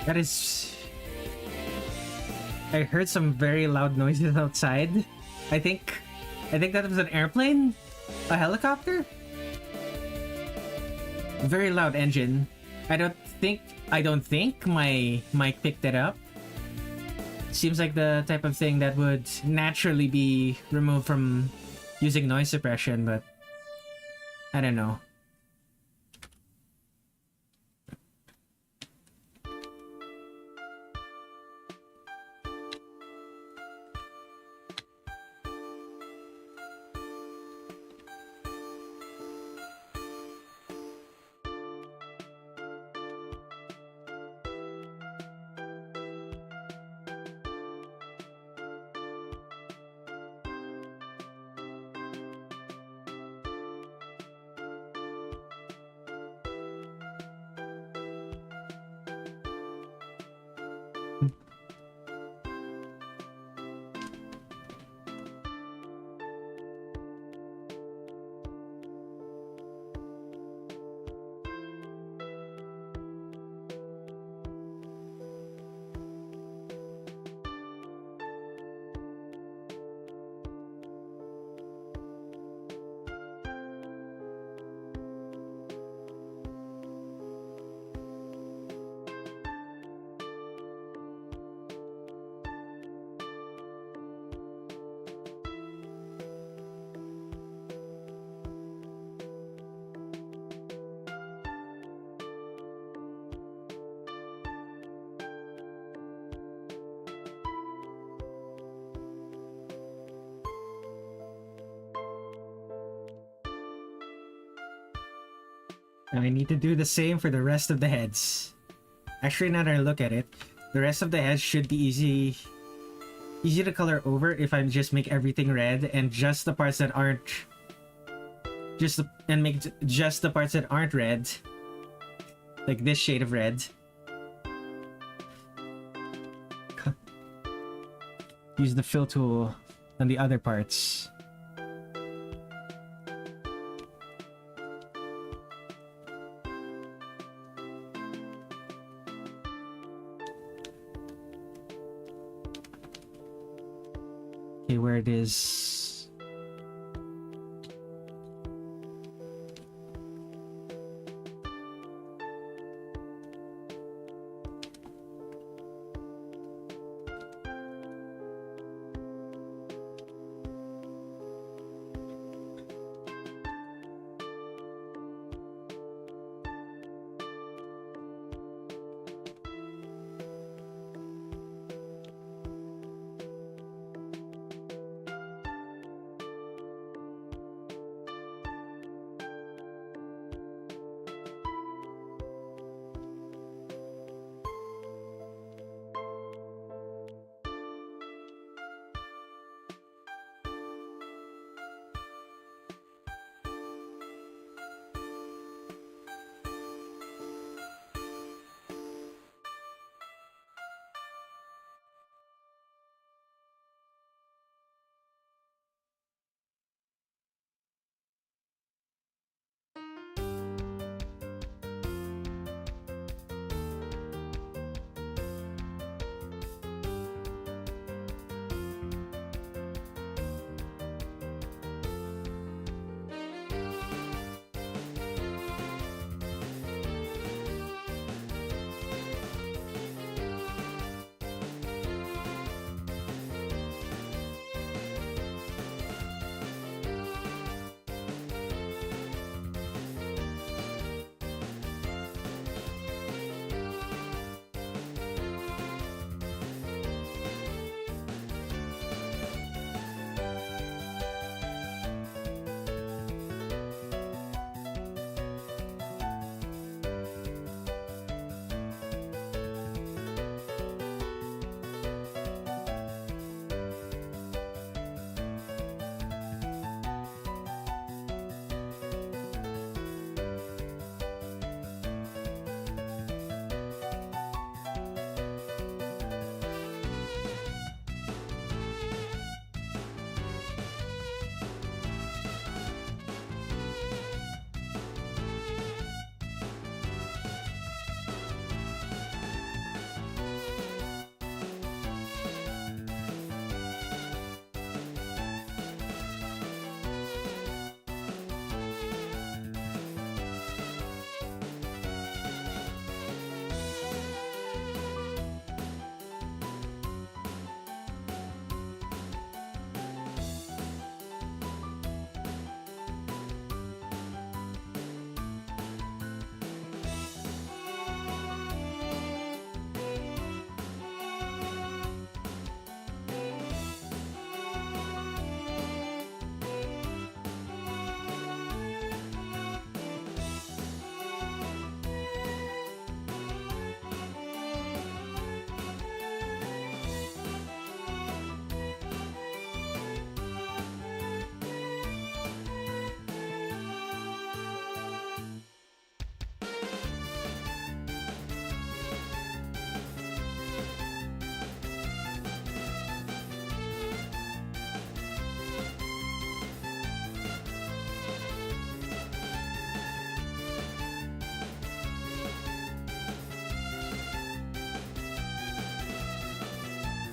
That is... I heard some very loud noises outside. I think that was an airplane? A helicopter? Very loud engine. I don't think my mic picked it up. Seems like the type of thing that would naturally be removed from using noise suppression, but I don't know. And I need to do the same for the rest of the heads. Actually, now that I look at it, the rest of the heads should be easy to color over if I just make everything red and just the parts that aren't make just the parts that aren't red, like this shade of red. Use the fill tool on the other parts. Okay, where it is.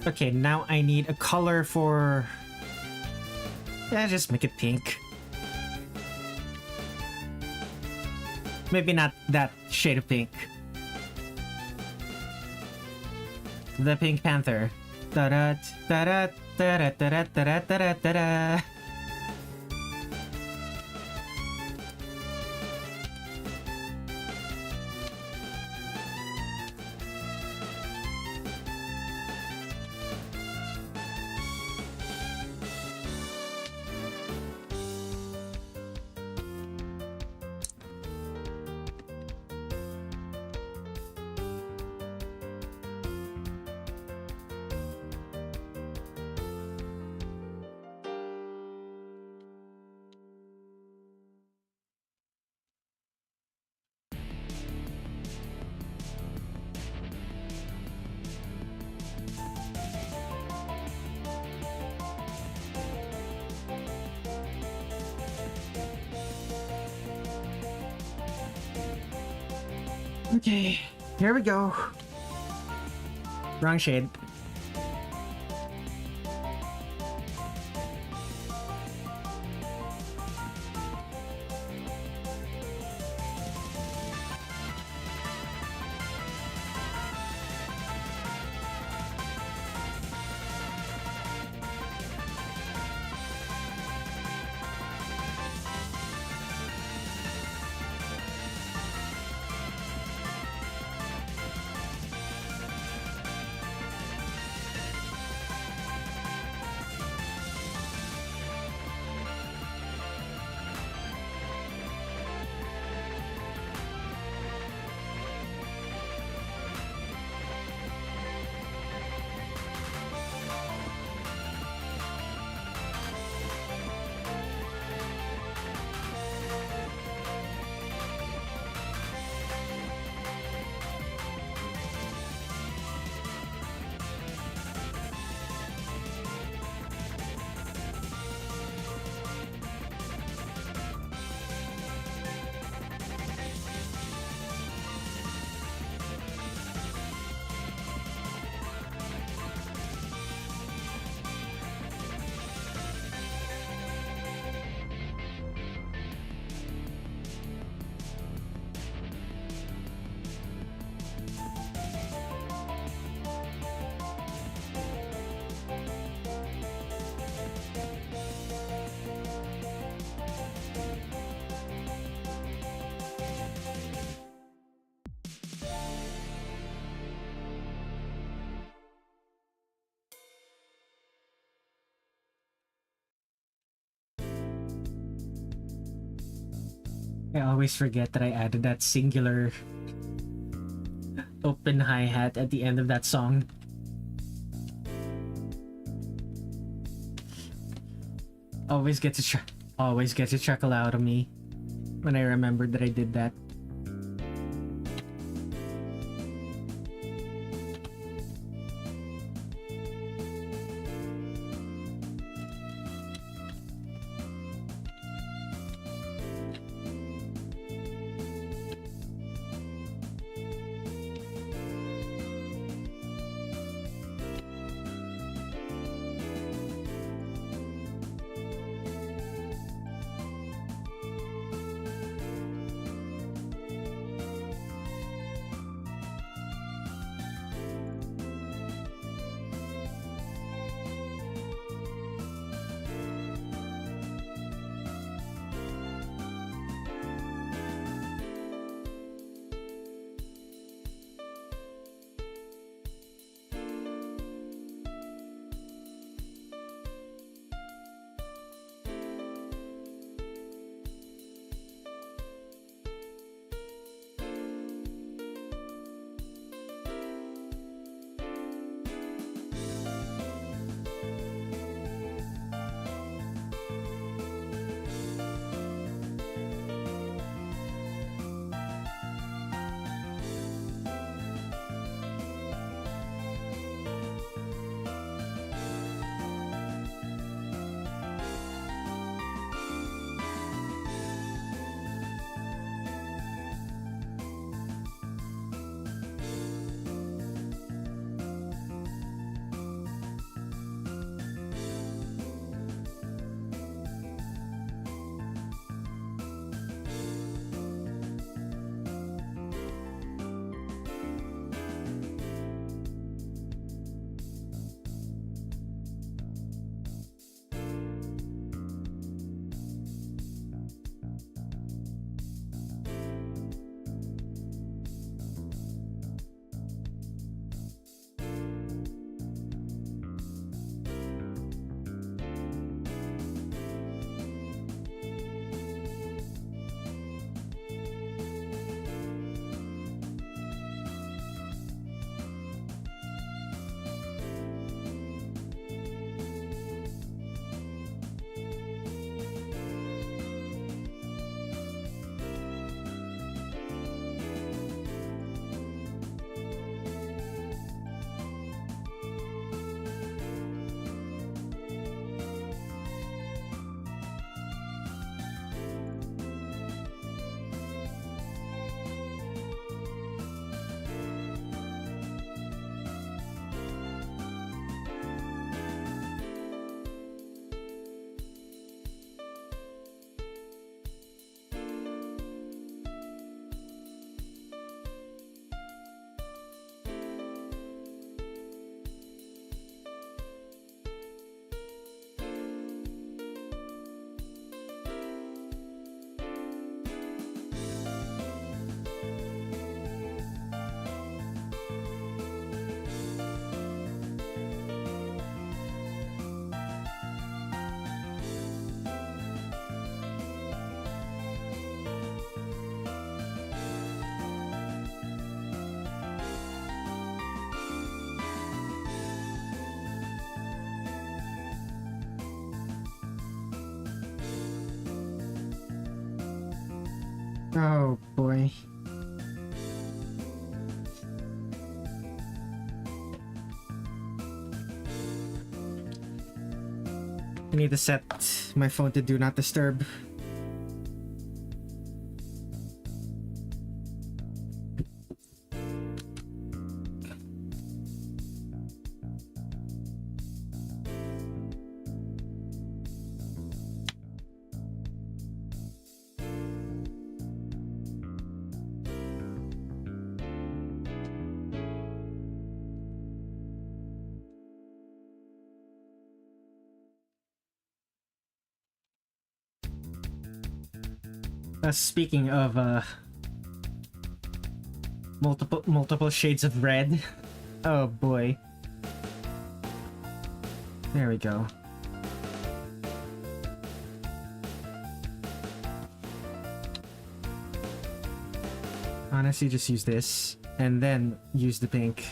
Okay, now I need a color for... Yeah, just make it pink. Maybe not that shade of pink. The Pink Panther. Da-da, da-da, da-da, da-da, da-da, da-da, da-da. Okay, here we go. Wrong shade. I always forget that I added that singular open hi-hat at the end of that song. Always gets a chuckle out of me when I remembered that I did that. Oh boy. I need to set my phone to do not disturb. Speaking of multiple shades of red. Oh boy. There we go. Honestly, just use this and then use the pink.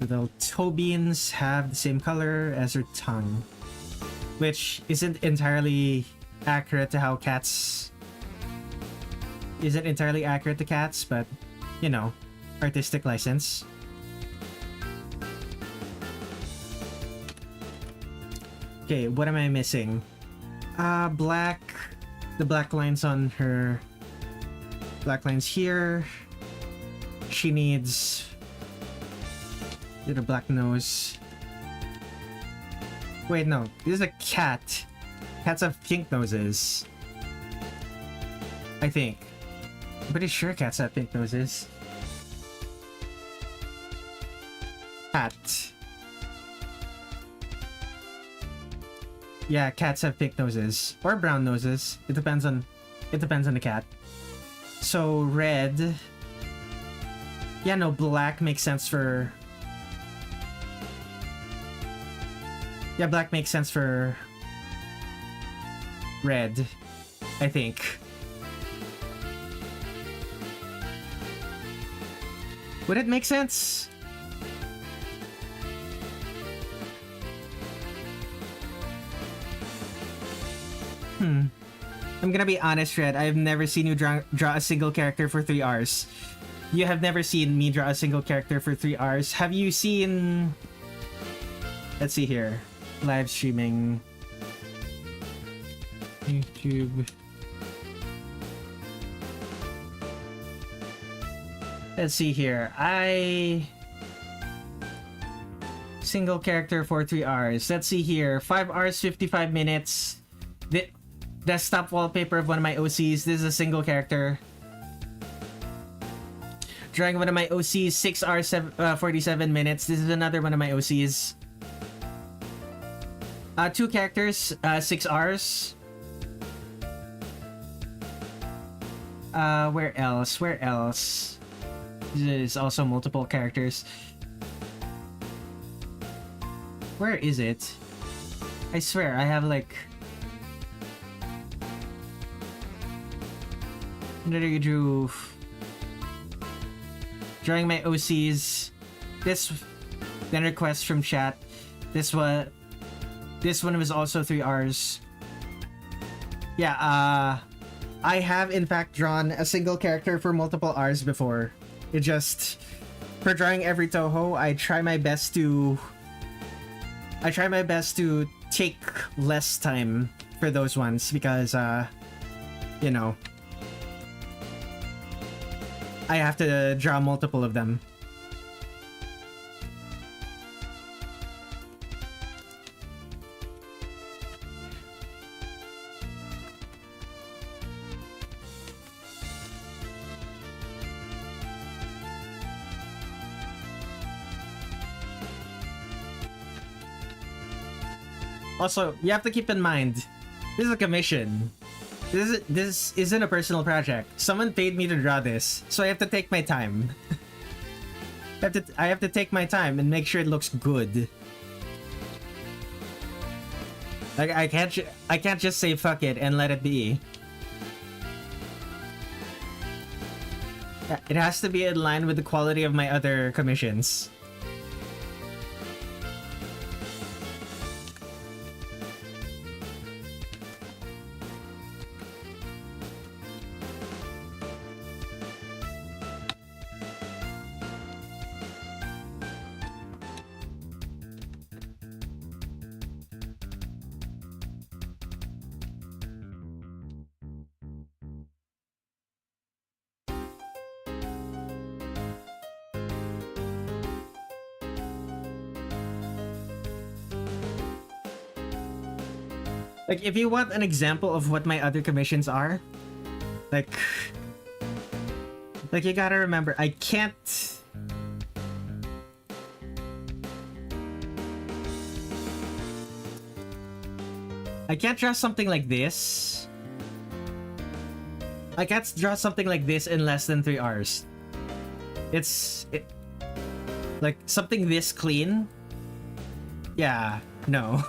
The toe beans have the same color as her tongue, which isn't entirely accurate to how cats... Isn't entirely accurate to cats, but, you know, artistic license. Okay, what am I missing? Black... The black lines on her... Black lines here. She needs... Little black nose. Wait, no. This is a cat. Cats have pink noses. I think. I'm pretty sure cats have pink noses. Cat. Yeah, cats have pink noses. Or brown noses. It depends on the cat. So, red. Yeah, no, black makes sense for... Yeah, black makes sense for red, I think. Would it make sense? I'm gonna be honest, Red. I've never seen you draw a single character for 3 hours. You have never seen me draw a single character for 3 hours. Have you seen... Let's see here. Live streaming. YouTube. Let's see here. Single character for 3 hours. Let's see here. 5 hours, 55 minutes. The desktop wallpaper of one of my OCs. This is a single character. Drawing one of my OCs. 6 hours, 47 minutes. This is another one of my OCs. 2 characters, 6 hours. Where else? Where else? This is also multiple characters. Where is it? I swear, I have like... Literally drew... Drawing my OCs. This... Then request from chat. This one was also 3 hours. Yeah, I have in fact drawn a single character for multiple hours before. It just... For drawing every Touhou, I try my best to take less time for those ones because, you know, I have to draw multiple of them. Also, you have to keep in mind, this is a commission. This isn't a personal project. Someone paid me to draw this, so I have to take my time. I have to take my time and make sure it looks good. Like I can't just say fuck it and let it be. It has to be in line with the quality of my other commissions. Like, if you want an example of what my other commissions are, like you gotta remember, I can't draw something like this. I can't draw something like this in less than 3 hours. Like something this clean. Yeah, no.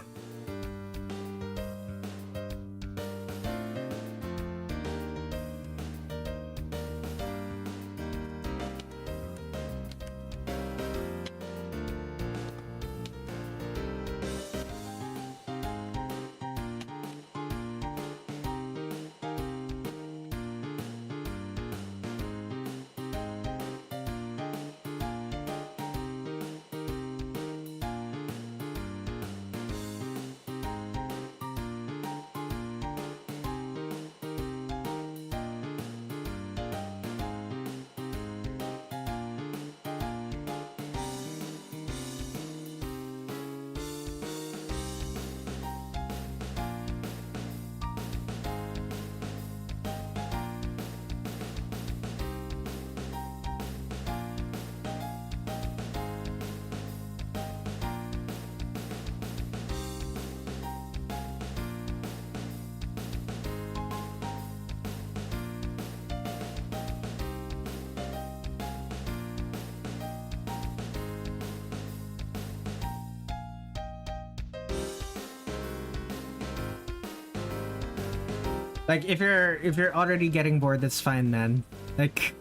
Like, if you're already getting bored, that's fine, man. Like,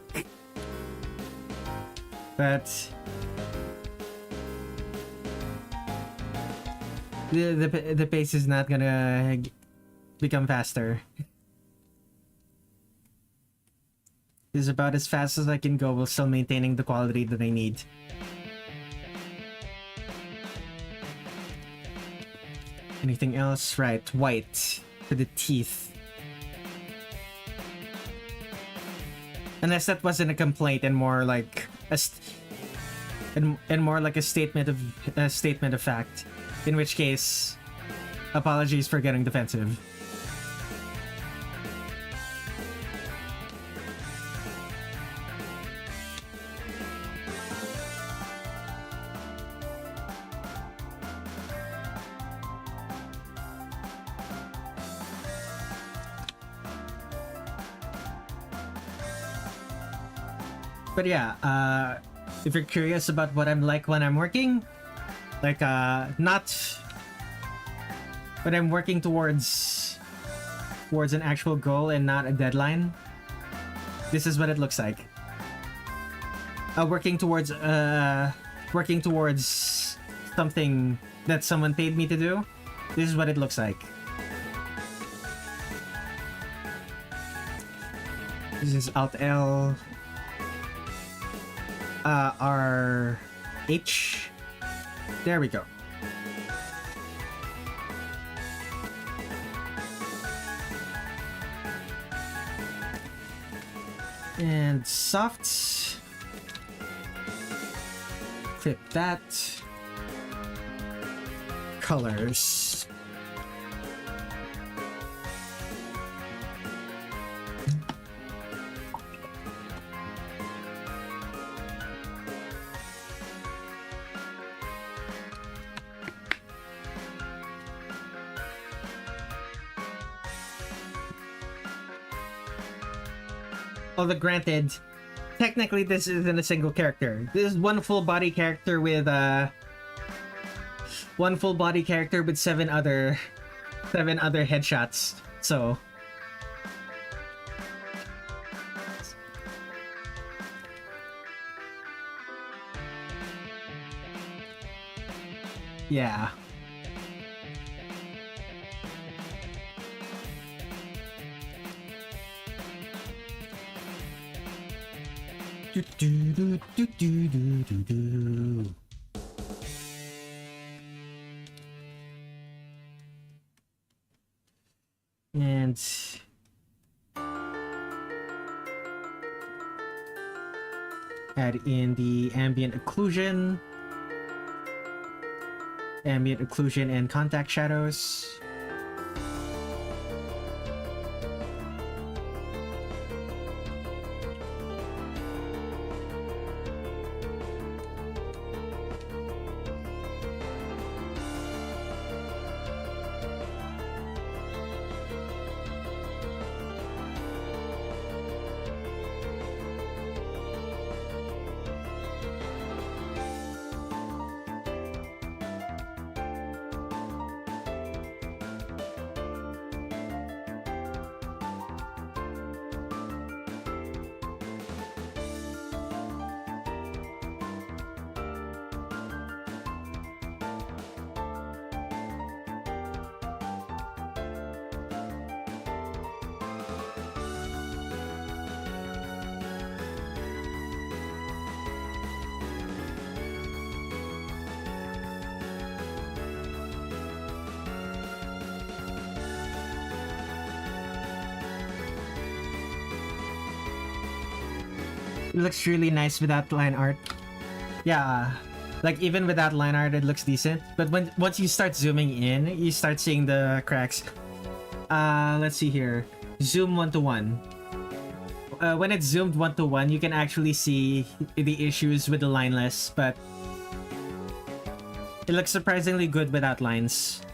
but the pace is not gonna become faster. This is about as fast as I can go while still maintaining the quality that I need. Anything else? Right, white for the teeth. Unless that wasn't a complaint and more like a more like a statement of fact. In which case, apologies for getting defensive. But yeah, if you're curious about what I'm like when I'm working, like not when I'm working towards an actual goal and not a deadline, this is what it looks like. Working towards something that someone paid me to do, this is what it looks like. This is Alt L R H. There we go. And soft. Clip that. Colors. Although granted, technically this isn't a single character. This is one full body character with seven other headshots. So yeah. Do, do, do, do, do, do, do, do. And add in the ambient occlusion and contact shadows. It looks really nice without line art. Yeah, like even without line art, it looks decent. But once you start zooming in, you start seeing the cracks. Let's see here. Zoom 1:1. When it's zoomed 1:1, you can actually see the issues with the lineless, but it looks surprisingly good without lines.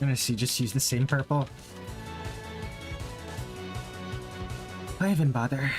I'm gonna just use the same purple. Why even bother?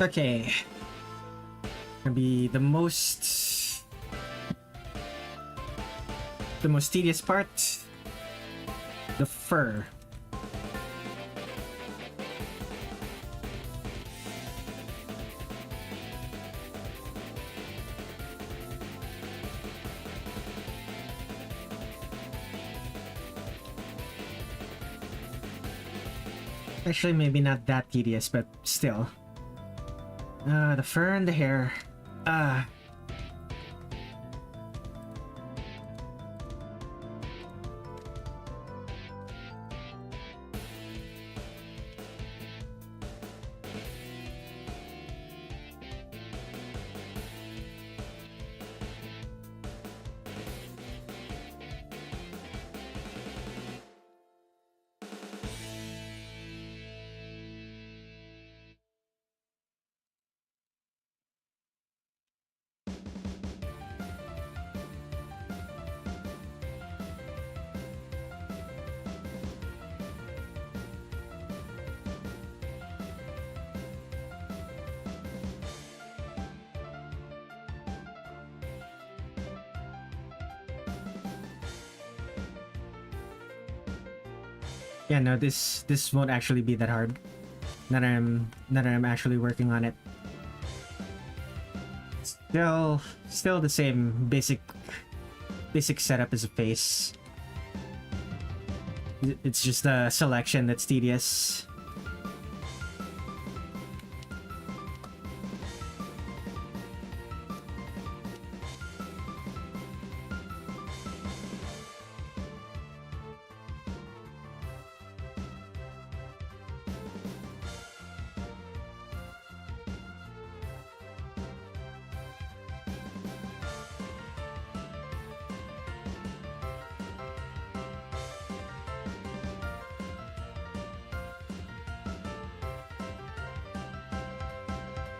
Okay. Gonna be the most tedious part. The fur. Actually, maybe not that tedious, but still. The fur and the hair. Yeah, no, this won't actually be that hard. Now that I'm actually working on it. Still the same basic setup as a face. It's just a selection that's tedious.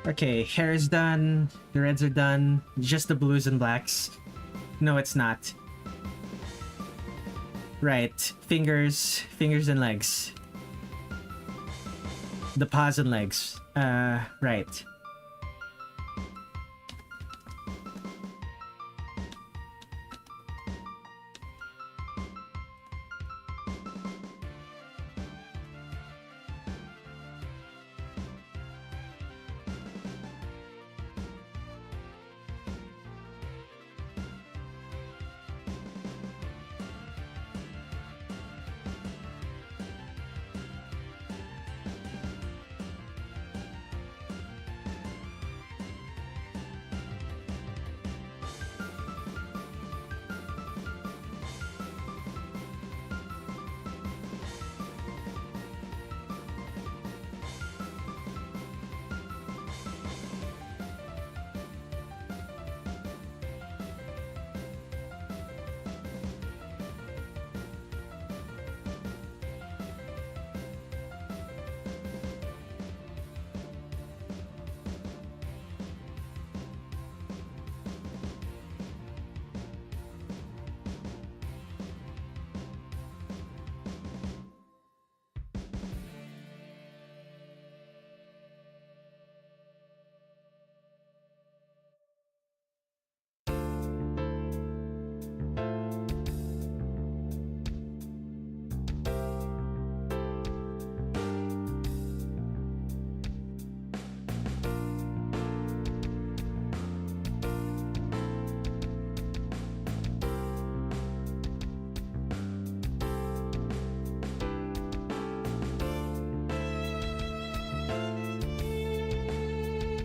Okay, hair is done, the reds are done, just the blues and blacks. No, it's not. Right, fingers and legs. The paws and legs. Right.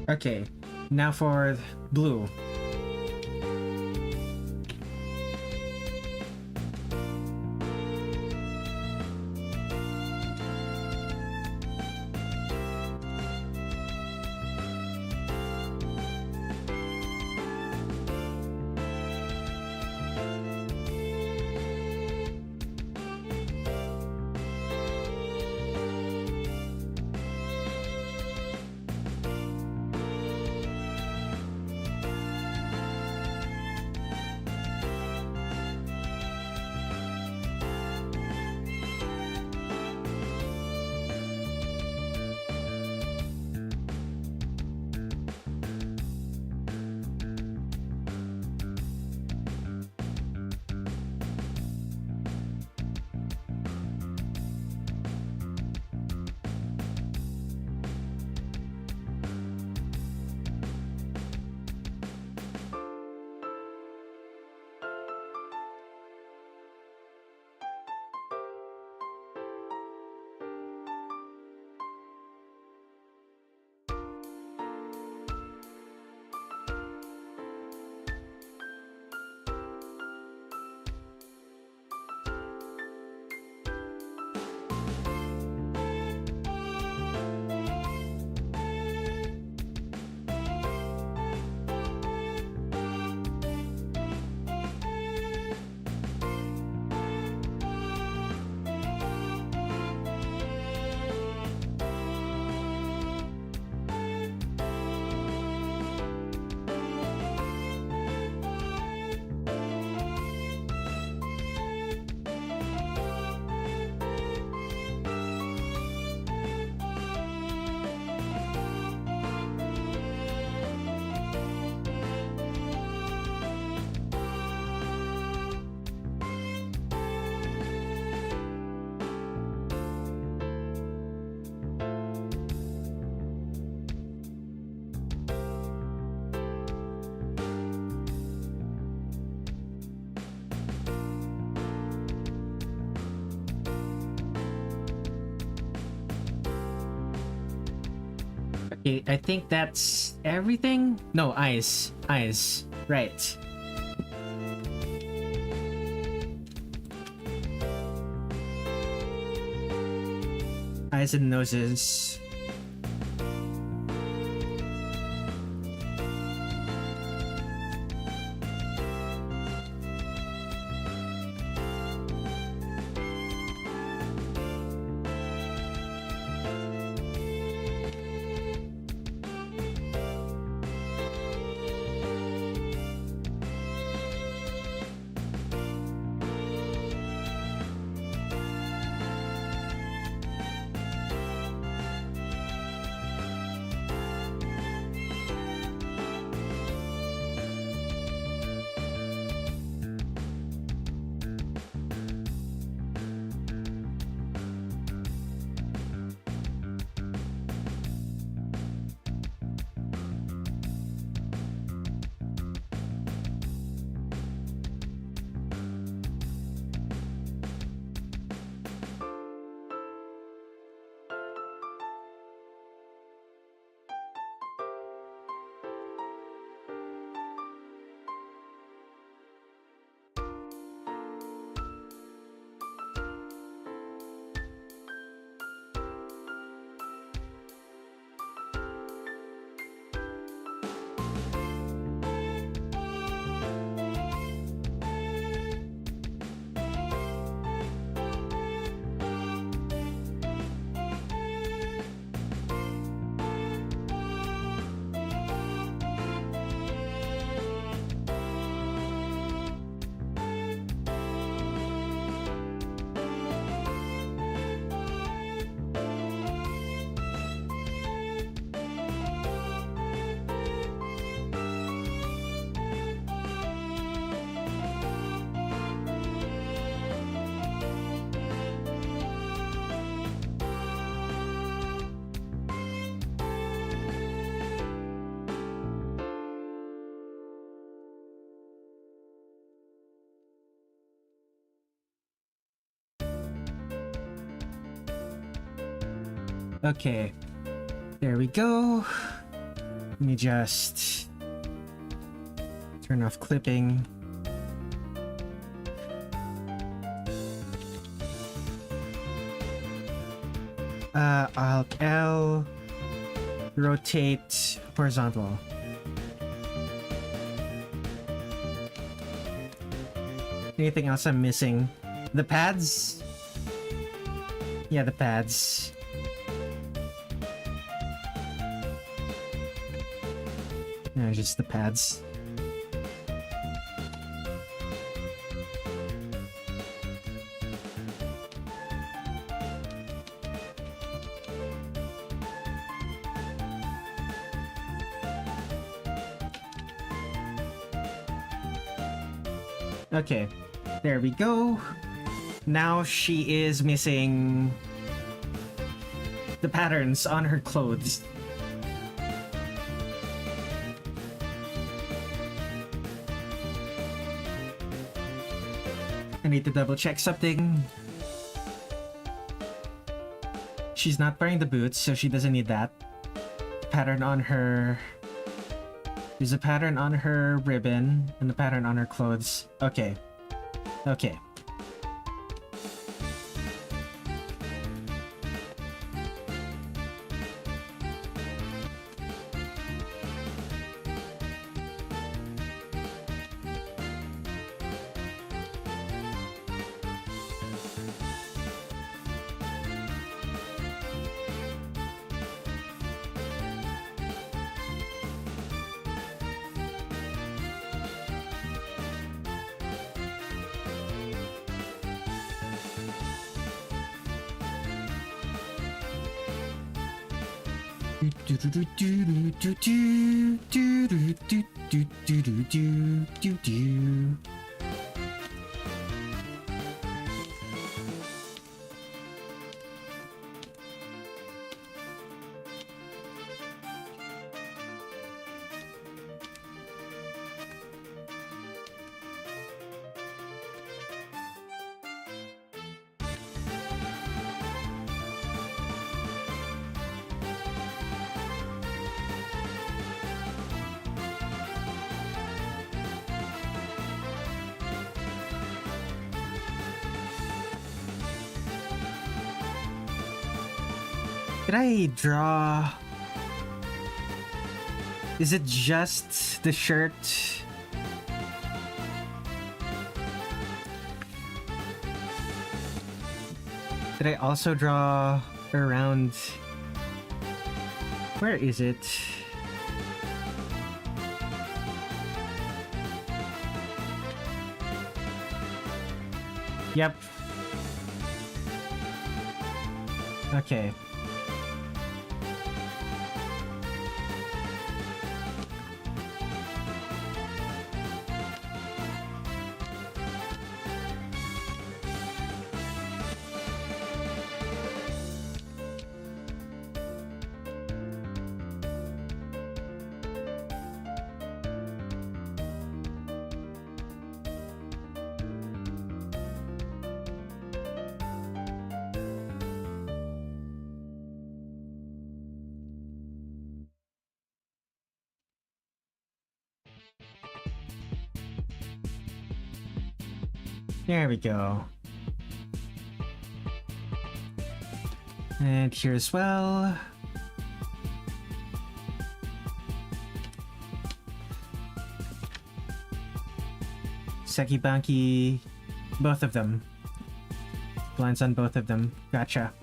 Okay, now for blue. Okay, I think that's everything. No, eyes. Eyes. Right. Eyes and noses. Okay, there we go. Let me just turn off clipping. Alt L, rotate horizontal. Anything else I'm missing? The pads? Yeah, the pads. No, just the pads. Okay, there we go. Now she is missing the patterns on her clothes. I need to double check something. She's not wearing the boots, so she doesn't need that. Pattern on her... There's a pattern on her ribbon and a pattern on her clothes. Okay. Okay. Did I draw? Is it just the shirt? Did I also draw around? Where is it? Yep. Okay. There we go. And here as well. Sekibanki, both of them. Blinds on both of them. Gotcha.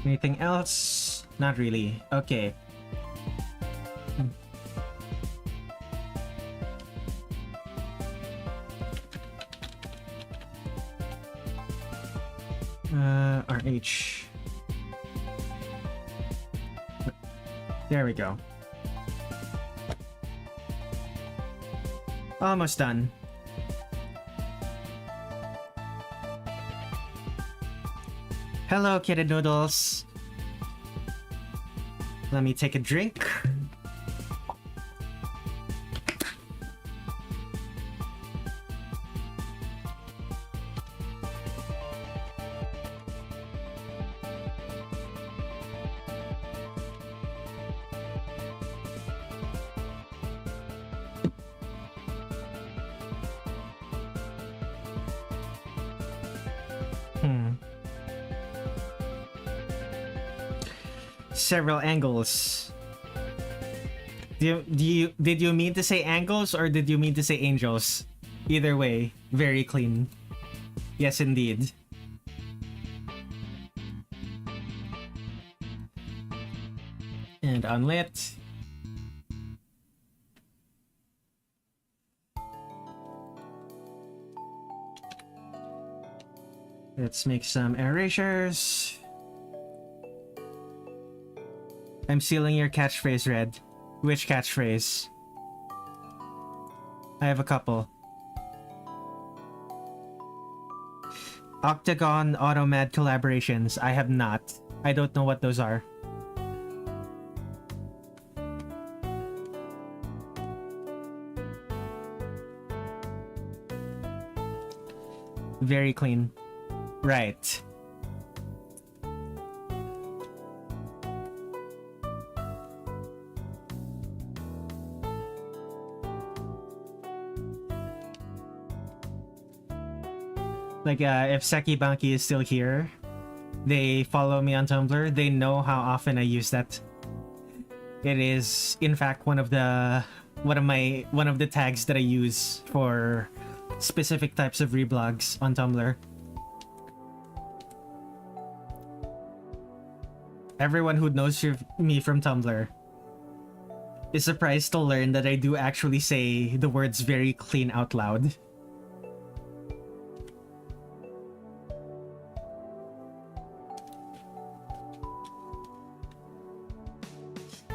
Anything else? Not really. Okay. RH. There we go. Almost done. Hello, Kitted Noodles. Let me take a drink. Several angles. Did you mean to say angles or did you mean to say angels? Either way, very clean. Yes, indeed. And unlit. Let's make some erasures. I'm stealing your catchphrase, Red. Which catchphrase? I have a couple. Octagon Automad collaborations. I have not. I don't know what those are. Very clean. Right. Like, if Sekibanki is still here, they follow me on Tumblr, they know how often I use that. It is, in fact, one of the one of the tags that I use for specific types of reblogs on Tumblr. Everyone who knows me from Tumblr is surprised to learn that I do actually say the words very clean out loud.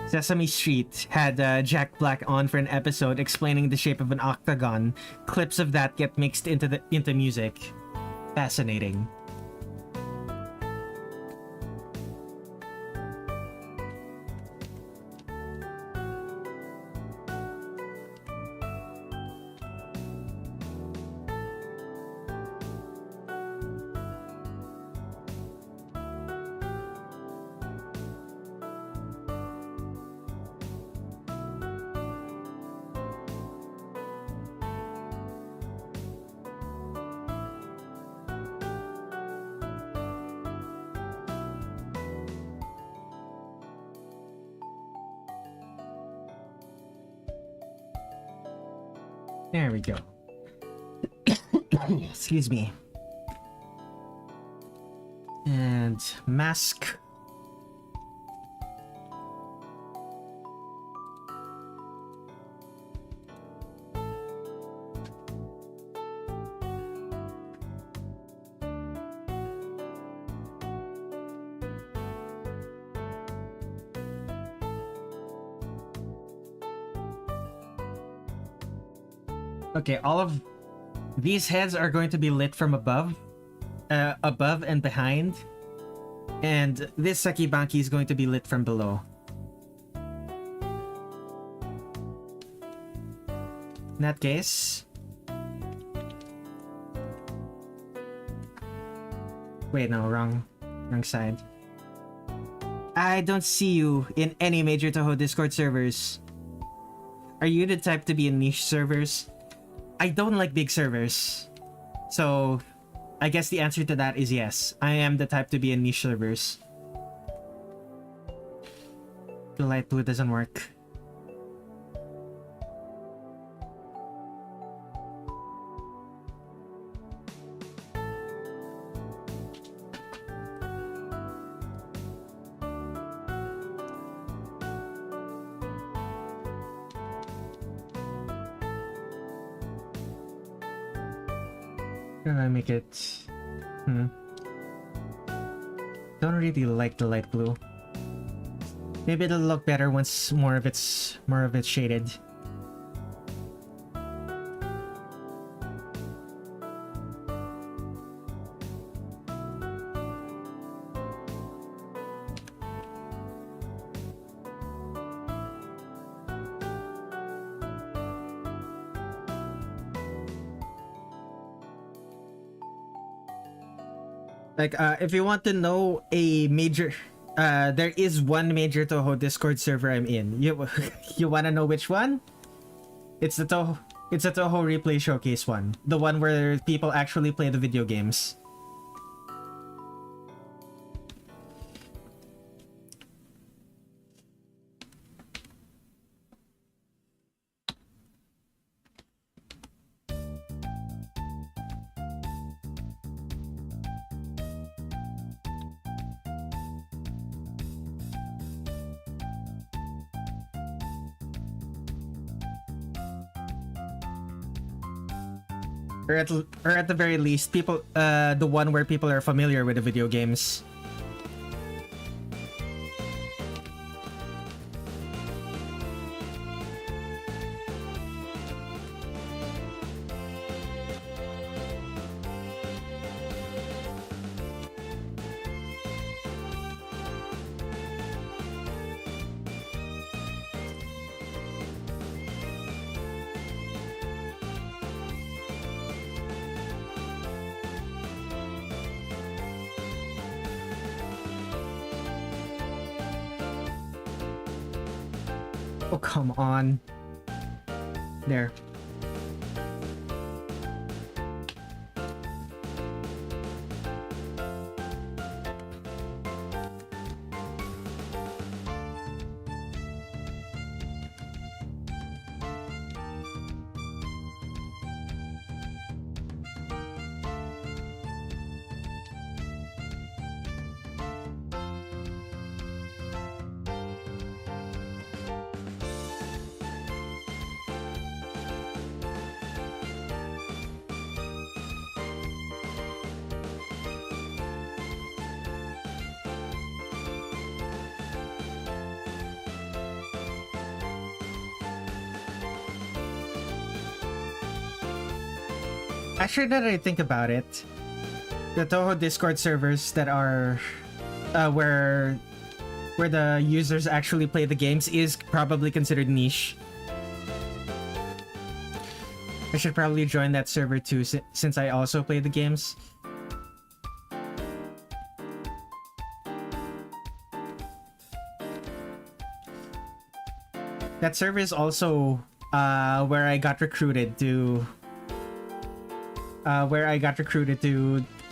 Sesame Street had Jack Black on for an episode explaining the shape of an octagon. Clips of that get mixed into music. Fascinating. There we go. Excuse me. And mask. Okay, all of these heads are going to be lit from above and behind, and this Sekibanki is going to be lit from below. In that case... Wait, no, wrong side. I don't see you in any major Touhou Discord servers. Are you the type to be in niche servers? I don't like big servers. So, I guess the answer to that is yes. I am the type to be in niche servers. The light blue doesn't work. I make it... Don't really like the light blue. Maybe it'll look better once more of it's shaded. Like, if you want to know a major... there is one major Touhou Discord server I'm in. You wanna know which one? It's a Touhou Replay Showcase one. The one where people actually play the video games. Or at the very least, people, the one where people are familiar with the video games. Oh, come on. There. Actually, now that I think about it, the Touhou Discord servers that are where the users actually play the games is probably considered niche. I should probably join that server too, since I also play the games. That server is also where I got recruited to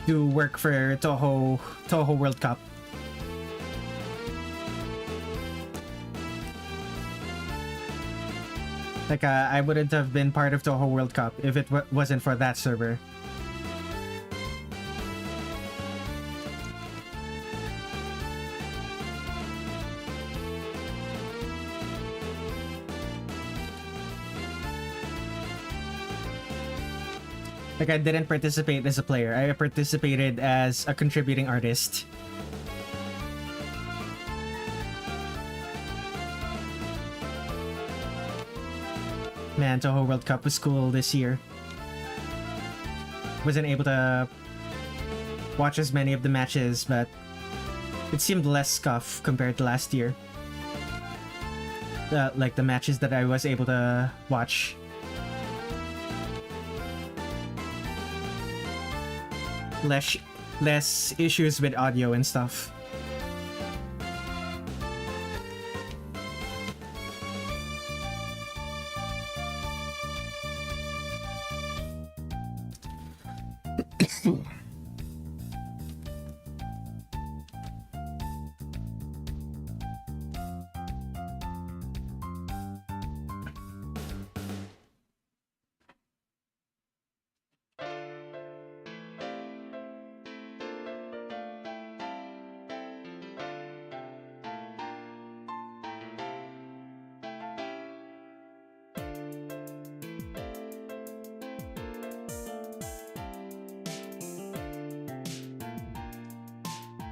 do work for Touhou World Cup. Like, I wouldn't have been part of Touhou World Cup if it wasn't for that server. Like, I didn't participate as a player. I participated as a contributing artist. Man, Touhou World Cup was cool this year. Wasn't able to watch as many of the matches, but it seemed less scuff compared to last year. Like the matches that I was able to watch. Less issues with audio and stuff.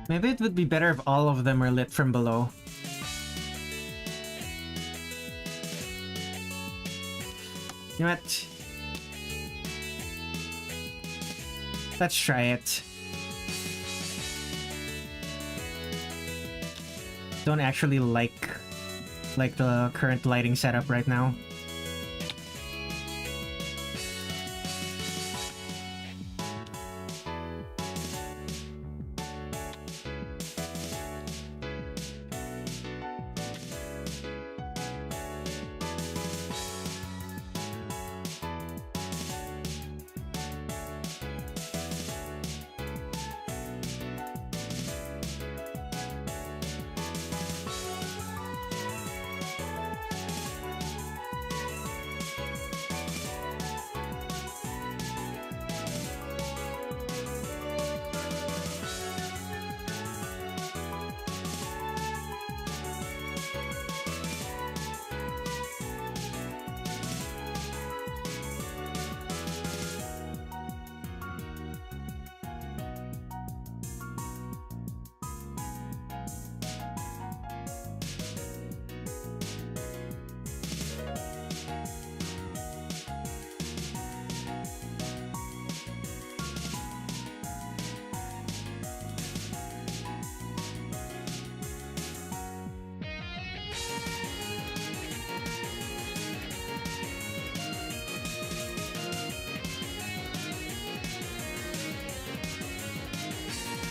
Maybe it would be better if all of them were lit from below. You know what? Let's try it. Don't actually like the current lighting setup right now.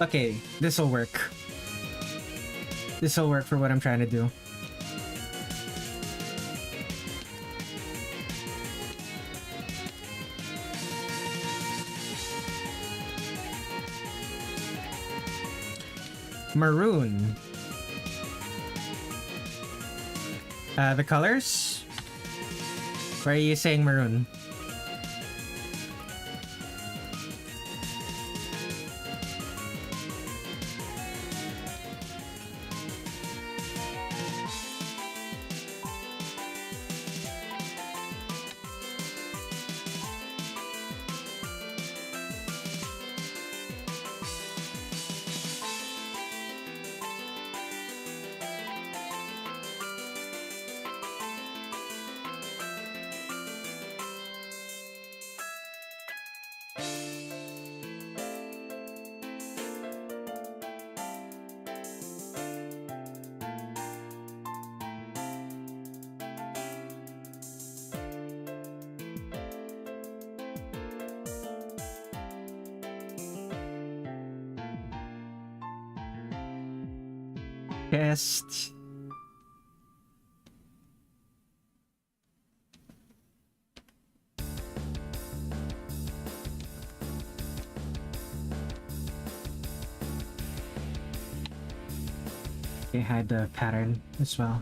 Okay, this'll work. This'll work for what I'm trying to do. Maroon. The colors? Why are you saying maroon? chest. Okay, hide the pattern as well.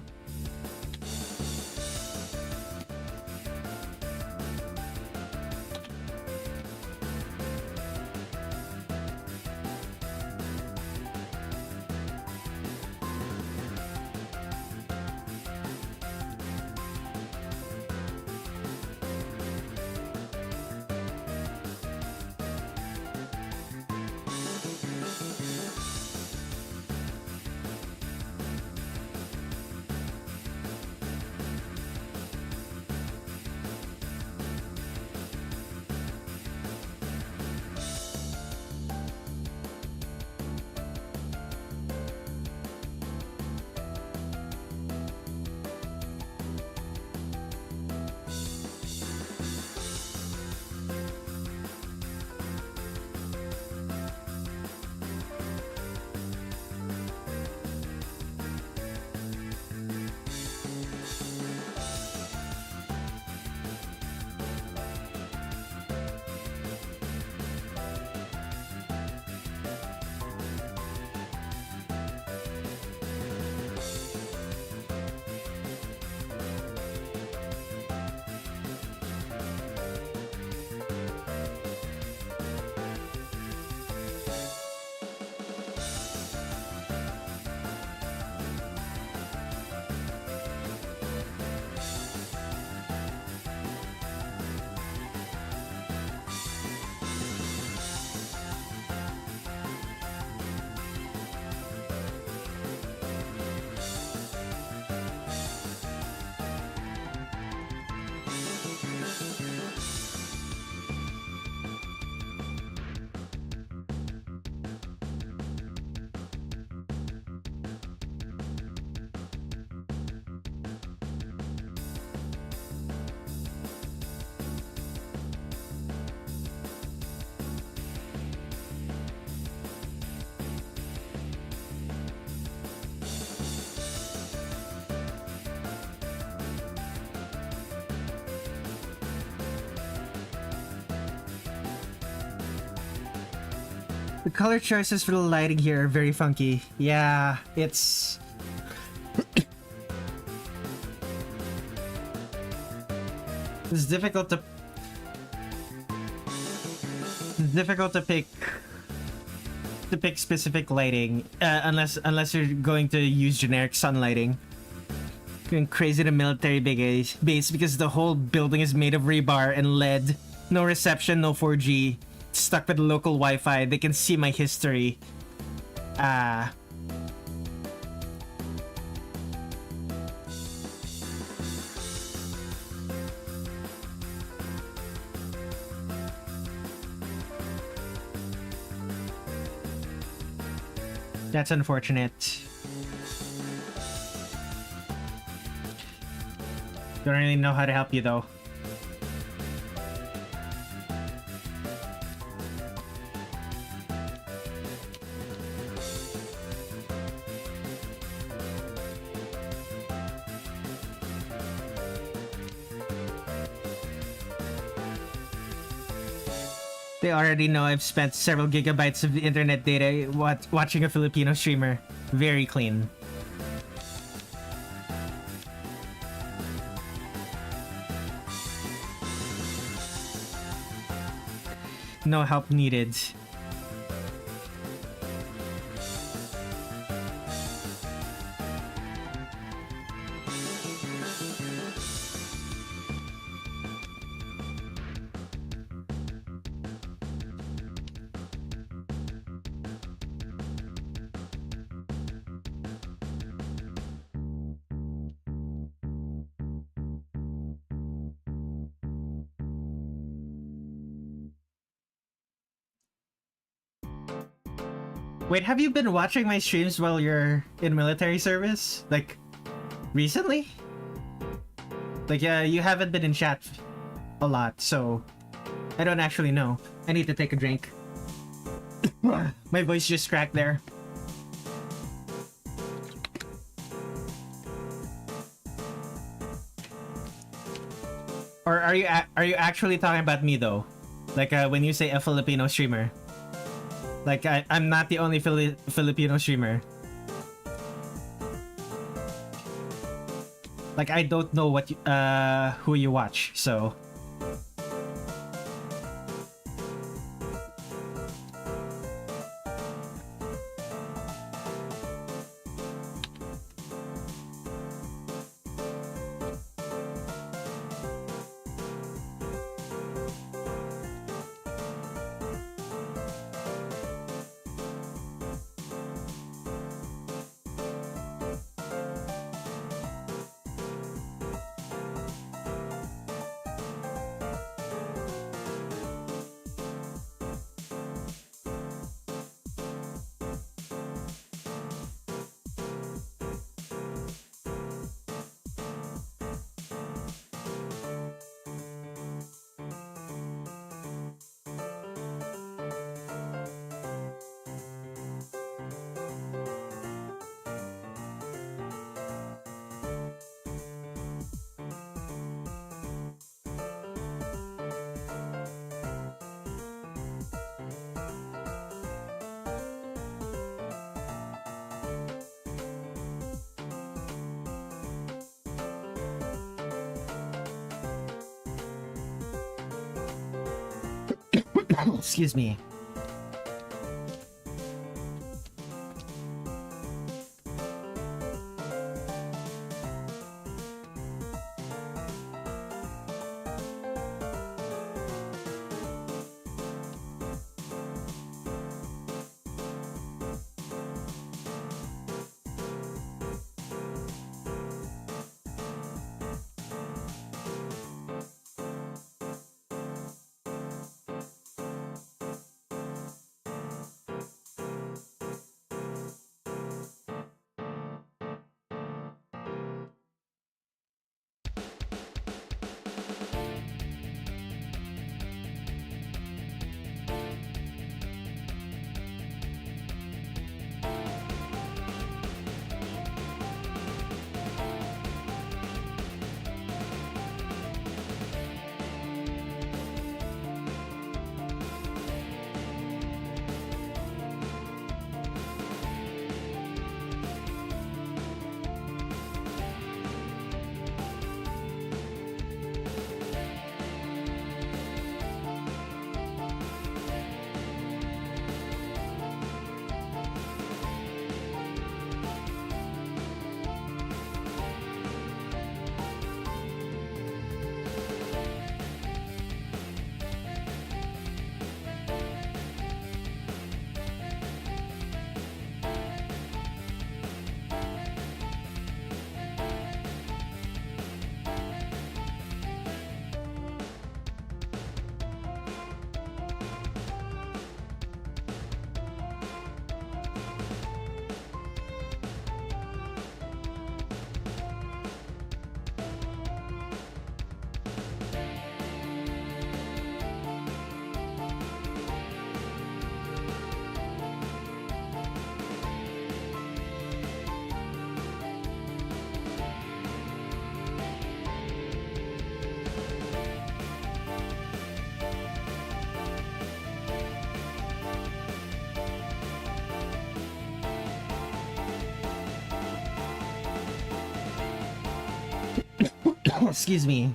The color choices for the lighting here are very funky. Yeah, it's... it's difficult to pick specific lighting unless you're going to use generic sun lighting. Going crazy to military base because the whole building is made of rebar and lead. No reception, no 4G. Stuck with local Wi-Fi. They can see my history. That's unfortunate. Don't really know how to help you though. They already know I've spent several gigabytes of internet data watching a Filipino streamer. Very clean. No help needed. Wait, have you been watching my streams while you're in military service? Like, recently? Like, you haven't been in chat a lot, so I don't actually know. I need to take a drink. My voice just cracked there. Or are you actually talking about me though? Like when you say a Filipino streamer. Like I'm not the only Filipino streamer. Like I don't know what who you watch, so. Excuse me. Excuse me.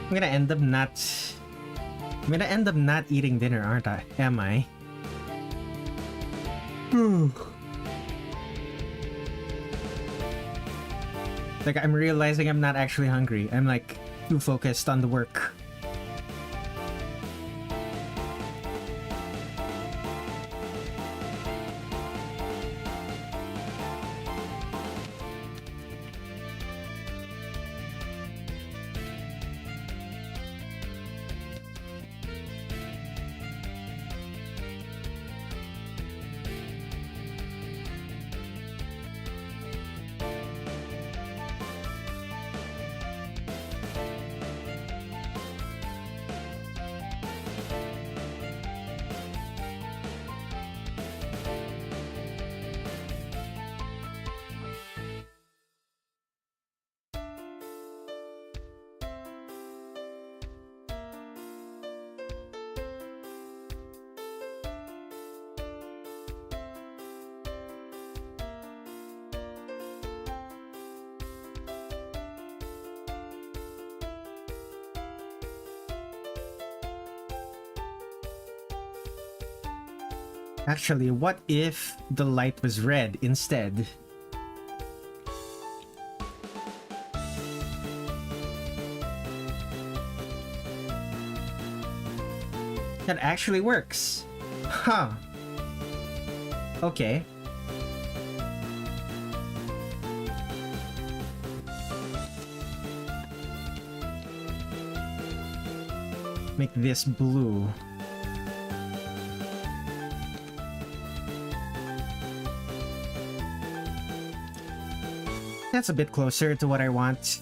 I'm gonna end up not... I'm gonna end up not eating dinner, aren't I? Am I? Like, I'm realizing I'm not actually hungry. I'm like too focused on the work. Actually, what if the light was red instead? That actually works. Huh. Okay. Make this blue. That's a bit closer to what I want.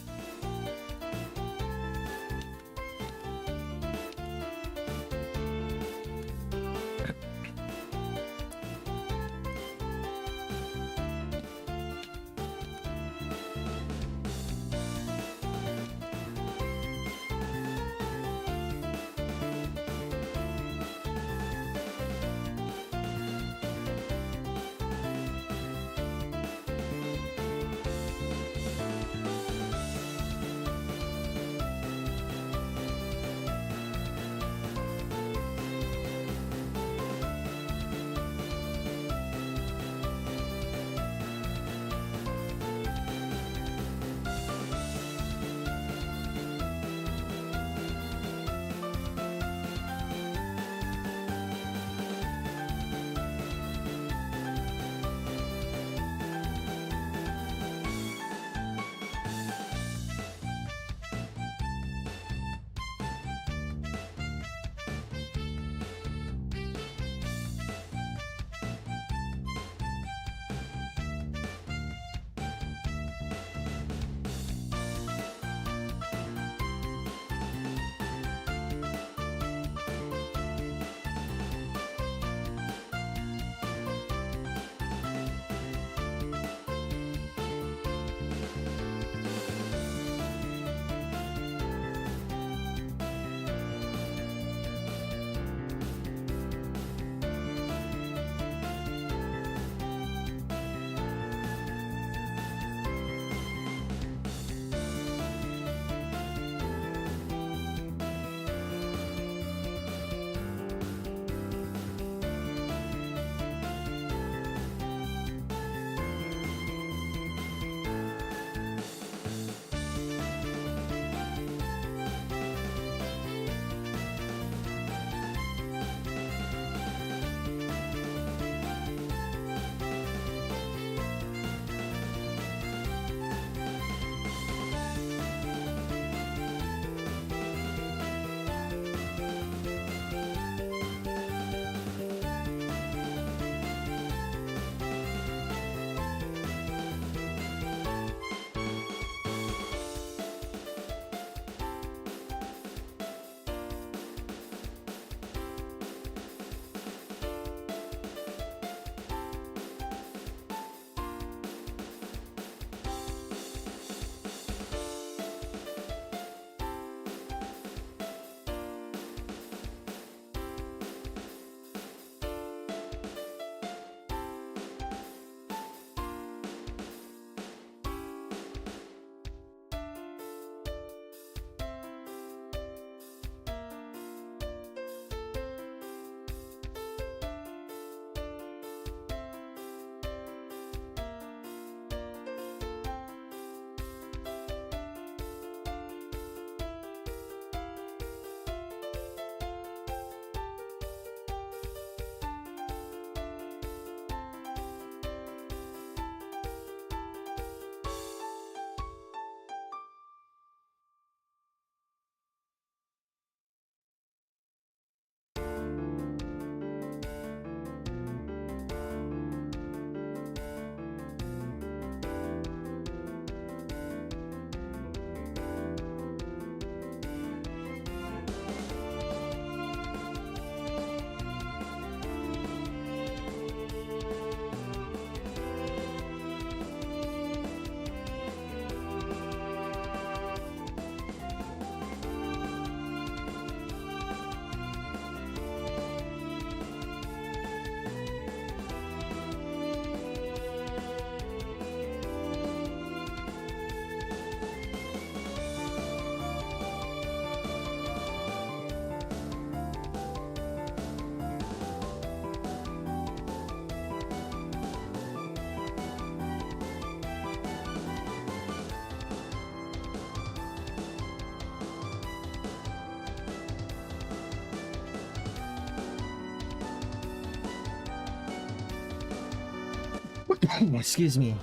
Excuse me.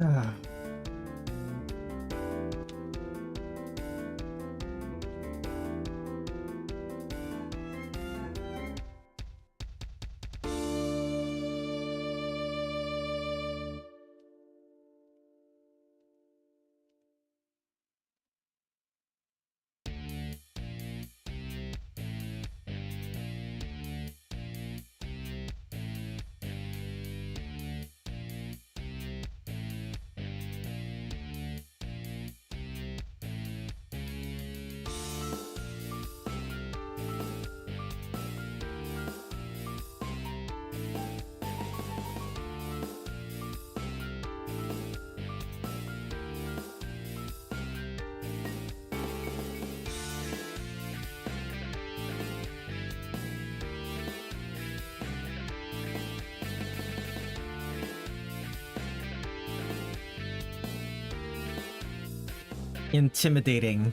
Ah. Intimidating.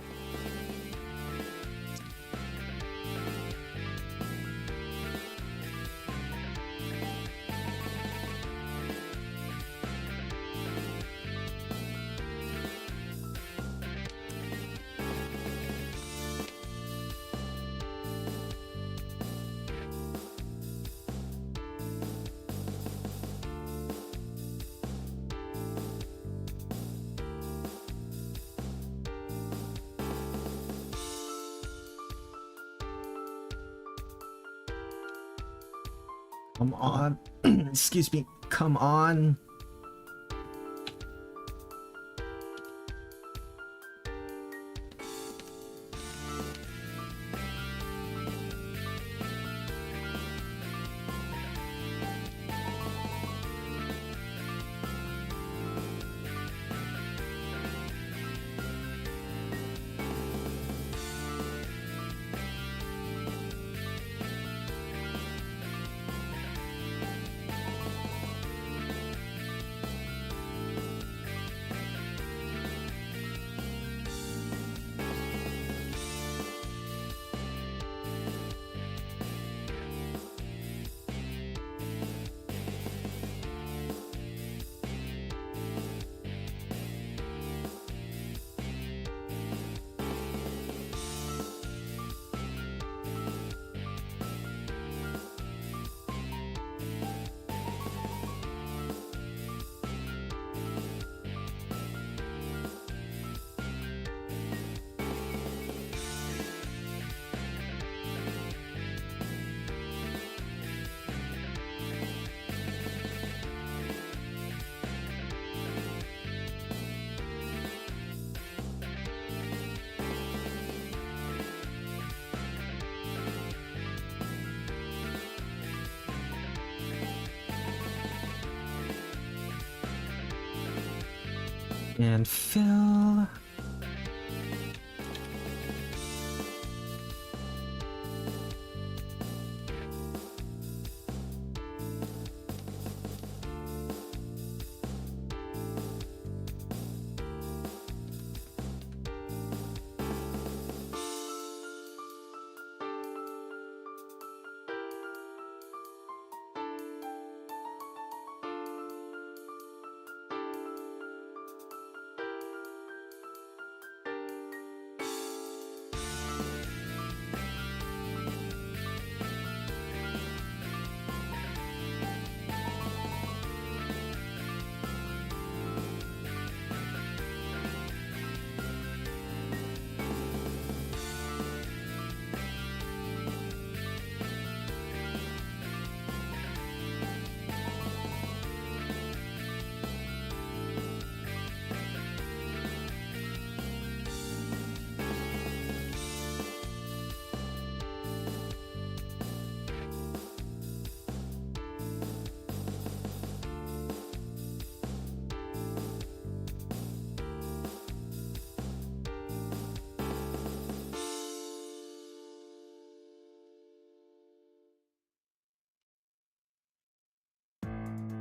Come on. Excuse me. Come on. And fill.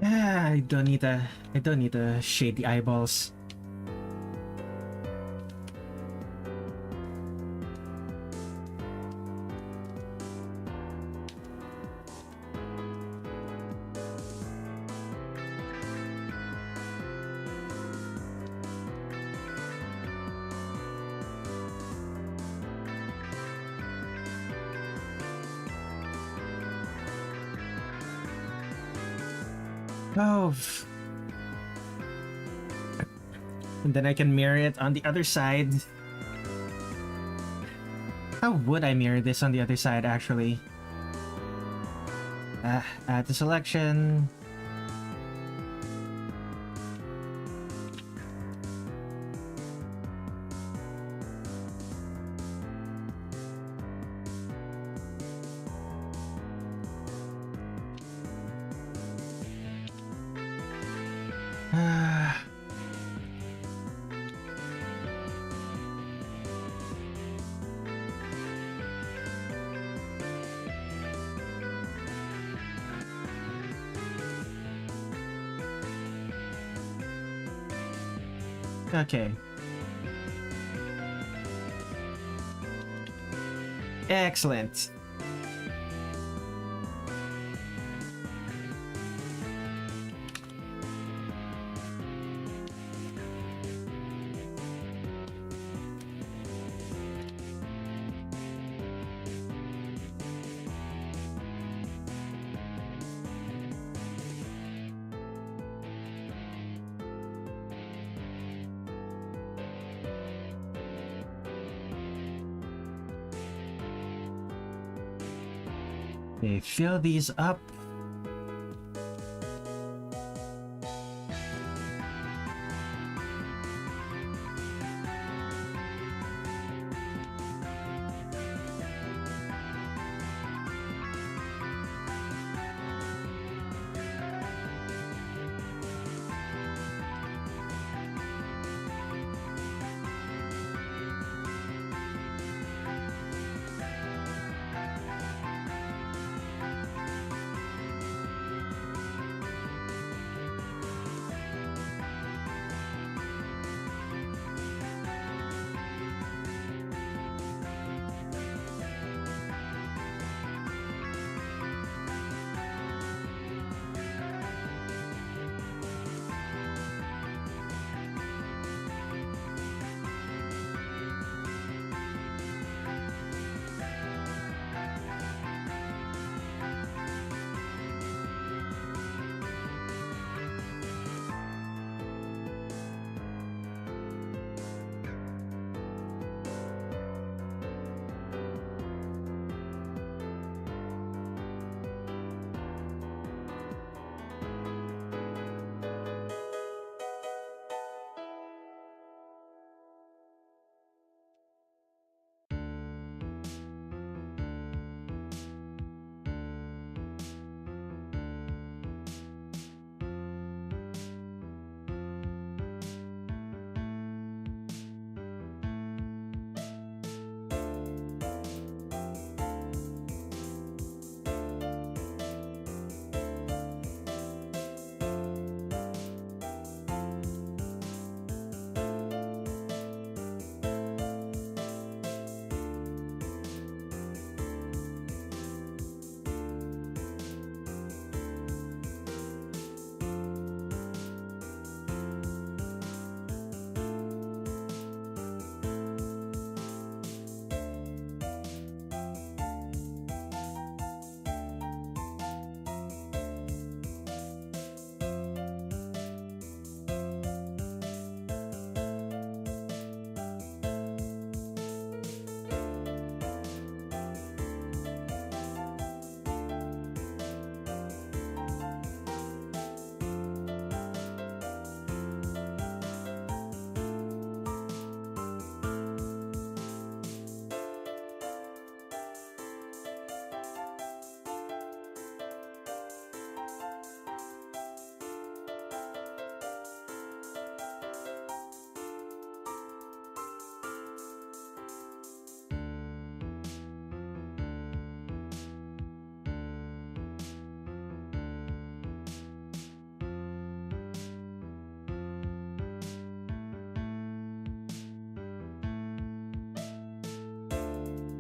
I don't need to shade the eyeballs. Oh. And then I can mirror it on the other side. How would I mirror this on the other side, actually? Add the selection. Okay. Excellent. Okay, fill these up.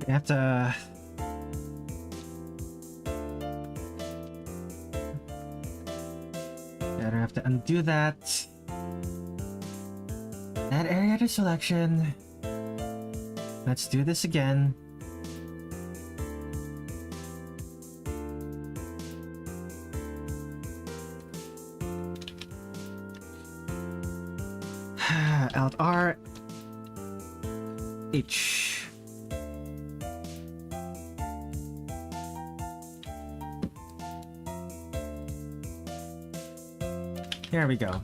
I have to... I don't have to undo that. Add area to selection. Let's do this again. Alt R H. There we go.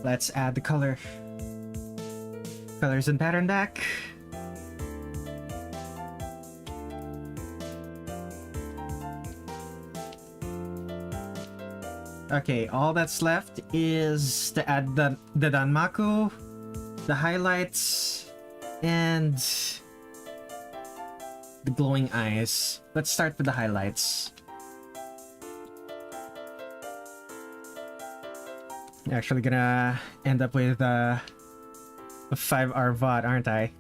Let's add the color. Colors and pattern deck. Okay, all that's left is to add the Danmaku, the highlights, and the glowing eyes. Let's start with the highlights. Actually gonna end up with a 5-hour VOD, aren't I?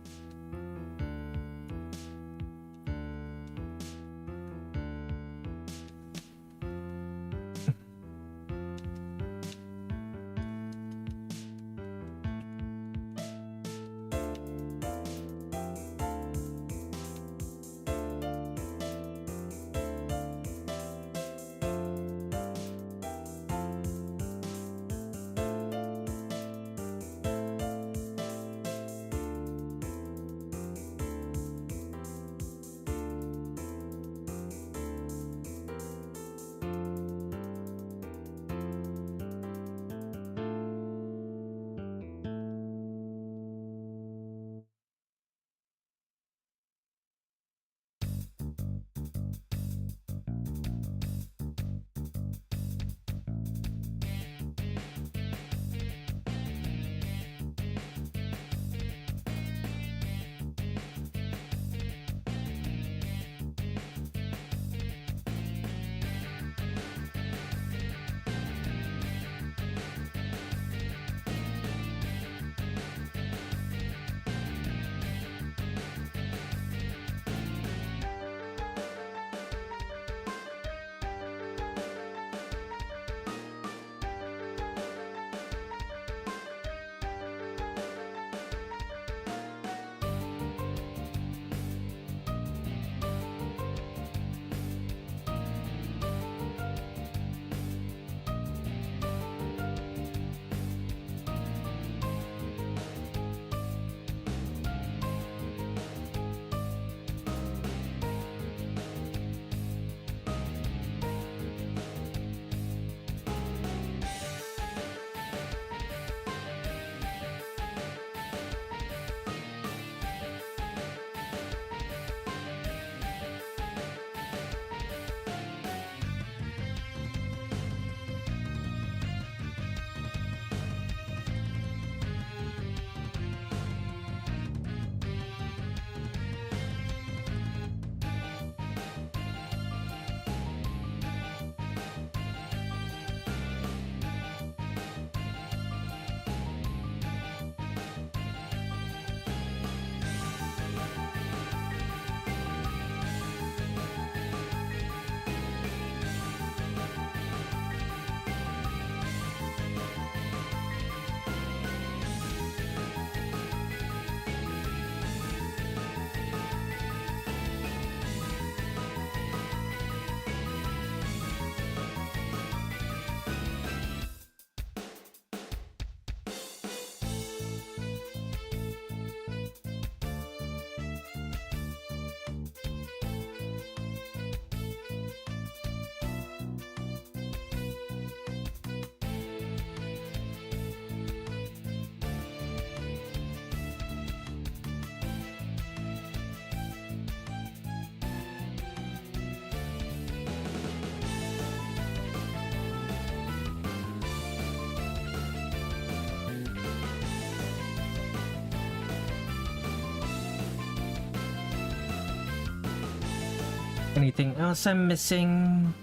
Anything else I'm missing?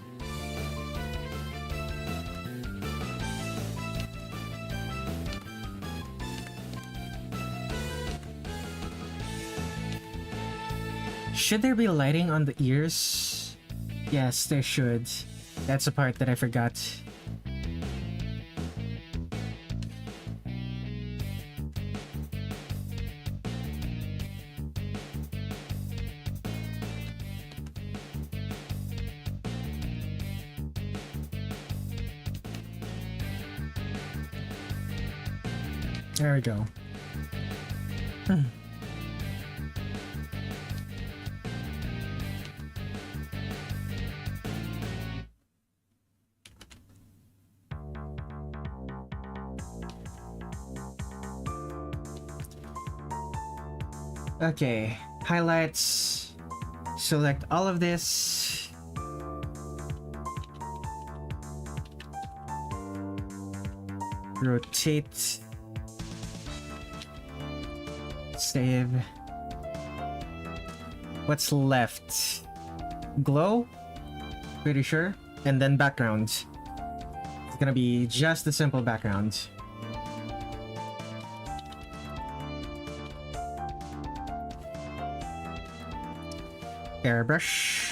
Should there be lighting on the ears? Yes, there should. That's a part that I forgot. There we go. Okay, highlights. Select all of this. Rotate. Save. What's left? Glow? Pretty sure. And then background. It's gonna be just a simple background. Airbrush.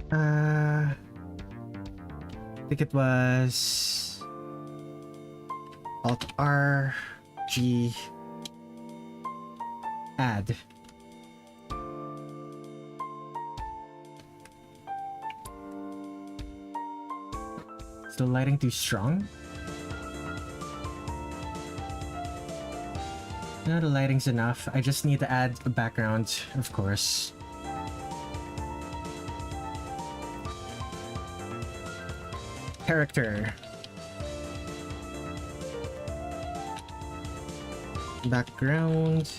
I think it was Alt R G add. Is the lighting too strong? No, the lighting's enough. I just need to add a background, of course. Character. Background.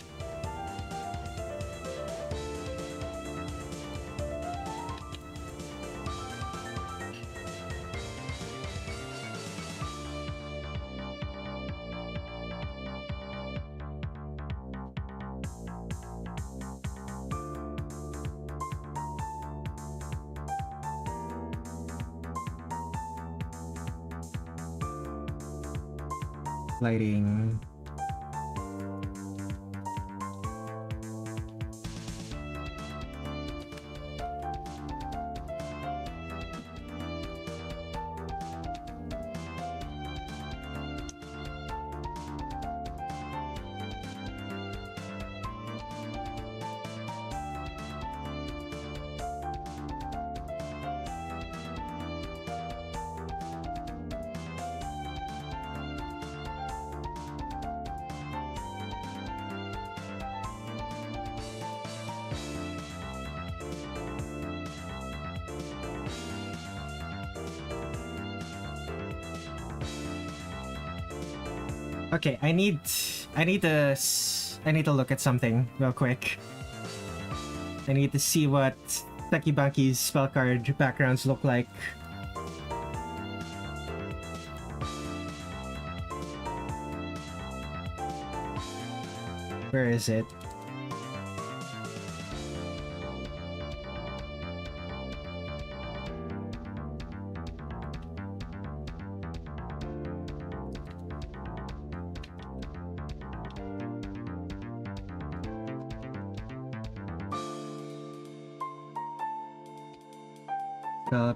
Lighting. Okay, I need to look at something real quick. I need to see what Sekibanki's spell card backgrounds look like. Where is it?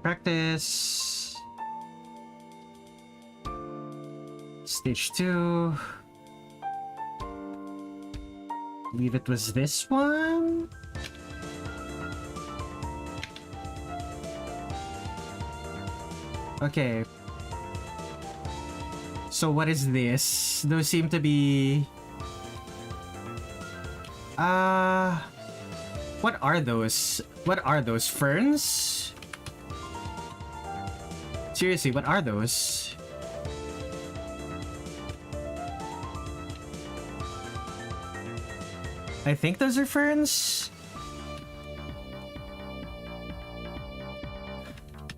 Practice. Stage 2. I believe it was this one. Okay. So what is this? Those seem to be What are those? What are those? Ferns? Seriously, what are those? I think those are ferns.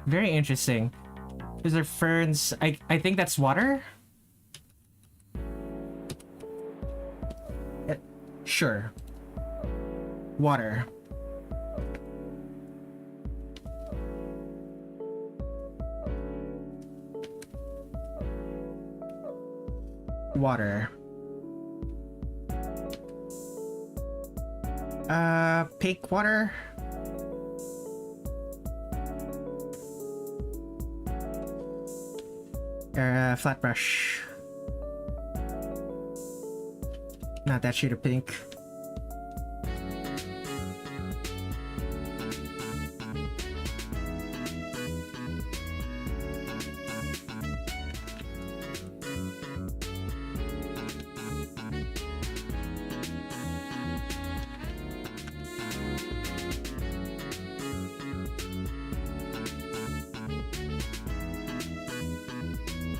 Very interesting. Those are ferns. I think that's water? Sure. Water. Water. Pink water? Flat brush. Not that shade of pink.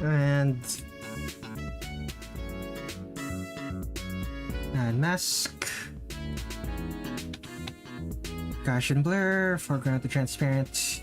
And mask, Gaussian blur, foreground to transparent.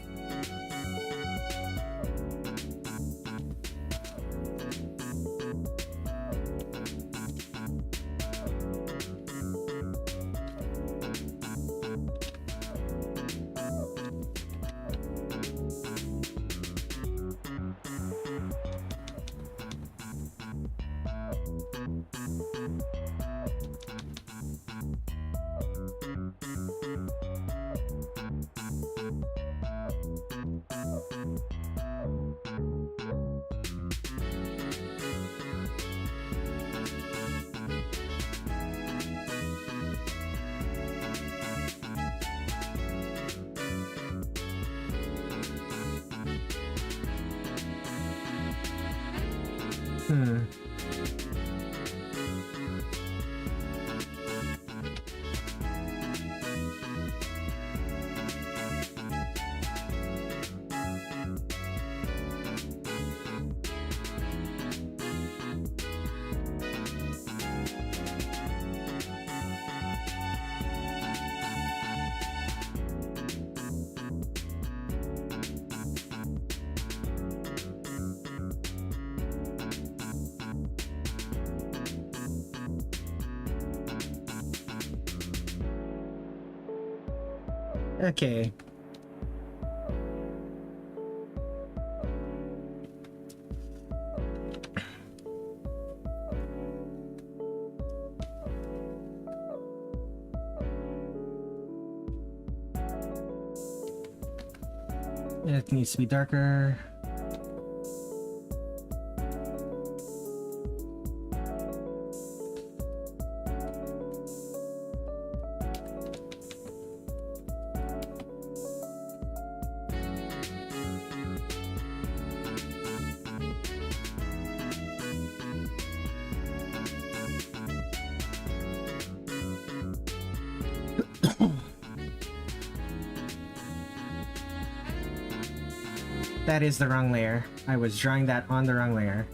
Okay. It needs to be darker. That is the wrong layer. I was drawing that on the wrong layer.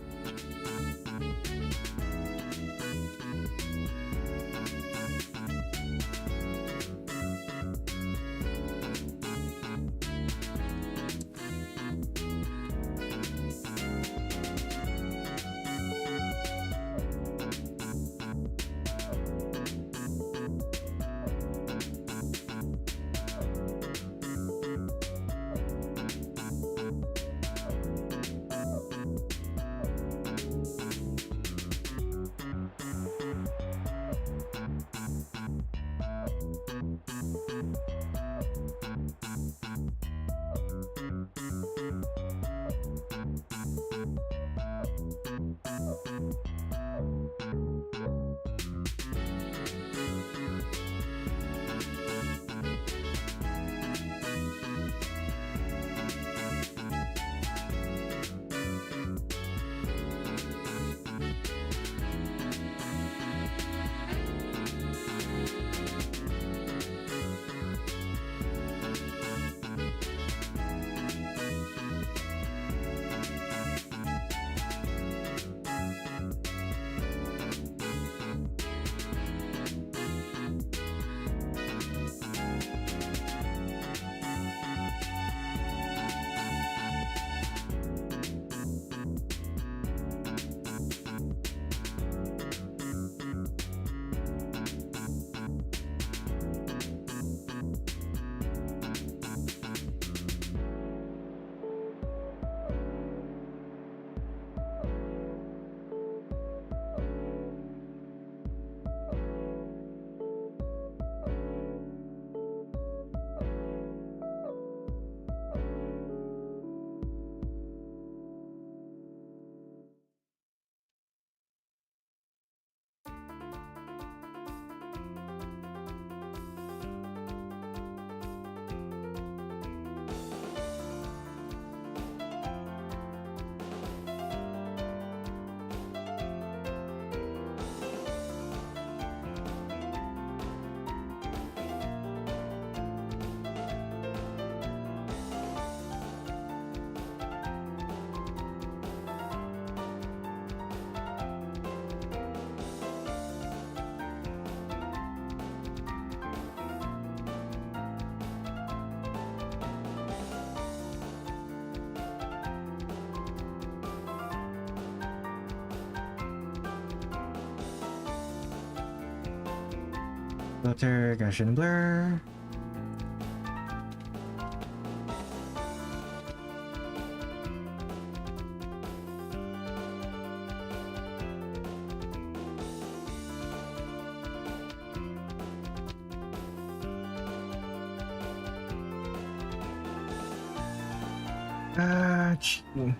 Filter, Gaussian blur. Gee.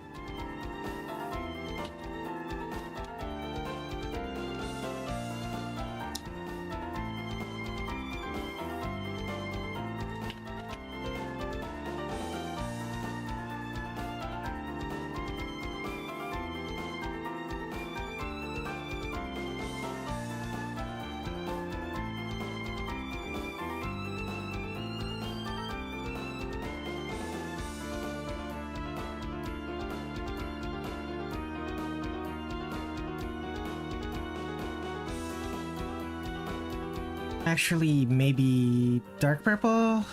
Actually, maybe dark purple?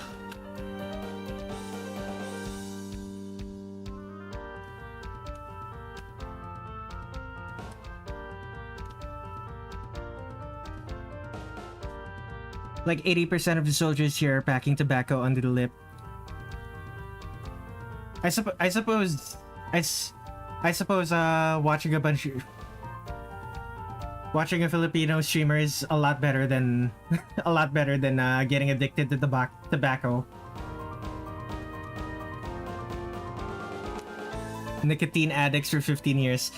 Like 80% of the soldiers here are packing tobacco under the lip. I suppose watching a Filipino streamer is a lot better than getting addicted to tobacco. Nicotine addicts for 15 years.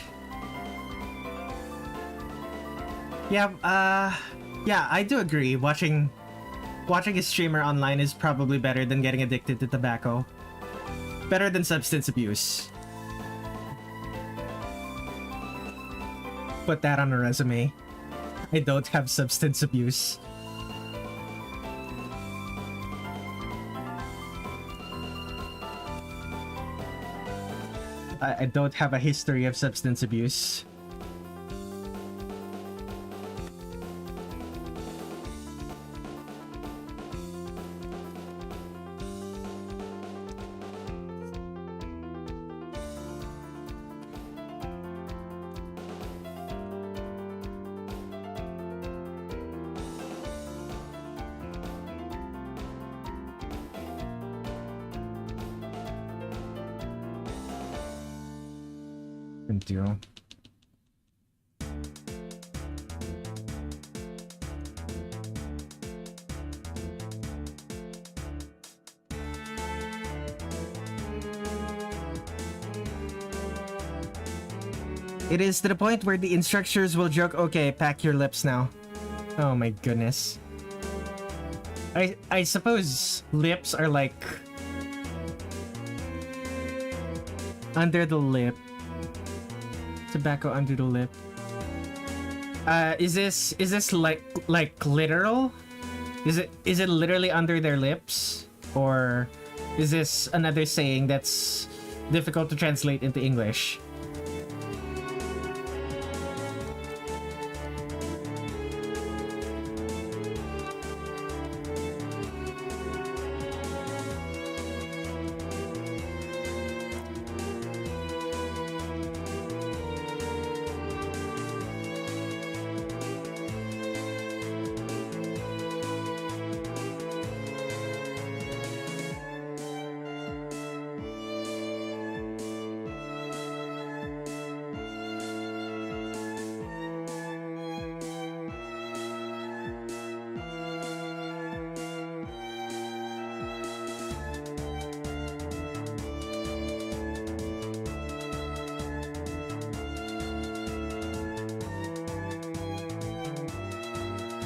Yeah, I do agree. Watching a streamer online is probably better than getting addicted to tobacco. Better than substance abuse. Put that on a resume. I don't have substance abuse. I don't have a history of substance abuse. Do. It is to the point where the instructors will joke, okay, pack your lips now. Oh my goodness. I suppose lips are like under the lip. Tobacco under the lip. Is this like literal? Is it literally under their lips, or is this another saying that's difficult to translate into English?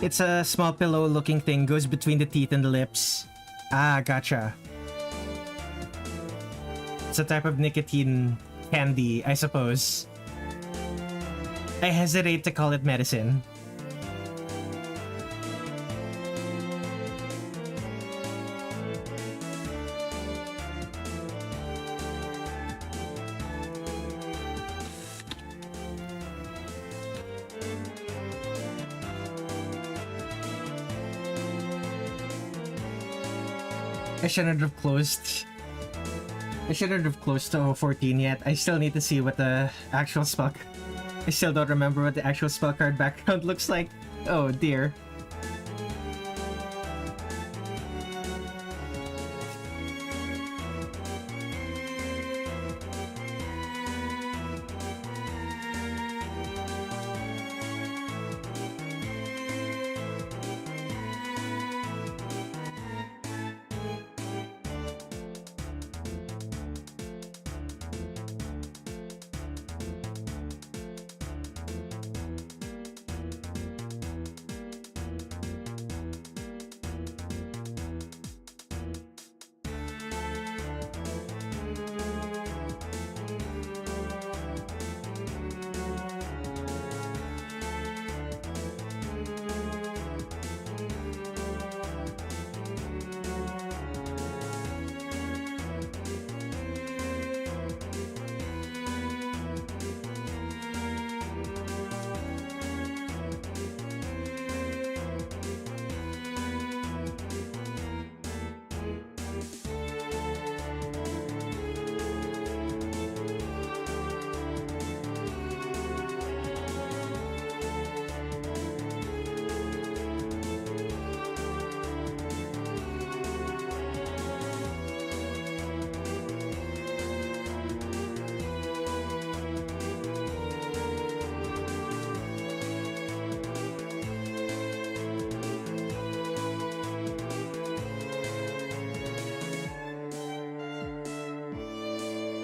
It's a small pillow-looking thing, goes between the teeth and the lips. Ah, gotcha. It's a type of nicotine candy, I suppose. I hesitate to call it medicine. I shouldn't have closed. I shouldn't have closed to 014 yet. I still need to see what the actual spell. I still don't remember what the actual spell card background looks like. Oh dear.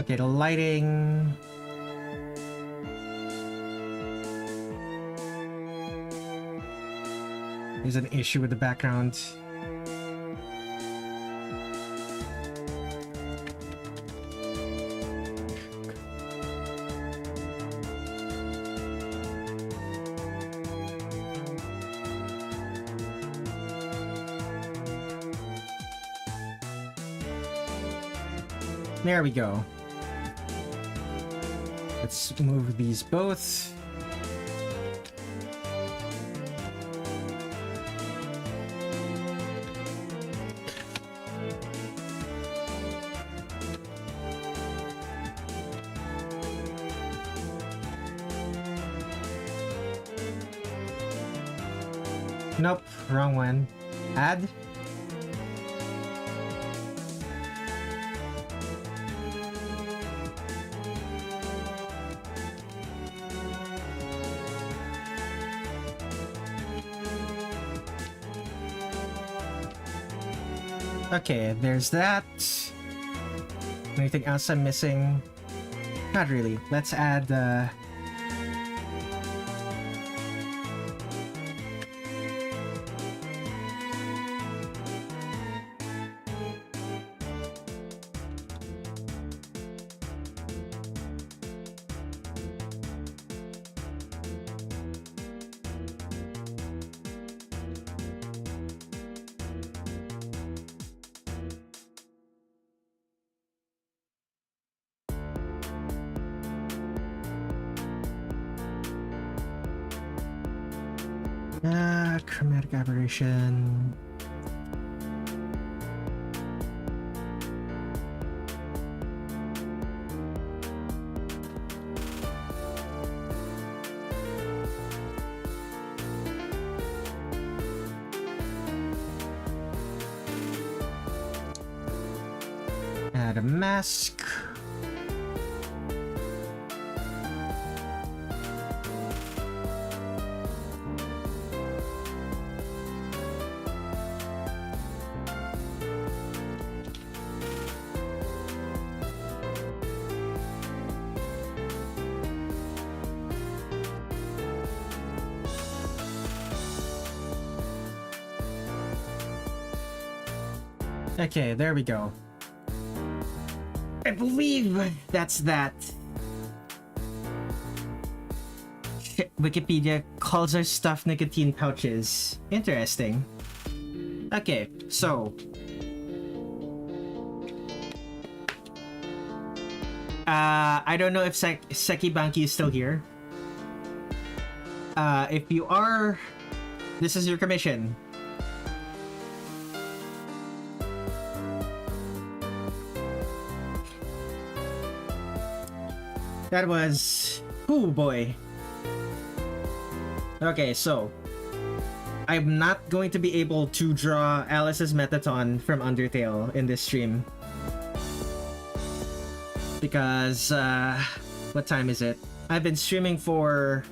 Okay, the lighting. There's an issue with the background. There we go. Let's move these both. Nope, wrong one. Add. Okay, there's that. Anything else I'm missing? Not really. Let's add chromatic aberration. Add a mask. Okay, there we go. I believe that's that. Wikipedia calls our stuff nicotine pouches. Interesting. Okay, so I don't know if Sekibanki is still here. If you are, this is your commission. That was... oh boy. Okay, so I'm not going to be able to draw Alice's Metaton from Undertale in this stream. Because, what time is it? I've been streaming for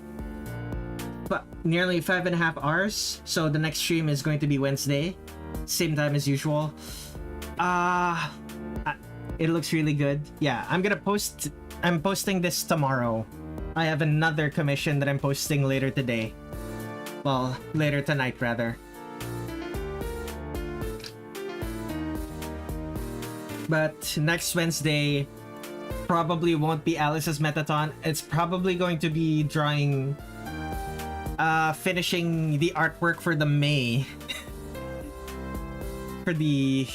nearly 5.5 hours, so the next stream is going to be Wednesday. Same time as usual. It looks really good. Yeah, I'm posting this tomorrow. I have another commission that I'm posting later today. Well, later tonight, rather. But next Wednesday probably won't be Alice's Metaton. It's probably going to be drawing... finishing the artwork for the May. For the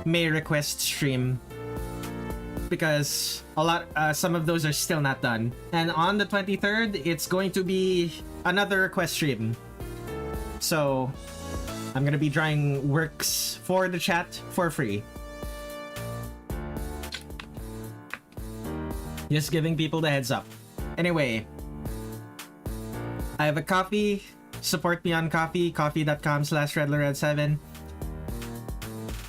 May request stream. Because some of those are still not done. And on the 23rd, it's going to be another request stream. So I'm gonna be drawing works for the chat for free. Just giving people the heads up. Anyway, I have a Ko-fi. Support me on Ko-fi, ko-fi.com/Redler Red7.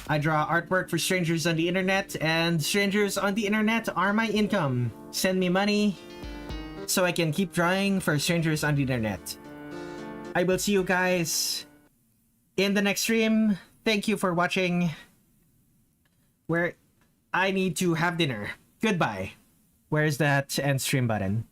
I draw artwork for strangers on the internet, and strangers on the internet are my income. Send me money so I can keep drawing for strangers on the internet. I will see you guys in the next stream. Thank you for watching, where I need to have dinner. goodbye. Where's that end stream button?